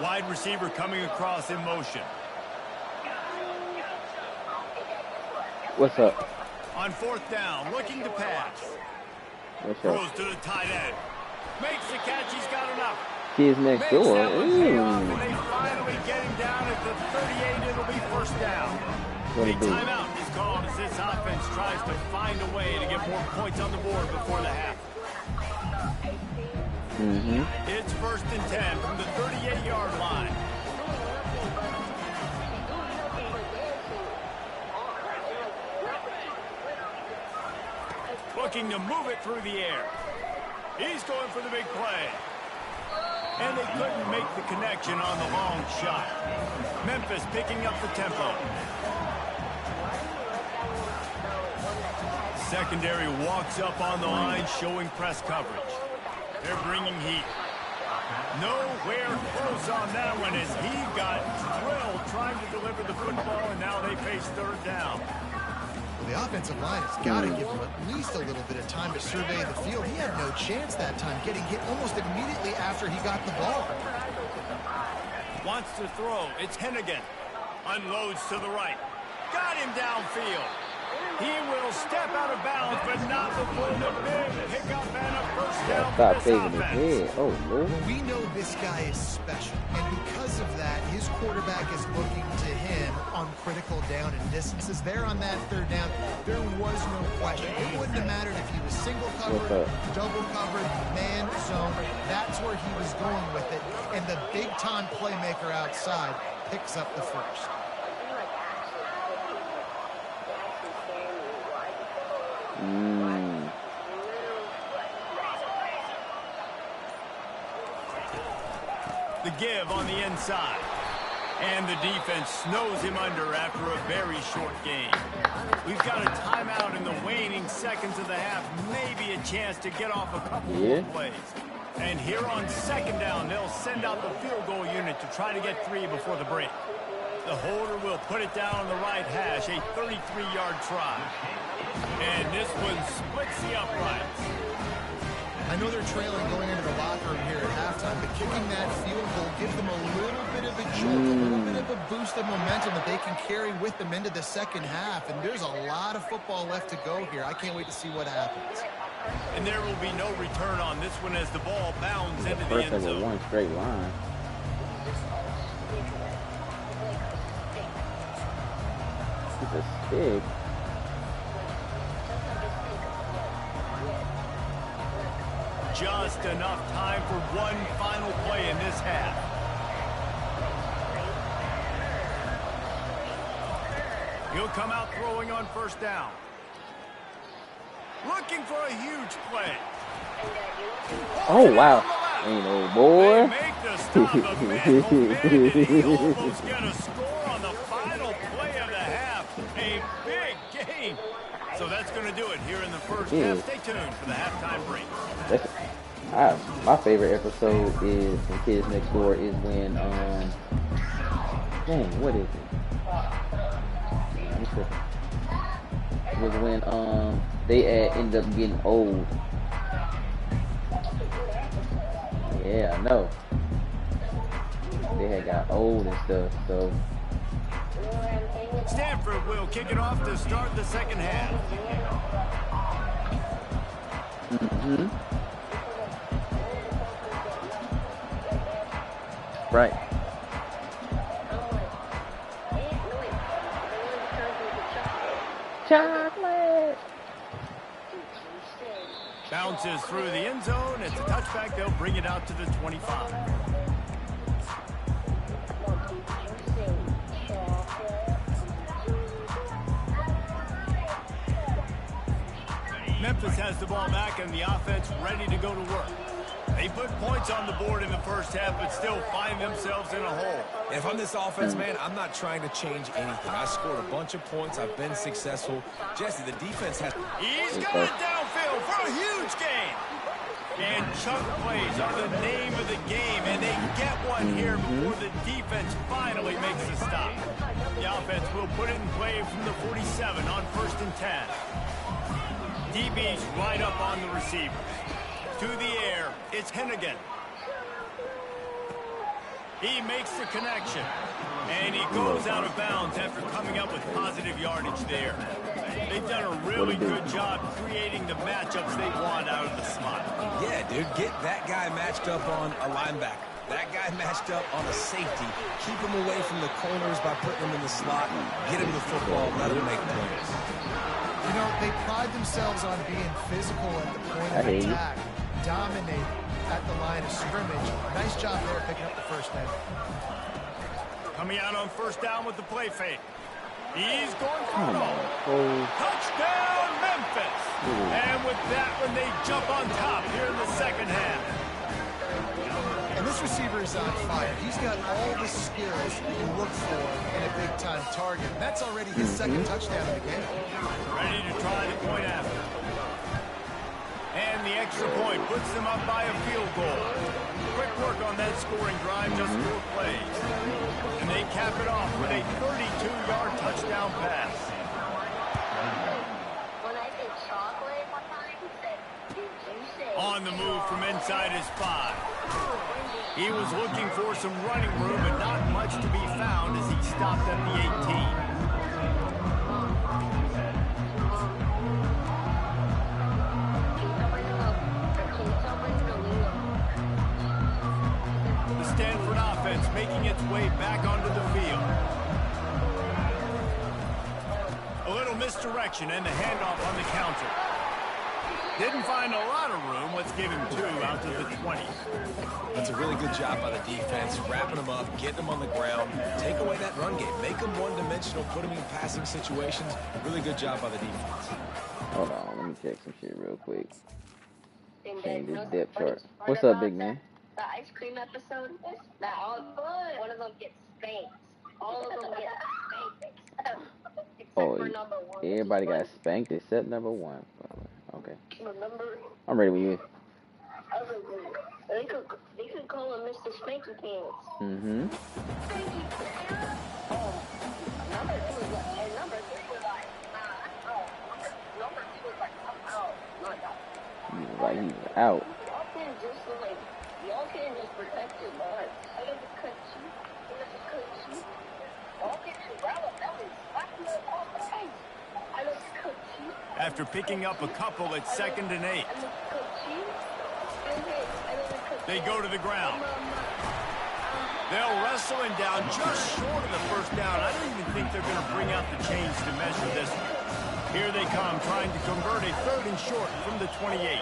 Wide receiver coming across in motion. What's up? On fourth down, looking to pass. What's up? Throws to the tight end. Makes the catch, he's got enough. Kids next door. And they finally get him down at the 38. It'll be first down. A timeout is called as this offense tries to find a way to get more points on the board before the half. It's first and 10 from the 38-yard line. Looking to move it through the air. He's going for the big play. And they couldn't make the connection on the long shot. Memphis picking up the tempo. Secondary walks up on the line, showing press coverage. They're bringing heat. Nowhere close on that one as he got drilled trying to deliver the football, and now they face third down. Well, the offensive line has got to give him at least a little bit of time to survey the field. He had no chance that time, getting hit almost immediately after he got the ball. Wants to throw. It's Hennigan. Unloads to the right. Got him downfield. He will step out of bounds, but not before the big pickup and a first down for this offense. Oh, Lord. We know this guy is special, and because of that, his quarterback is looking to him on critical down and distances. There on that third down, there was no question. It wouldn't have mattered if he was single covered, double covered, man zone. That's where he was going with it, and the big-time playmaker outside picks up the first. The give on the inside. And the defense snows him under after a very short game. We've got a timeout in the waning seconds of the half. Maybe a chance to get off a couple more plays. And here on second down, they'll send out the field goal unit to try to get 3 before the break. The holder will put it down on the right hash, a 33-yard try. And this one splits the uprights. I know they're trailing going into the locker room here at halftime, but kicking that field goal gives them a little bit of a jolt, a little bit of a boost of momentum that they can carry with them into the second half. And there's a lot of football left to go here. I can't wait to see what happens. And there will be no return on this one as the ball bounds into the end zone. One straight line. It's a stick. Just enough time for one final play in this half. He'll come out throwing on first down. Looking for a huge play. Oh, wow. Ain't no boy. They make the stop, but man, oh man, did he almost get a score on the final play of the half. A big game. So that's going to do it here in the first half. Stay tuned for the halftime break. My favorite episode is from Kids Next Door is when dang, what is it? I'm tripping. It was when they end up getting old. Yeah, I know. They had got old and stuff, so. Stanford will kick it off to start the second half. Mm-hmm. Right. Chocolate. Bounces through the end zone. It's a touchback. They'll bring it out to the 25. Memphis has the ball back and the offense ready to go to work. They put points on the board in the first half, but still find themselves in a hole. If I'm this offense, man, I'm not trying to change anything. I scored a bunch of points. I've been successful. Jesse, the defense has... He's got it downfield for a huge gain. And chunk plays are the name of the game, and they get one here before the defense finally makes the stop. The offense will put it in play from the 47 on 1st and 10. DB's right up on the receiver. To the air, it's Hennigan. He makes the connection. And he goes out of bounds after coming up with positive yardage there. They've done a really good job creating the matchups they want out of the slot. Yeah, dude, get that guy matched up on a linebacker. That guy matched up on a safety. Keep him away from the corners by putting him in the slot. Get him the football, let him make plays. You know, they pride themselves on being physical at the point of attack. Dominate at the line of scrimmage. Nice job there picking up the first down. Coming out on 1st down with the play fake. He's going for it all. Touchdown, Memphis. And with that one, they jump on top here in the second half. And this receiver is on fire. He's got all the skills you look for in a big-time target. And that's already his second touchdown of the game. Ready to try the point after. And the extra point puts them up by a field goal. Quick work on that scoring drive, just 4 plays. And they cap it off with a 32-yard touchdown pass. When I said chocolate one time, he said, did you say... On the move from inside his 5. He was looking for some running room, but not much to be found as he stopped at the 18. Stanford offense making its way back onto the field. A little misdirection and the handoff on the counter. Didn't find a lot of room. Let's give him 2 out to the 20. That's a really good job by the defense, wrapping them up, getting them on the ground. Take away that run game. Make them one-dimensional, put them in passing situations. Really good job by the defense. Hold on, let me check some shit real quick. Change this depth chart. What's up, big man? The ice cream episode, that one of them gets spanked. All of them get spanked except for number 1. Everybody got spanked except number 1. Okay. Remember? I'm ready with you. They could call him Mr. Spanky Pants. Mm-hmm. Spanky Pants? Number 2 was like, and number 3 was like, number 2 was like, I'm out. Not out. He was like, he was out. Y'all can't just protect your butt. I got to cut you. Y'all can't just grab a belly. Slap you off the face. I just cut you. After picking up a couple at 2nd and 8. They go to the ground. They'll wrestle him down just short of the 1st down. I don't even think they're going to bring out the chains to measure this one. Here they come, trying to convert a 3rd and short from the 28.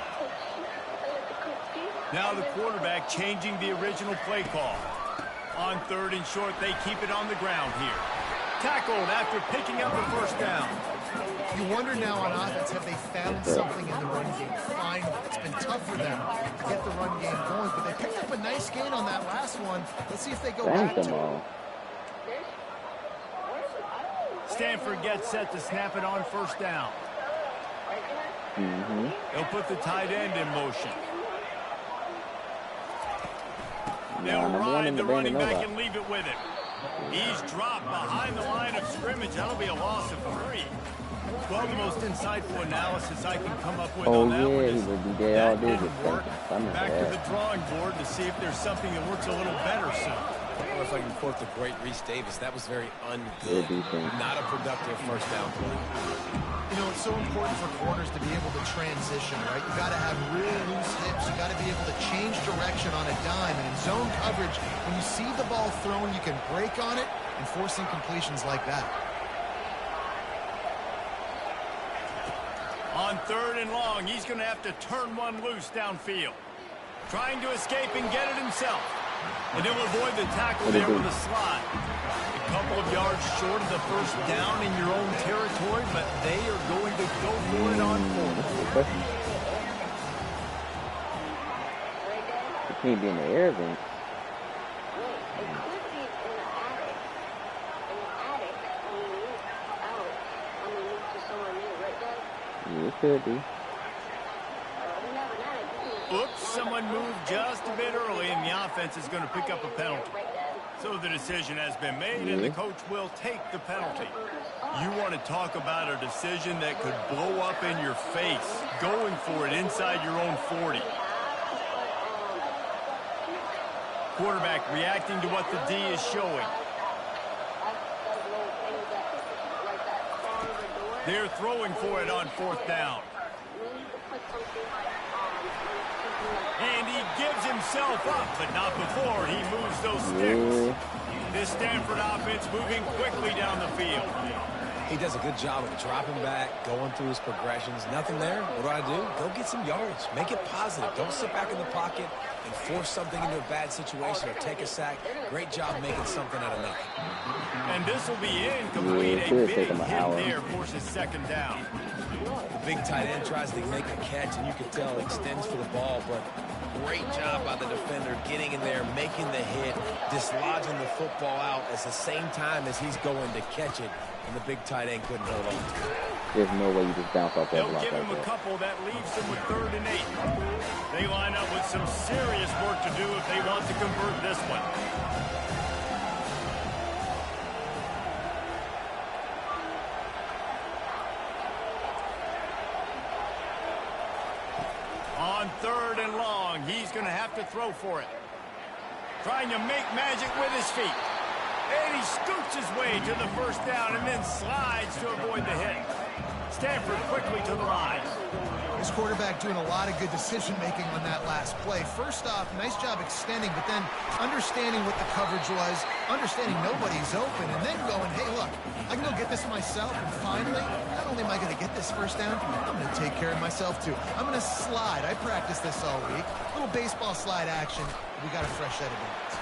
Now the quarterback changing the original play call. On 3rd and short, they keep it on the ground here. Tackled after picking up the 1st down. You wonder now on offense, have they found something in the run game? Finally, it's been tough for them to get the run game going, but they picked up a nice gain on that last one. Let's see if they go back to it. Stanford gets set to snap it on first down. They'll put the tight end in motion. They'll ride the running back and leave it with him. He's dropped behind the line of scrimmage. That'll be a loss of 3. Well, the most insightful analysis I can come up with on that one is that didn't work. Back to the drawing board to see if there's something that works a little better soon. Or if I can quote the great Reese Davis, that was very ungood. Not a productive first down play. You know, it's so important for corners to be able to transition, right? You got to have real loose hips. You got to be able to change direction on a dime. And in zone coverage, when you see the ball thrown, you can break on it and force incompletions like that. On 3rd and long, he's going to have to turn one loose downfield. Trying to escape and get it himself. And he'll avoid the tackle there with a slide. A couple of yards short of the first down in your own territory, but they are going to go for it on 4th. It can't be in the air then. Yeah, it could be. Oops, someone moved just a bit early, and the offense is going to pick up a penalty. So the decision has been made, and the coach will take the penalty. You want to talk about a decision that could blow up in your face, going for it inside your own 40. Quarterback reacting to what the D is showing. They're throwing for it on 4th down. And he gives himself up, but not before he moves those sticks. This Stanford offense moving quickly down the field. He does a good job of dropping back, going through his progressions. Nothing there. What do? Go get some yards. Make it positive. Don't sit back in the pocket and force something into a bad situation or take a sack. Great job making something out of nothing. And this will be incomplete. A big hit there forces 2nd down. The big tight end tries to make a catch, and you can tell it extends for the ball, but great job by the defender getting in there, making the hit, dislodging the football out at the same time as he's going to catch it, and the big tight end couldn't hold on. There's no way you just bounce off that block. They'll give him a couple that leaves him with 3rd and 8. They line up with some serious work to do if they want to convert this one. On 3rd and long, he's going to have to throw for it. Trying to make magic with his feet. And he scoots his way to the first down and then slides to avoid the hit. Stanford quickly to the line. This quarterback doing a lot of good decision-making on that last play. First off, nice job extending, but then understanding what the coverage was, understanding nobody's open, and then going, hey, look, I can go get this myself, and finally, not only am I going to get this first down, I'm going to take care of myself, too. I'm going to slide. I practiced this all week. Little baseball slide action. We got a fresh set of downs.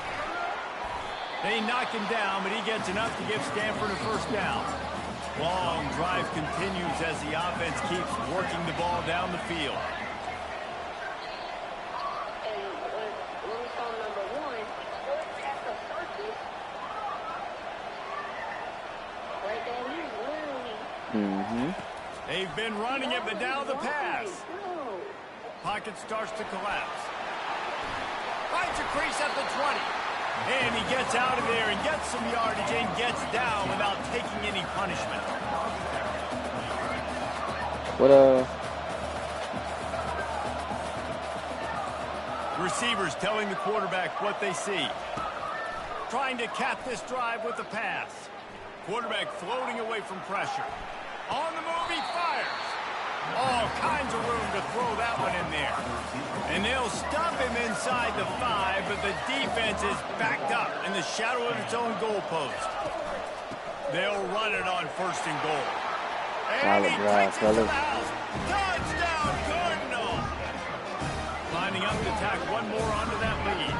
They knock him down, but he gets enough to give Stanford a first down. Long drive continues as the offense keeps working the ball down the field. They've been running it, but now the pass. Pocket starts to collapse. Finds a crease at the 20. And he gets out of there and gets some yardage and gets down without taking any punishment. Receivers telling the quarterback what they see. Trying to cap this drive with the pass. Quarterback floating away from pressure. On the move, he fires. All kinds of room to throw that one in there. And they'll stop him inside the 5, but the defense is backed up in the shadow of its own goalpost. They'll run it on 1st and goal. And he takes it to the house. Touchdown, Cardinal! Lining up to tack one more onto that lead.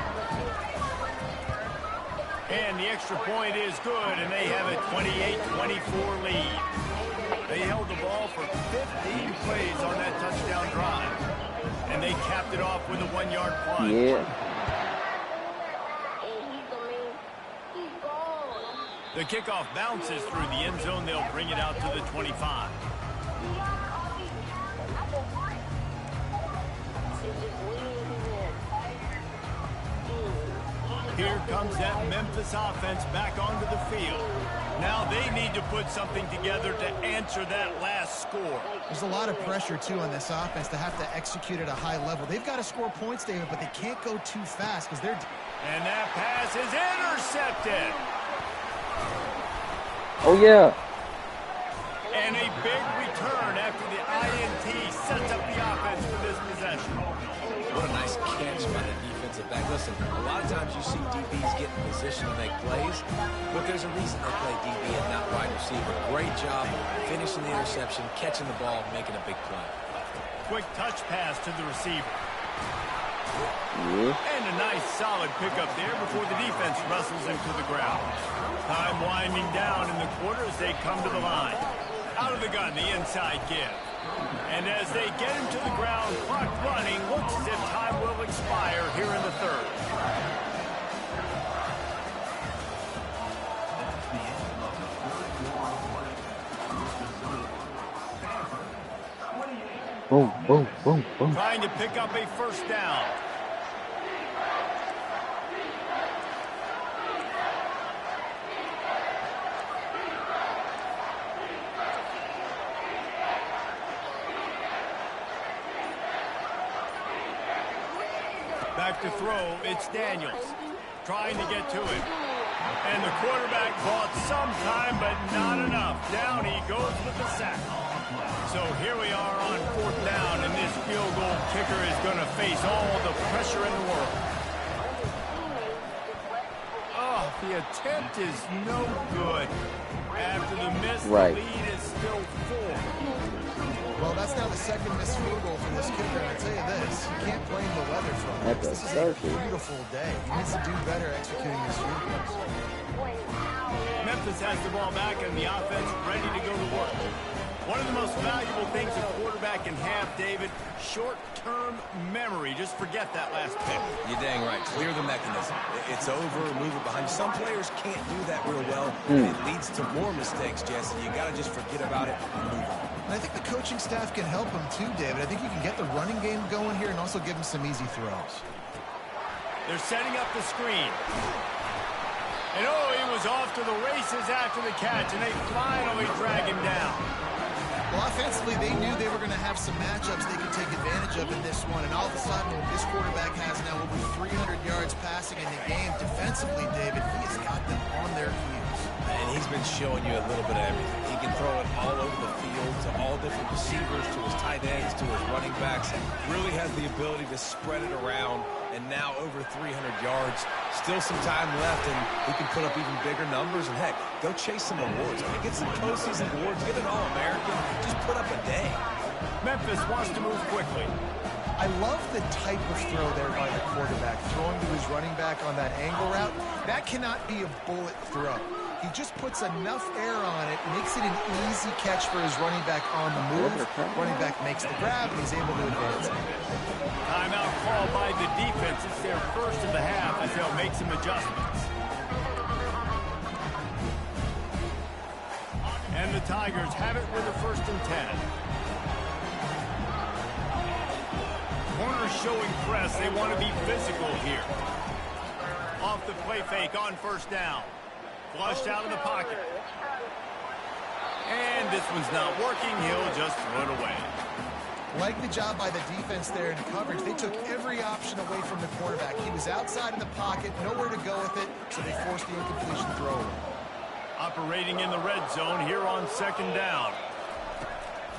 And the extra point is good, and they have a 28-24 lead. They held the ball for 15 plays on that touchdown drive. And they capped it off with a 1-yard punt. Yeah. The kickoff bounces through the end zone. They'll bring it out to the 25. Here comes that Memphis offense back onto the field. Now they need to put something together to answer that last score. There's a lot of pressure, too, on this offense to have to execute at a high level. They've got to score points, David, but they can't go too fast because they're... And that pass is intercepted. Oh, yeah. And a big return after the INT sets up the offense for this possession. What a nice catch by the defensive back. Listen, a lot of times you see DBs get in position to make plays, but there's a reason they play DB and not wide receiver. Great job finishing the interception, catching the ball, making a big play. Quick touch pass to the receiver. Yeah. And a nice solid pickup there before the defense wrestles him to the ground. Time winding down in the quarter as they come to the line. Out of the gun, the inside give. And as they get him to the ground, clock running, looks as if time will expire here in the third. Boom, boom, boom, boom. Trying to pick up a first down. Back to throw, it's Daniels. Trying to get to it. And the quarterback bought some time, but not enough. Down he goes with the sack. So here we are on 4th down, and this field goal kicker is going to face all the pressure in the world. Oh, the attempt is no good. After the miss, Right. the lead is still 4. Well, that's now the second missed field goal for this kicker, and I tell you this, you can't blame the weather for him. That's a This is a circus. beautiful day. He needs to do better executing his field goals. Memphis has the ball back, and the offense ready to go to work. One of the most valuable things a quarterback can have, David, short-term memory. Just forget that last pick. You're dang right. Clear the mechanism. It's over, move it behind you. Some players can't do that real well, and it leads to more mistakes, Jesse. You got to just forget about it and move on. And I think the coaching staff can help him too, David. I think you can get the running game going here and also give him some easy throws. They're setting up the screen. And oh, he was off to the races after the catch, and they finally drag him down. Well, offensively, they knew they were going to have some matchups they could take advantage of in this one. And all of a sudden, this quarterback has now over 300 yards passing in the game. Defensively, David, he has got them on their heels. And he's been showing you a little bit of everything. He can throw it all over the field to all different receivers, to his tight ends, to his running backs. Really has the ability to spread it around. And now over 300 yards. Still some time left, and he can put up even bigger numbers. And, heck, go chase some awards. Get some postseason awards. Get an All-American. Just put up a day. Memphis wants to move quickly. I love the type of throw there by the quarterback, throwing to his running back on that angle route. That cannot be a bullet throw. He just puts enough air on it, makes it an easy catch for his running back on the move. Running back makes the grab, and he's able to advance it. Timeout called by the defense. It's their first of the half as they'll make some adjustments. And the Tigers have it with a 1st and 10. Corners showing press. They want to be physical here. Off the play fake on 1st down. Flushed out of the pocket. And this one's not working. He'll just throw it away. Like the job by the defense there in coverage. They took every option away from the quarterback. He was outside in the pocket, nowhere to go with it, so they forced the incompletion throw away. Operating in the red zone here on 2nd down.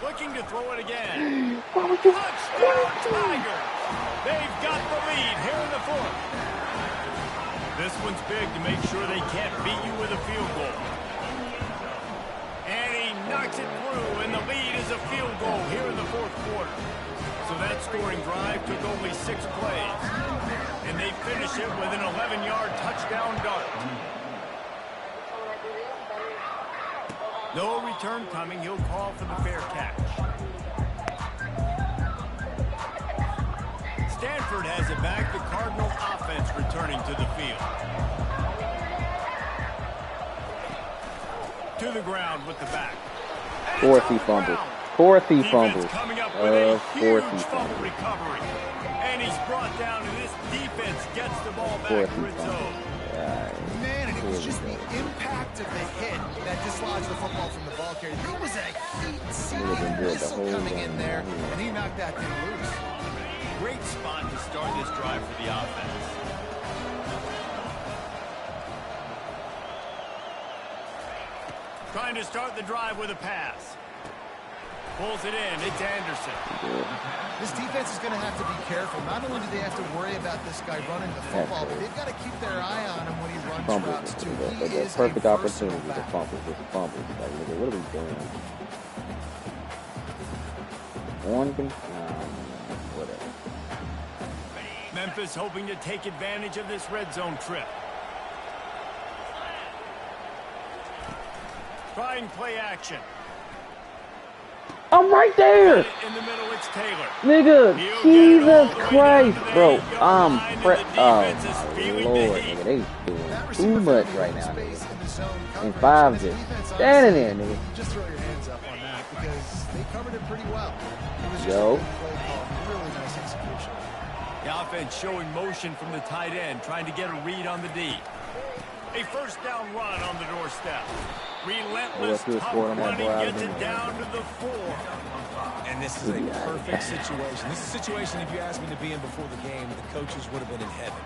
Looking to throw it again. Touchdown Tigers! They've got the lead here in the 4th. This one's big to make sure they can't beat you with a field goal. And he knocks it through, and the lead is a field goal here in the 4th quarter. So that scoring drive took only 6 plays. And they finish it with an 11-yard touchdown dart. No return coming. He'll call for the fair catch. Stanford has it back. The Cardinal offense returning to the field. To the ground with the back. Of course he fumbles. Of course he fumbles. Coming up with a Of course he huge fumble fumbles. recovery. And he's brought down, and this defense gets the ball back to its own. Man, and it was just the impact of the hit that dislodged the football from the ball carrier. There was a heat-seeking whistle coming in there, and he knocked that thing loose. Great spot to start this drive for the offense. Trying to start the drive with a pass. Pulls it in. It's Anderson. This defense is going to have to be careful. Not only do they have to worry about this guy running the football, but they've got to keep their eye on him when he runs routes too. He is a perfect versatile opportunity to back. fumble. Just fumble. Like, nigga, what are we doing? One can, whatever. Memphis hoping to take advantage of this red zone trip. Trying play action. I'm right there! In the middle, it's Taylor. Nigga, Jesus Christ, bro. Oh, my Lord, nigga, they doing too much right now, nigga. And 5 just standing there, nigga. Just throw your hands up on that because they covered it pretty well. It was just Yo. a good play call. Really nice execution. The offense showing motion from the tight end, trying to get a read on the D. A first down run on the doorstep. Relentless, tough running, gets it down to the 4. And this is a perfect situation. This is a situation, if you asked me to be in before the game, the coaches would have been in heaven.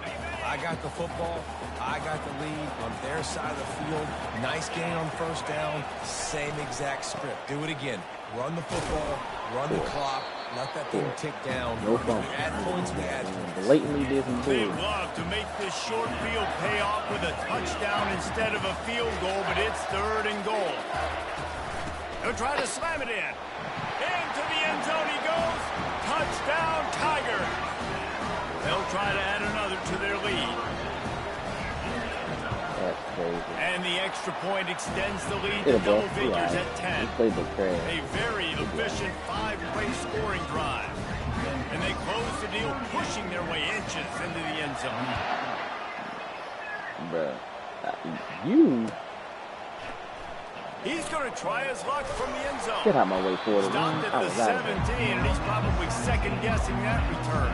I got the football. I got the lead on their side of the field. Nice gain on first down. Same exact script. Do it again. Run the football. Run the clock. Let that thing tick down. No fun. Add points, we add points. Blatantly did some They good. love to make this short field pay off with a touchdown instead of a field goal, but it's 3rd and goal. They'll try to slam it in. Into the end zone he goes. Touchdown, Tiger. They'll try to add another to their lead. That's crazy. And the extra point extends the lead Get to a ball. double figures at 10. This played the trash. A very efficient 5-play scoring drive. And they close the deal, pushing their way inches into the end zone. Bruh. You He's going to try his luck from the end zone. get out my way for it. Stopped at the 17, and he's probably second-guessing that return.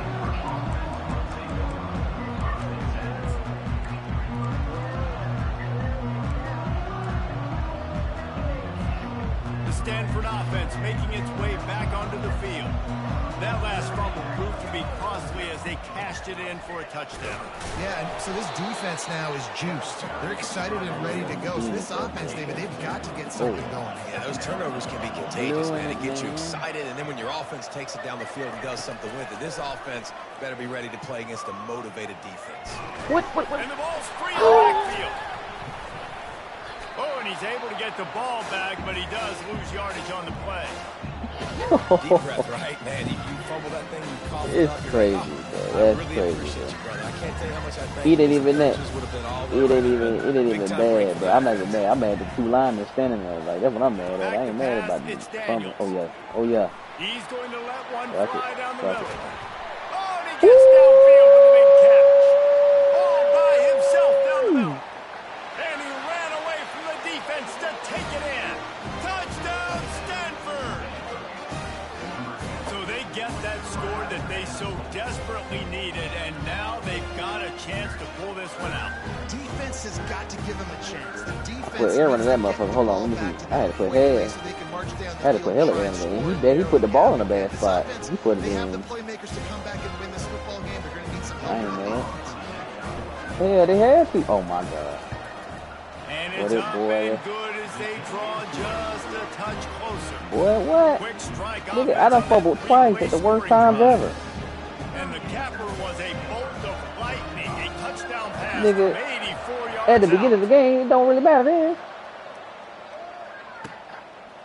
The Stanford offense making its way back onto the field. That last fumble proved to be costly as they cashed it in for a touchdown. Yeah, and so this defense now is juiced. They're excited and ready to go. So this offense, David, they've got to get something going. Yeah, those turnovers can be contagious, man. It gets you excited, and then when your offense takes it down the field and does something with it, this offense better be ready to play against a motivated defense. What? And the ball's free in the backfield. Oh, and he's able to get the ball back, but he does lose yardage on the play. Deep breath, right? Man, you fumble that thing, you cough it It's up, you're crazy, like, bro. I That's really crazy, appreciate bro. you, brother. I can't tell you how much I thank He you. didn't even that. Coaches would have been all It over ain't that. even Big time bad, break for bro. I'm not that. even mad. I'm mad at the 2 linemen standing there. Like, that's what I'm mad at. I ain't mad about It's this. Daniels. Oh yeah. Oh yeah. He's going to let one That's fly it. down the That's middle. it. Oh, and he gets downfield with a big catch. All by himself down the middle. And he ran away from the defense to take it in. Touchdown, Stanford! So they get that score that they so desperately needed, and now they've got a chance to pull this one out. Defense has got to give them a chance. The defense Put air under that needs to get motherfucker. the Hold on, ball let me back see. to I had them to put quickly head. so they can march down the I had to put field, Hill try in and there. score He put the ball in a bad This spot. offense, He put it they have the in. playmakers to come back and win this football game. They're going to need some help. I ain't on mad. offense. Yeah, they had to. Oh my god. And What it's it, up boy? and good as they draw just a touch closer. Boy, what? Quick strike Nigga, offense I done on that fumbled twice at the three-play worst scoring times drive. ever. And the capper was a bolt of lightning, a touchdown pass Nigga, from 84 yards at the beginning of the game, it don't really matter then.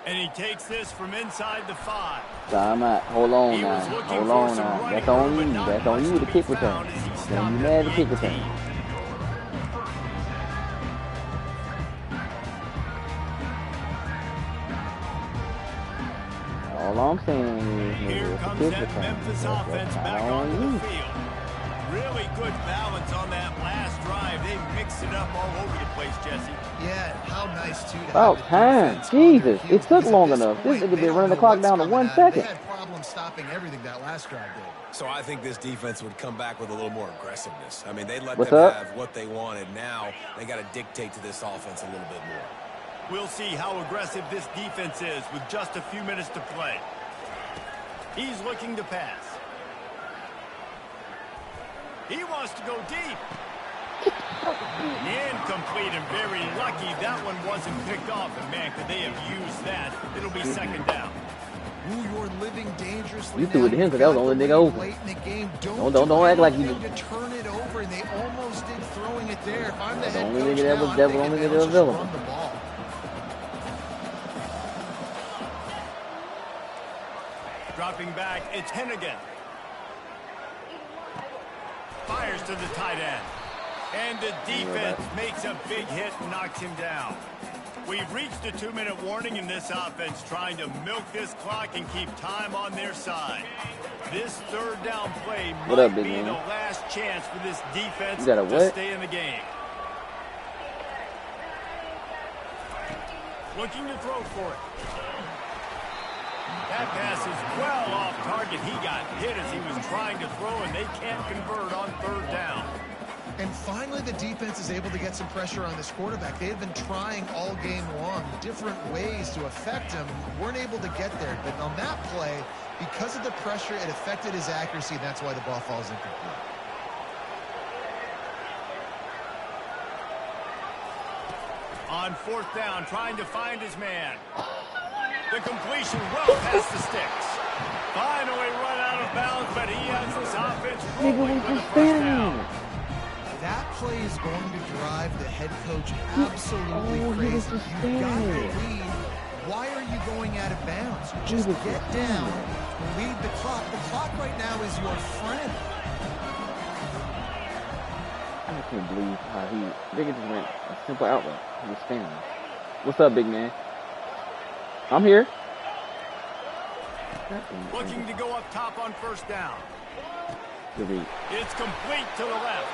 And he takes this from inside the 5. Time out. Hold on He now. was looking Hold for on some now. running That's on room, but you. not That's on much you to to be kick return. found as he Don't stopped you at mad the to kick 18. return. All I'm saying is, Here nigga, it's a comes kick that return. Memphis That's offense kinda back on onto you. the field. good balance on that last drive. They mixed it up all over the place, Jesse. Yeah, how nice, too, to About have the time. defense on their Jesus, heels, it took because at long this enough. This point, nigga they been don't running the know clock what's down to coming 1 at 'em. They second. had problems stopping everything that last drive did. So I think this defense would come back with a little more aggressiveness. I mean, they let What's them up? have what they wanted. Now they got to dictate to this offense a little bit more. We'll see how aggressive this defense is with just a few minutes to play. He's looking to pass. He wants to go deep. Incomplete, and very lucky that one wasn't picked off. And man, could they have used that? It'll be second down. Ooh, you're living dangerously. You threw it to him because that was the only nigga open. Late in the game. Don't act like you to turn it over, and they almost did throwing it there. If I'm the The head only coach nigga that now, was I'm devil, thinking, only man, nigga that let's was just villain. run the ball. Dropping back, it's Hennigan. Fires to the tight end. And the defense makes a big hit and knocks him down. We've reached a 2-minute warning in this offense, trying to milk this clock and keep time on their side. This third down play might be the last chance for this defense to stay in the game. Looking to throw for it. That pass is well off target. He got hit as he was trying to throw, and they can't convert on third down. And finally, the defense is able to get some pressure on this quarterback. They've been trying all game long different ways to affect him. Weren't able to get there. But on that play, because of the pressure, it affected his accuracy. And that's why the ball falls incomplete. On fourth down, trying to find his man. The completion well past the sticks. Finally run out of bounds, but he has this offense rolling with a first down. That play is going to drive the head coach absolutely crazy. You got the lead. Why are you going out of bounds? Just get down, lead the clock. The clock right now is your friend. I can't believe how nigga just went a simple outlet. He was standing. What's up, big man? I'm here. Looking to go up top on first down. Good read. It's complete to the left.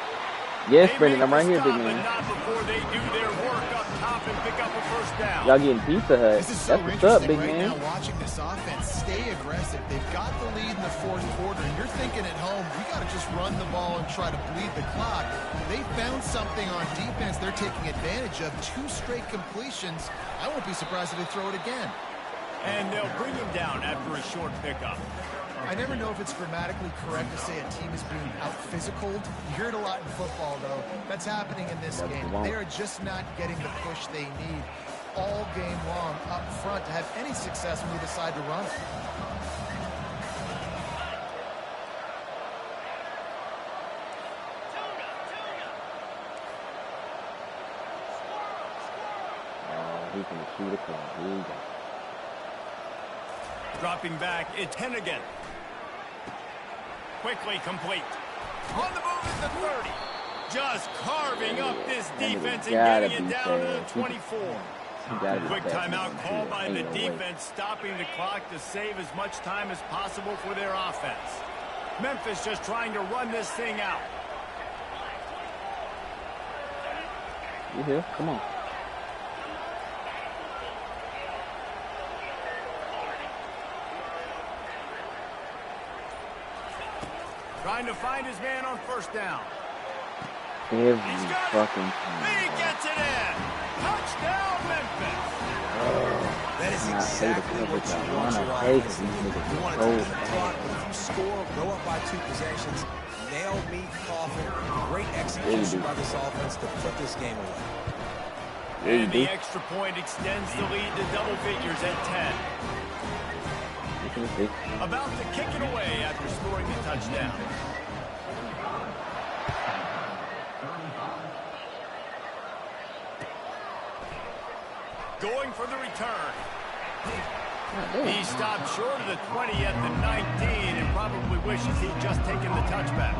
Yes, Brendan, I'm right here, big But man. not before they do their work up top and pick up a first down. Y'all getting Pizza Hut. This is so That's what's up, big right man. now watching this offense stay aggressive. They've got the lead in the fourth quarter, and you're thinking at home, we got to just run the ball and try to bleed the clock. They found something on defense they're taking advantage of. 2 straight completions. I won't be surprised if they throw it again. And they'll bring him down after a short pickup. I never know if it's grammatically correct to say a team is being out-physicaled. You hear it a lot in football, though. That's happening in this game. They are just not getting the push they need all game long up front to have any success when they decide to run it. He can shoot a club. Dropping back, it's Hennigan. Quickly complete. On the move at the 30. Just carving up this defense and getting it down to the 24. Quick timeout call by the defense, stopping the clock to save as much time as possible for their offense. Memphis just trying to run this thing out. You here? Come on. Trying to find his man on first down. Every He's got fucking it. time. He gets it in. Touchdown, Memphis. That is exactly what you want your offense. You want to take the clock, but if you score, go up by 2 possessions, nail me, coffin. Great execution by this offense to put this game away. And the extra point extends the lead to double figures at 10. About to kick it away after scoring the touchdown. Going for the return. He stopped short of the 20 at the 19 and probably wishes he'd just taken the touchback.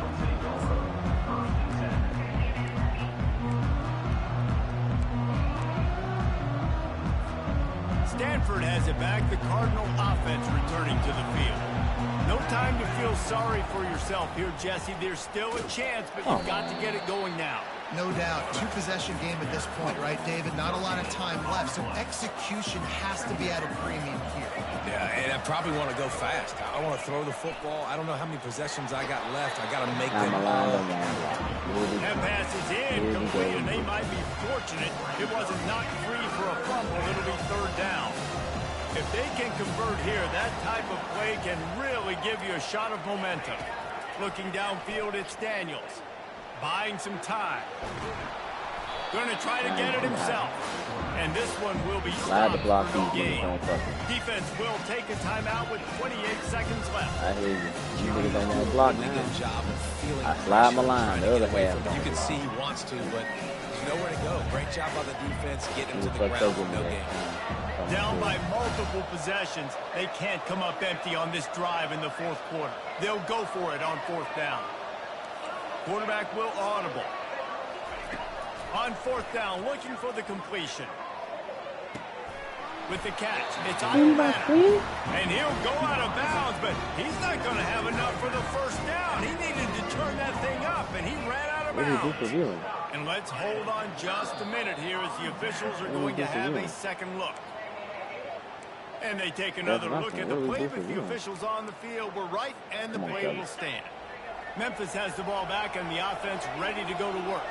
Stanford has it back. The Cardinal offense returning to the field. No time to feel sorry for yourself here, Jesse. There's still a chance, but you've got to get it going now. No doubt. 2-possession game at this point, right, David? Not a lot of time left, so execution has to be at a premium here. Yeah, and I probably want to go fast. I want to throw the football. I don't know how many possessions I got left. I got to make them all. That pass is incomplete, and they might be fortunate it wasn't knocked free for a fumble. It'll be third down. If they can convert here, that type of play can really give you a shot of momentum. Looking downfield, it's Daniels. Buying some time. Going to try to get it himself. And this one will be stopped for no gain. Defense will take a timeout with 28 seconds left. I hear you. You niggas don't want to block now. Good job of feeling I slide my line. The other half. You can see he wants to, but there's nowhere to go. Great job by the defense. Get him to the ground for no gain. Down by multiple possessions. They can't come up empty on this drive in the fourth quarter. They'll go for it on fourth down. Quarterback will audible. On fourth down, looking for the completion. With the catch, it's automatic. And he'll go out of bounds, but he's not going to have enough for the first down. He needed to turn that thing up, and he ran out of bounds. And let's hold on just a minute here as the officials are going to have a second look. And they take another look at the play, but the officials on the field were right, and the play will stand. Memphis has the ball back and the offense ready to go to work.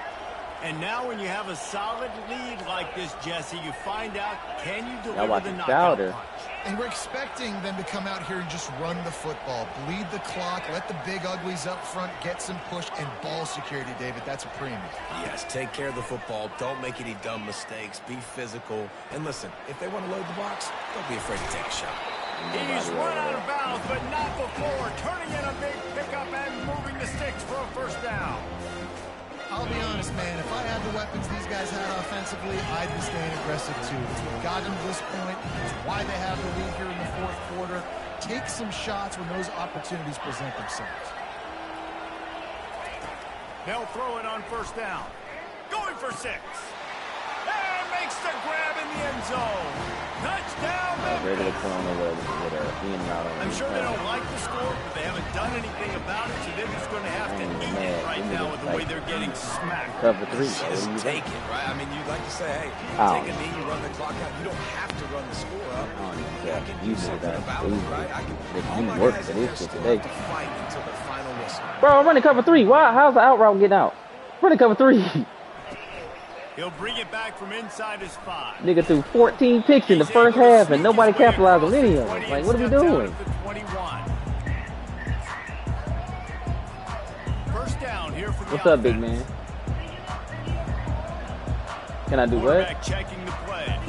And now when you have a solid lead like this, Jesse, you find out, can you deliver the knockout punch? And we're expecting them to come out here and just run the football, bleed the clock, let the big uglies up front get some push, and ball security, David. That's a premium. Yes, take care of the football. Don't make any dumb mistakes. Be physical. And listen, if they want to load the box, don't be afraid to take a shot. He's run out of bounds, but not before. Turning in a big pickup and moving the sticks for a first down. I'll be honest, man. If I had the weapons these guys had offensively, I'd be staying aggressive, too. It's what got them to this point. It's why they have the lead here in the fourth quarter. Take some shots when those opportunities present themselves. They'll throw it on first down. Going for 6. And makes the grab in the end zone. Touchdown, Memphis. I'm sure they don't like the score, but they haven't done anything about it, so they're just going to have to eat it right now with the way they're getting smacked. Cover 3. Just take it, right? I mean, you'd like to say, hey, take a knee, you run the clock out. You don't have to run the score up. I can do something about it, right? I can work for this shit today. Fight until the final whistle. Bro, I'm running cover 3. Why? How's the out route getting out? Running cover 3. He'll bring it back from inside his 5. Nigga threw 14 picks in the first half and nobody capitalized on any of them. Like, what are we doing? First down here for the What's up, big man? Can I do what? Checking the play.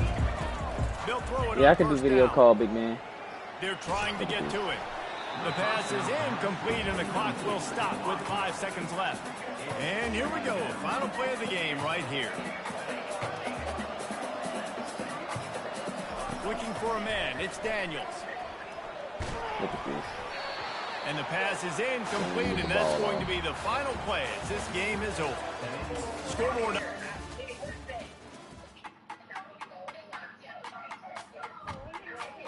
They'll throw it. Yeah, I can do video call, big man. They're trying to get to it. The pass is incomplete and the clock will stop with 5 seconds left. And here we go. Final play of the game right here. Looking for a man. It's Daniels. Look at this. And the pass is incomplete, and that's going to be the final play as this game is over. Scoreboard.